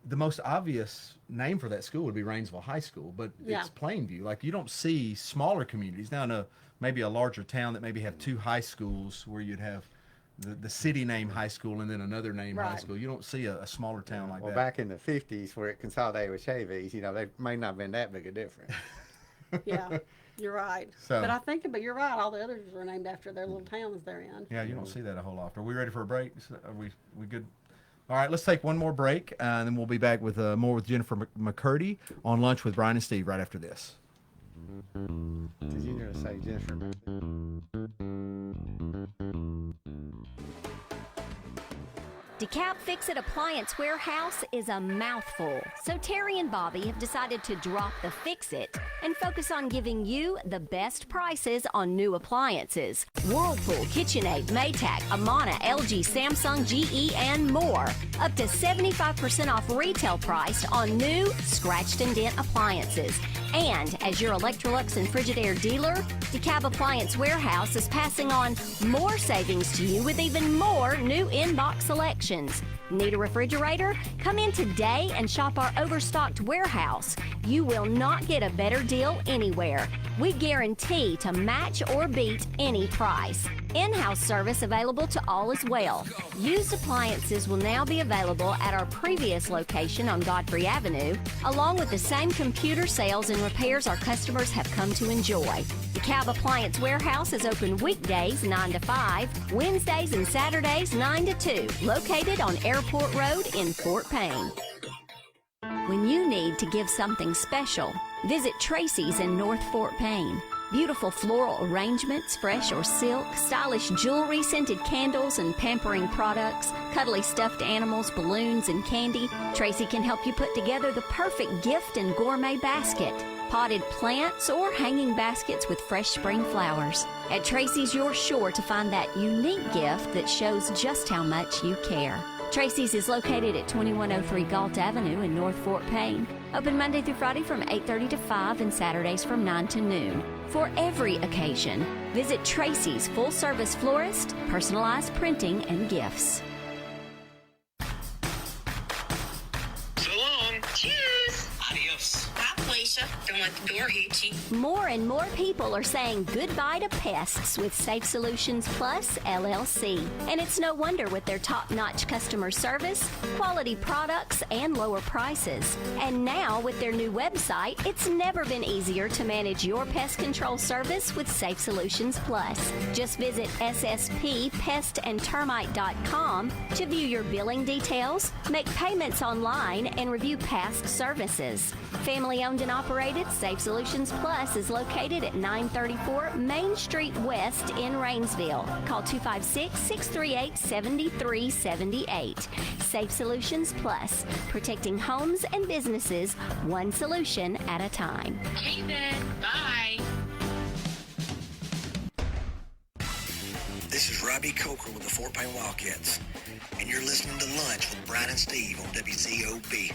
the most obvious name for that school would be Rainsville High School, but Yeah. it's Plainview. Like, you don't see smaller communities now in maybe a larger town that maybe have two high schools where you'd have the city name high school and then another name high Right. school. You don't see a smaller town like Well, that. back in the 50s where it consolidated with Chavies, they may not have been that big a difference. Yeah, you're right. So- But I think, you're right. All the others were named after their little towns they're in. Yeah, you don't see that a whole lot. Are we ready for a break? Are we good? All right, let's take one more break, and then we'll be back with more with Jennifer McCurdy on Lunch with Bryan and Steve right after this. Did you never say Jennifer? DeKalb Fix-It Appliance Warehouse is a mouthful, so Terry and Bobby have decided to drop the Fix-It and focus on giving you the best prices on new appliances. Whirlpool, KitchenAid, Maytag, Amana, LG, Samsung, GE, and more. Up to 75% off retail price on new scratched and dent appliances. And as your Electrolux and Frigidaire dealer, DeKalb Appliance Warehouse is passing on more savings to you with even more new in-box selections. Need a refrigerator? Come in today and shop our overstocked warehouse. You will not get a better deal anywhere. We guarantee to match or beat any price. In-house service available to all as well. Used appliances will now be available at our previous location on Godfrey Avenue, along with the same computer sales and repairs our customers have come to enjoy. The DeKalb Appliance Warehouse is open weekdays 9 to 5, Wednesdays and Saturdays 9 to 2, located on Airport Road in Fort Payne. When you need to give something special, visit Tracy's in North Fort Payne. Beautiful floral arrangements, fresh or silk, stylish jewelry, scented candles and pampering products, cuddly stuffed animals, balloons, and candy. Tracy can help you put together the perfect gift and gourmet basket. Potted plants or hanging baskets with fresh spring flowers. At Tracy's, you're sure to find that unique gift that shows just how much you care. Tracy's is located at 2103 Galt Avenue in North Fort Payne. Open Monday through Friday from 8:30 to 5 and Saturdays from 9 to noon. For every occasion, visit Tracy's full-service florist, personalized printing, and gifts. So long. Cheers. Adios. Bye, Felicia. Don't let the door hit you. More and more people are saying goodbye to pests with Safe Solutions Plus LLC. And it's no wonder with their top-notch customer service, quality products, and lower prices. And now with their new website, it's never been easier to manage your pest control service with Safe Solutions Plus. Just visit sspestandtermite.com to view your billing details, make payments online, and review past services. Family owned and operated, Safe Solutions Plus is located at 934 Main Street West in Rainsville. Call 256-638-7378. Safe Solutions Plus, protecting homes and businesses one solution at a time. Okay then, bye. This is Robbie Coker with the Fort Payne Wildcats, and you're listening to Lunch with Bryan and Steve on WZOB.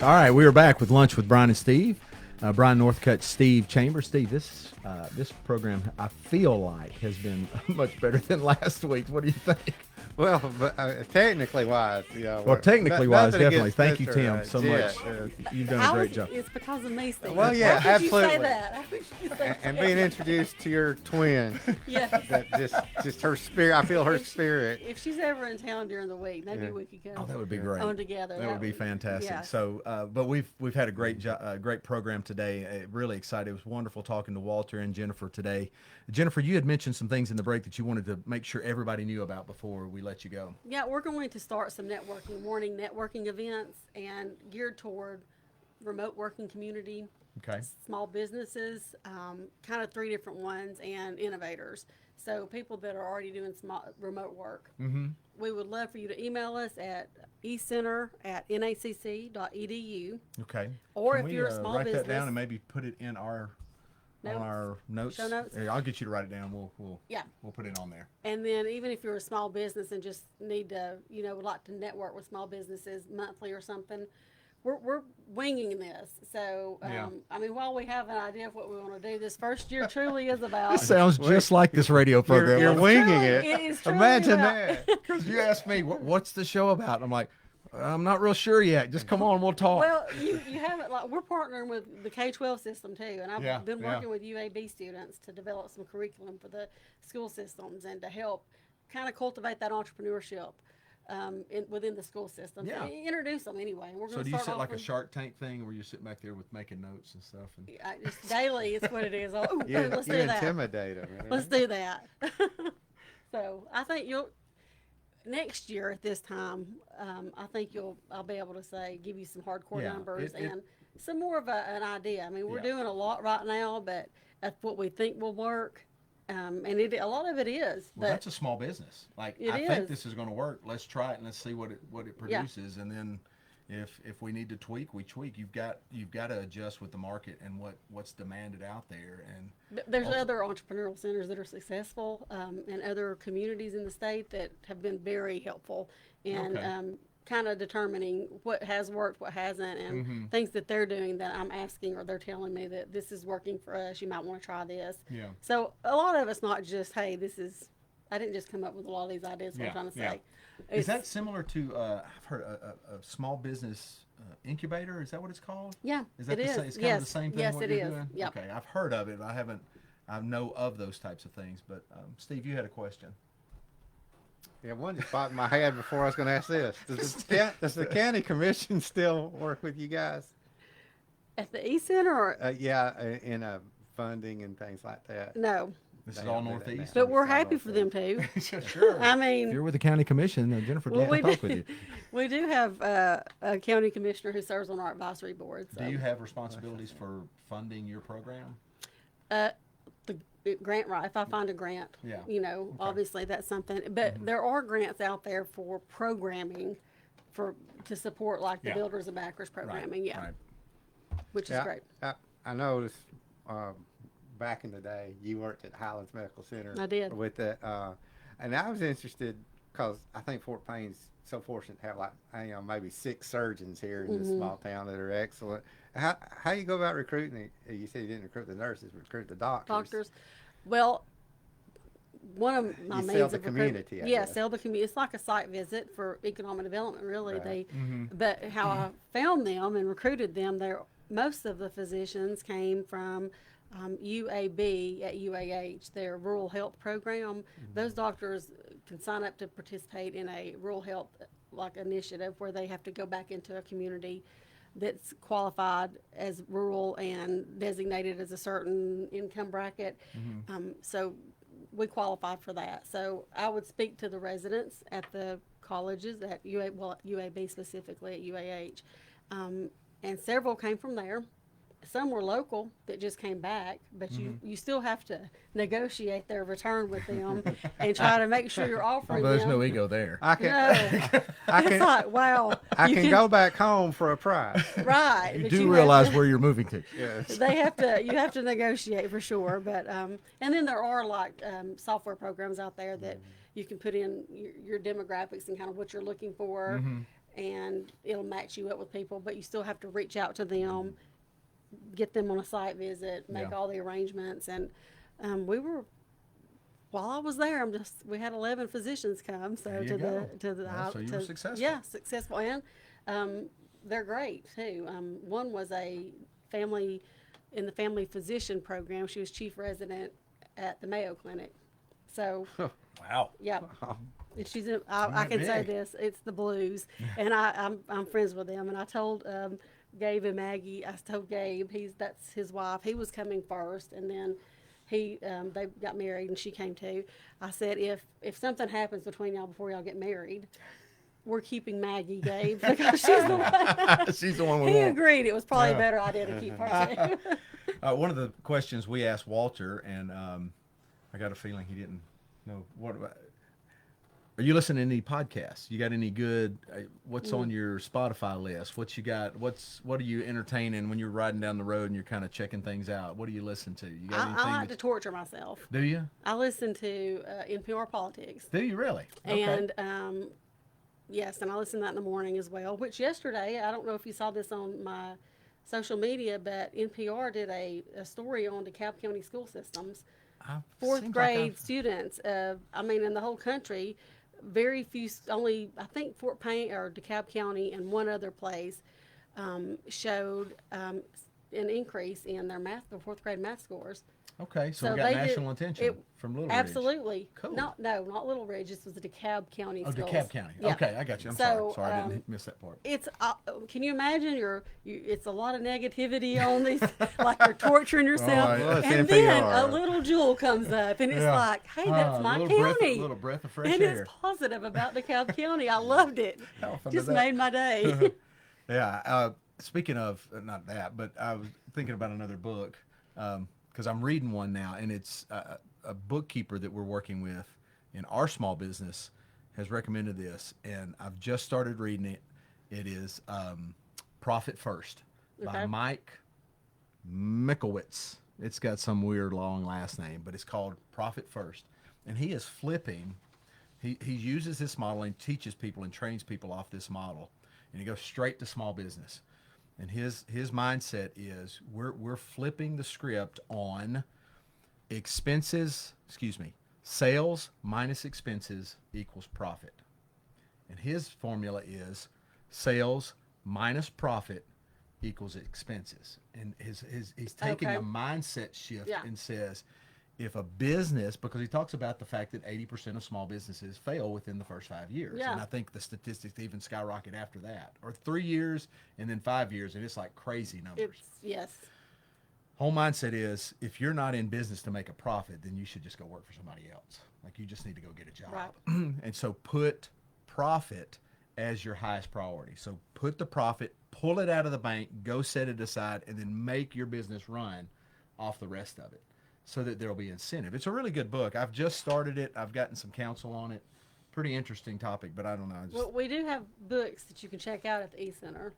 All right, we are back with Lunch with Bryan and Steve. Bryan Northcutt, Steve Chambers. Steve, this program, I feel like, has been much better than last week. What do you think? Well, but technically wise, yeah. Well, technically wise, nothing definitely. against Thank you, Mr. Tim, so much. You've done a great job. It's because of me, Steve. Well, yeah, How could you say absolutely. that? How could you say And that? being introduced to your twin, Yeah. that just her spirit. I feel her spirit. If she's ever in town during the week, maybe we could go. Oh, that would be great. On together. That would be fantastic. yeah. So, but we've had a great great program today. Really excited. It was wonderful talking to Walter and Jennifer today. Jennifer, you had mentioned some things in the break that you wanted to make sure everybody knew about before we let you go. Yeah, we're going to start some morning networking events and geared toward remote working community, Okay. small businesses, kind of 3 different ones, and innovators. So people that are already doing remote work. Mm-hmm. We would love for you to email us at ecenter@nacc.edu. Okay. Or Can if we, you're a small write that business. down and maybe put it in our Notes? on our notes. Show notes? Here, I'll get you to write it down. We'll put it on there. And then even if you're a small business and just need to, would like to network with small businesses monthly or something, we're winging this. So, Yeah. while we have an idea of what we want to do, this first year truly is about. This sounds just like this radio program. You're winging it. It is truly Imagine about- that. Because you asked me, what's the show about? I'm like, I'm not real sure yet. Just come on, we'll talk. Well, you haven't, we're partnering with the K-12 system too, and I've Yeah, been yeah. working with UAB students to develop some curriculum for the school systems and to help kind of cultivate that entrepreneurship within the school system. Yeah. Introduce them anyway. And we're So going do to you start sit like a offering- Shark Tank thing where you sit back there with making notes and stuff? And Just daily, it's what it is. Oh, You let's do that. intimidate them. Let's do that. So I think next year at this time, I think I'll be able to give you some hardcore Yeah, numbers it- and some more of an idea. We're Yeah. doing a lot right now, but that's what we think will work. And a lot of it is. well, But that's a small business. Like, It I think is. this is going to work. Let's try it and let's see what it Yeah. produces. And then if we need to tweak, we tweak. You've got to adjust with the market and what's demanded out there. And there's also- other entrepreneurial centers that are successful in other communities in the state that have been very helpful in Okay. kind of determining what has worked, what hasn't, and Mhm. things that they're doing that I'm asking or they're telling me that this is working for us. You might want to try this. Yeah. So a lot of it's not just, hey, I didn't just come up with a lot of these ideas. What Yeah, I'm trying to yeah. say. Is that similar to I've heard a small business incubator? Is that what it's called? Yeah, Is that it the is. same? It's kind Yes, of the same thing. yes, what it you're is. doing? Yep. Okay, I've heard of it. I know of those types of things. But Steve, you had a question. Yeah, one just popped in my head before I was going to ask this. Does the county commission still work with you guys? At the E-Center or In funding and things like that. no? This is They all don't do that Northeast. now. But we're It's not happy for them Northeast. to. Sure. I If mean, you're with the county commission, Jennifer, well, we talk with you. we do have a county commissioner who serves on our advisory board. So. Do you have responsibilities for funding your program? The grant, right? If I find a grant, Yeah. obviously that's something. But there are grants out there for programming, to support like the Yeah. Builders and Backers programming. Yeah, Right. which is great. I noticed back in the day you worked at Highlands Medical Center. I did. With the, and I was interested because I think Fort Payne's so fortunate to have like maybe 6 surgeons here in this small town that are excellent. How you go about recruiting? You said you didn't recruit the nurses, recruit the doctors. Doctors. Well, one of my You means sell the of community, I yeah, guess. sell the community. It's like a site visit for economic development, really. Right. But how I found them and recruited them, most of the physicians came from UAB at UAH, their rural health program. Those doctors can sign up to participate in a rural health initiative where they have to go back into a community that's qualified as rural and designated as a certain income bracket. So we qualified for that. So I would speak to the residents at the colleges at UAB specifically at UAH, and several came from there. Some were local that just came back, but you still have to negotiate their return with them and try to make sure you're offering Well, there's them. no ego there. I can, No. I It's can, like, wow. I you can go back home for a price. Right. You but do have realize to- where you're moving to. Yes. you have to negotiate for sure. But and then there are software programs out there that you can put in your demographics and kind of what you're looking for, and it'll match you up with people. But you still have to reach out to them, get them on a site visit, make all the arrangements. And while I was there, we had 11 physicians come. So There you to go. the Well, so you were successful. Yeah, successful, and they're great too. One was in the family physician program. She was chief resident at the Mayo Clinic. So Wow. yeah. And she's I can say this, it's the Blues, and I'm friends with them. And I told Gabe and Maggie, I told Gabe, that's his wife. He was coming first, and then they got married, and she came too. I said, if something happens between y'all before y'all get married, we're keeping Maggie, Gabe, because she's the one. She's the one we He want. agreed it was probably a better idea to keep her too. One of the questions we asked Walter, and I got a feeling he didn't know what about. Are you listening to any podcasts? You got any good? What's on your Spotify list? What you got? What are you entertaining when you're riding down the road and you're kind of checking things out? What do you listen to? You got anything? I like to torture myself. Do you? I listen to NPR Politics. Do you really? Okay. And yes, and I listen to that in the morning as well. Which yesterday, I don't know if you saw this on my social media, but NPR did a story on DeKalb County school systems. Fourth grade students, in the whole country, very few, only I think Fort Payne or DeKalb County and one other place showed an increase in their fourth grade math scores. Okay, so we they got did- national attention from Little Ridge. Absolutely. Cool. Not Little Ridge. This was the DeKalb County Oh, schools. DeKalb County. Yeah. Okay, I got you. I'm So, sorry. I didn't miss that part. It's can you imagine it's a lot of negativity on these, like you're torturing yourself, right. Well, it's and then a NPR. little jewel comes up, and it's Yeah. like, hey, that's my little county. little breath of fresh And air. it's positive about DeKalb County. I loved it. How fun Just is that? made my day. Yeah. Speaking of not that, but I was thinking about another book because I'm reading one now, and it's a bookkeeper that we're working with in our small business has recommended this, and I've just started reading it. It is Profit First by Okay. Mike Mickelwitz. It's got some weird long last name, but it's called Profit First, and he is flipping. He uses this model and teaches people and trains people off this model, and he goes straight to small business. And his mindset is we're flipping the script on sales minus expenses equals profit. And his formula is sales minus profit equals expenses. And he's taking Okay. a mindset shift Yeah. and says, if a business, because he talks about the fact that 80% of small businesses fail within the first 5 years. Yeah. And I think the statistics even skyrocket after that, or 3 years and then 5 years, and it's like crazy numbers. Yes. Whole mindset is if you're not in business to make a profit, then you should just go work for somebody else. Like you just need to go get a job. Right. And so put profit as your highest priority. So put the profit, pull it out of the bank, go set it aside, and then make your business run off the rest of it so that there'll be incentive. It's a really good book. I've just started it. I've gotten some counsel on it. Pretty interesting topic, but I don't know. Well, we do have books that you can check out at the e-center.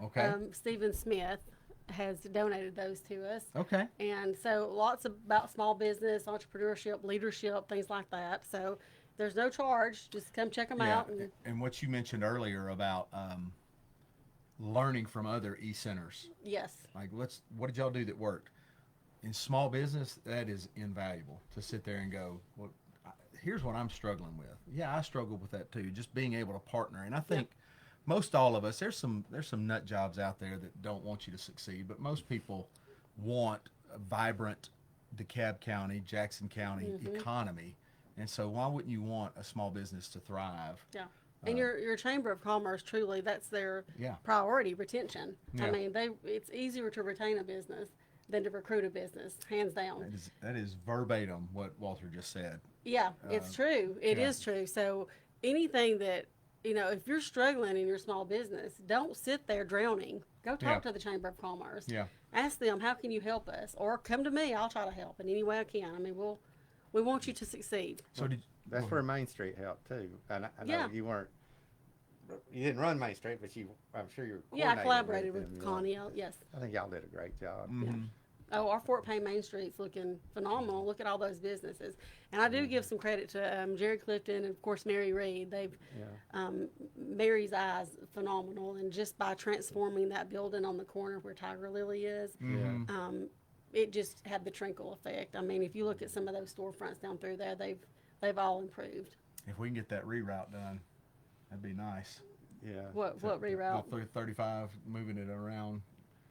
Okay. Stephen Smith has donated those to us. Okay. And so lots about small business, entrepreneurship, leadership, things like that. So There's no charge. Just come check them out. And what you mentioned earlier about learning from other e-centers. Yes. Like, what did y'all do that worked? In small business, that is invaluable to sit there and go, well, here's what I'm struggling with. Yeah, I struggle with that too. Just being able to partner. And I think most all of us, there's some nut jobs out there that don't want you to succeed, but most people want a vibrant DeKalb County, Jackson County economy. And so why wouldn't you want a small business to thrive? Yeah. And your Chamber of Commerce, truly, that's their priority, retention. Yeah. I mean, it's easier to retain a business than to recruit a business, hands down. That is verbatim what Walter just said. Yeah, it's true. It is true. So anything that, if you're struggling in your small business, don't sit there drowning. Go talk to the Chamber of Commerce. Yeah. Ask them, how can you help us? Or come to me. I'll try to help in any way I can. I mean, we want you to succeed. So that's where Main Street helped too. And I know you didn't run Main Street, but I'm sure you're. Yeah, I collaborated with Connie. Yes. I think y'all did a great job. Yeah. Oh, our Fort Payne Main Street's looking phenomenal. Look at all those businesses. And I do give some credit to Jerry Clifton and, of course, Mary Reed. They've, Mary's Eyes, phenomenal. And just by transforming that building on the corner where Tiger Lily is, it just had the trickle effect. I mean, if you look at some of those storefronts down through there, they've all improved. If we can get that reroute done, that'd be nice. Yeah. What reroute? 35, moving it around.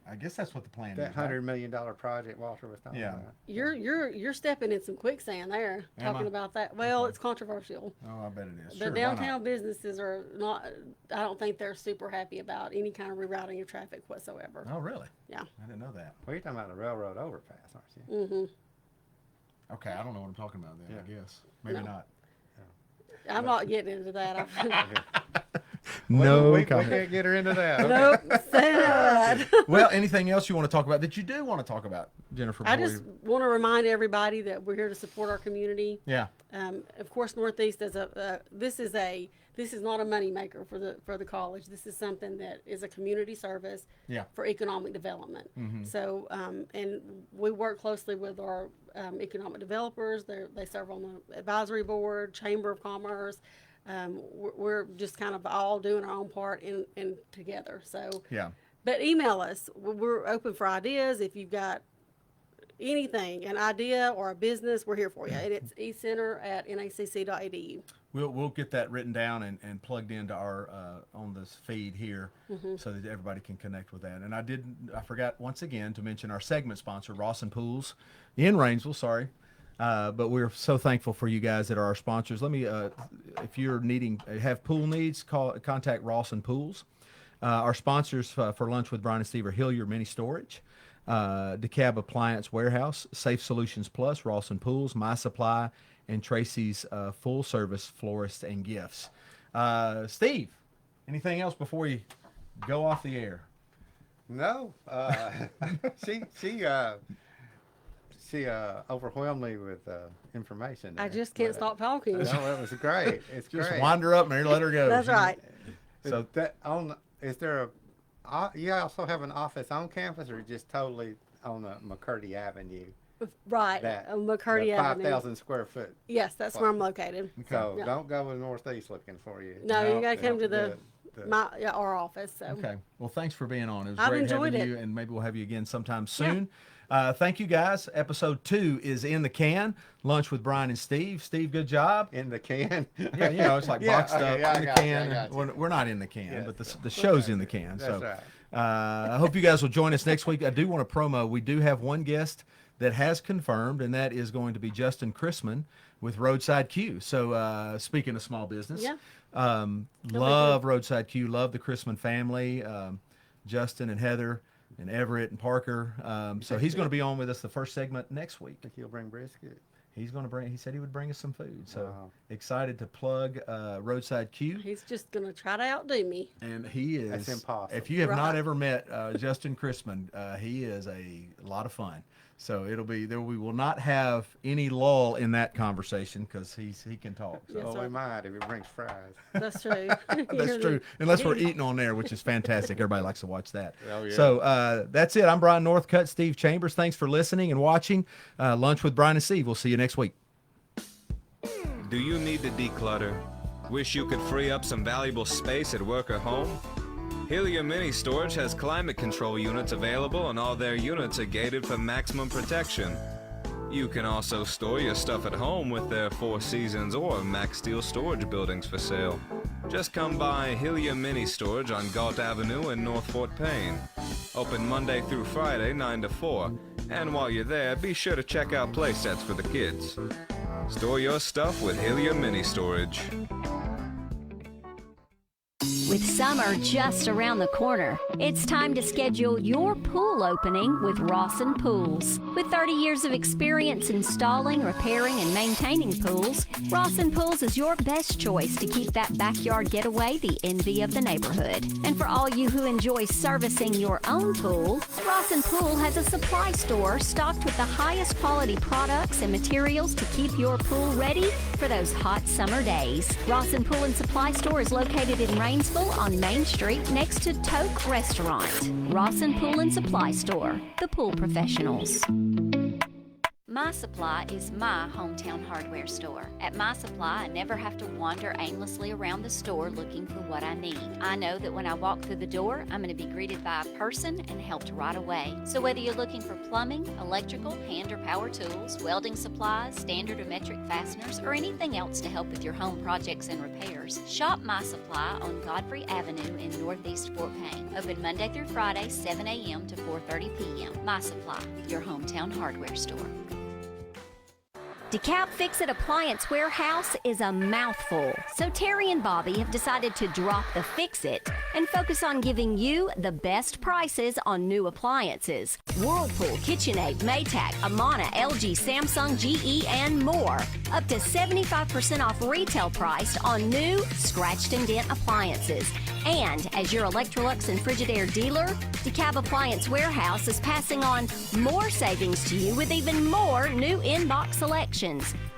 I guess that's what the plan is. That $100 million project Walter was talking about. You're stepping in some quicksand there, talking about that. Well, it's controversial. Oh, I bet it is. The downtown businesses are not, I don't think they're super happy about any kind of rerouting of traffic whatsoever. Oh, really? Yeah. I didn't know that. Well, you're talking about the railroad overpass, aren't you? Mm-hmm. Okay, I don't know what I'm talking about then, I guess. Maybe not. I'm not getting into that. No, we can't get her into that. Nope, say that. Well, anything else you want to talk about that you do want to talk about, Jennifer? I just want to remind everybody that we're here to support our community. Yeah. Of course, Northeast is this is not a money maker for the college. This is something that is a community service for economic development. Mm-hmm. So, and we work closely with our economic developers. They serve on the advisory board, Chamber of Commerce. We're just kind of all doing our own part in together. So but email us. We're open for ideas. If you've got anything, an idea or a business, we're here for you. And it's ecenter@nacc.edu. We'll get that written down and plugged into our on this feed here so that everybody can connect with that. And I forgot once again to mention our segment sponsor, Rawson Pools in Rainsville. Sorry. But we're so thankful for you guys that are our sponsors. Let me, if you're have pool needs, contact Rawson Pools. Our sponsors for Lunch with Bryan and Steve are Hillier Mini Storage, DeKalb Appliance Warehouse, Safe Solutions Plus, Rawson Pools, My Supply, and Tracy's Full Service Florists and Gifts. Steve, anything else before you go off the air? No. She overwhelmed me with information. I just can't stop talking. No, it was great. It's just great. wind her up and let her go. That's right. So is there you also have an office on campus, or just totally on McCurdy Avenue? Right, McCurdy Avenue. 5,000 square foot. Yes, that's where I'm located. So don't go to the Northeast looking for you. No, you got to come to our office. So. Okay. Well, thanks for being on. It was I've great enjoyed having you, and maybe we'll have you again sometime soon. Thank you, guys. Episode 2 is in the can. Lunch with Bryan and Steve. Steve, good job. In the can? Yeah, it's like boxed up in the can. We're not in the can, but the show's in the can. That's right. I hope you guys will join us next week. I do want to promo. We do have one guest that has confirmed, and that is going to be Justin Chrisman with Roadside Q. So speaking of small business, love Roadside Q, love the Chrisman family, Justin and Heather and Everett and Parker. So he's going to be on with us the first segment next week. Think he'll bring brisket? He said he would bring us some food. So excited to plug Roadside Q. He's just going to try to outdo me. And he is. That's impossible. If you have not ever met Justin Chrisman, he is a lot of fun. So we will not have any lull in that conversation because he can talk. So. Yes, we might if he brings fries. That's true. That's true. Unless we're eating on there, which is fantastic. Everybody likes to watch that. Oh, yeah. So that's it. I'm Bryan Northcutt, Steve Chambers. Thanks for listening and watching Lunch with Bryan and Steve. We'll see you next week. Do you need to declutter? Wish you could free up some valuable space at work or home? Helium Mini Storage has climate control units available, and all their units are gated for maximum protection. You can also store your stuff at home with their Four Seasons or Max Steel storage buildings for sale. Just come by Helium Mini Storage on Galt Avenue in North Fort Payne. Open Monday through Friday, 9 to 4. And while you're there, be sure to check out play sets for the kids. Store your stuff with Helium Mini Storage. With summer just around the corner, it's time to schedule your pool opening with Rawson Pools. With 30 years of experience installing, repairing, and maintaining pools, Rawson Pools is your best choice to keep that backyard getaway the envy of the neighborhood. And for all you who enjoy servicing your own pool, Rawson Pool has a supply store stocked with the highest quality products and materials to keep your pool ready for those hot summer days. Rawson Pool and Supply Store is located in Rainsville on Main Street next to Toke Restaurant. Rawson Pool and Supply Store, the pool professionals. My Supply is my hometown hardware store. At My Supply, I never have to wander aimlessly around the store looking for what I need. I know that when I walk through the door, I'm going to be greeted by a person and helped right away. So whether you're looking for plumbing, electrical, hand or power tools, welding supplies, standard or metric fasteners, or anything else to help with your home projects and repairs, shop My Supply on Godfrey Avenue in Northeast Fort Payne. Open Monday through Friday, 7 a.m. to 4:30 p.m. My Supply, your hometown hardware store. DeKalb Fix-It Appliance Warehouse is a mouthful, so Terry and Bobby have decided to drop the Fix-It and focus on giving you the best prices on new appliances. Whirlpool, KitchenAid, Maytag, Amana, LG, Samsung, GE, and more. Up to 75% off retail price on new scratched and dent appliances. And as your Electrolux and Frigidaire dealer, DeKalb Appliance Warehouse is passing on more savings to you with even more new in-box selections.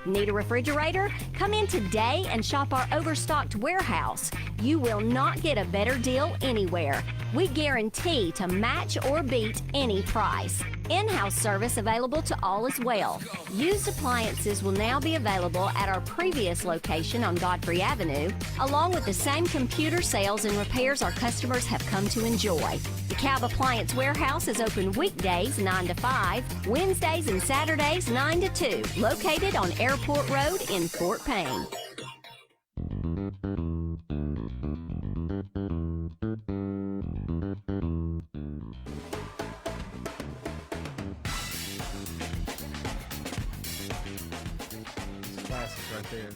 Need a refrigerator? Come in today and shop our overstocked warehouse. You will not get a better deal anywhere. We guarantee to match or beat any price. In-house service available to all as well. Used appliances will now be available at our previous location on Godfrey Avenue, along with the same computer sales and repairs our customers have come to enjoy. The DeKalb Appliance Warehouse is open weekdays 9 to 5, Wednesdays and Saturdays 9 to 2, located on Airport Road in Fort Payne. Right there.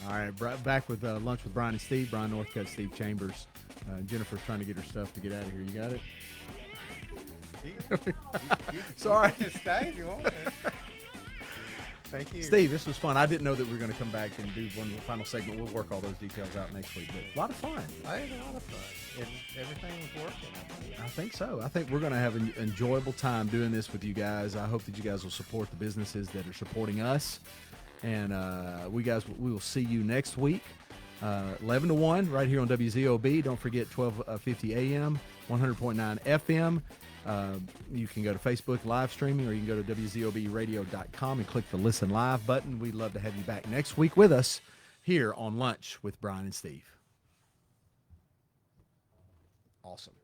All right, back with Lunch with Bryan and Steve. Bryan Northcutt, Steve Chambers. Jennifer's trying to get her stuff to get out of here. You got it? Sorry. You can stay if you want. Thank you. Steve, this was fun. I didn't know that we were going to come back and do one final segment. We'll work all those details out next week. But a lot of fun. I had a lot of fun. Everything was working. I think so. I think we're going to have an enjoyable time doing this with you guys. I hope that you guys will support the businesses that are supporting us. And we will see you next week, 11 to 1, right here on WZOB. Don't forget 12:50 a.m., 100.9 FM. You can go to Facebook live streaming, or you can go to WZOBradio.com and click the Listen Live button. We'd love to have you back next week with us here on Lunch with Bryan and Steve. Awesome.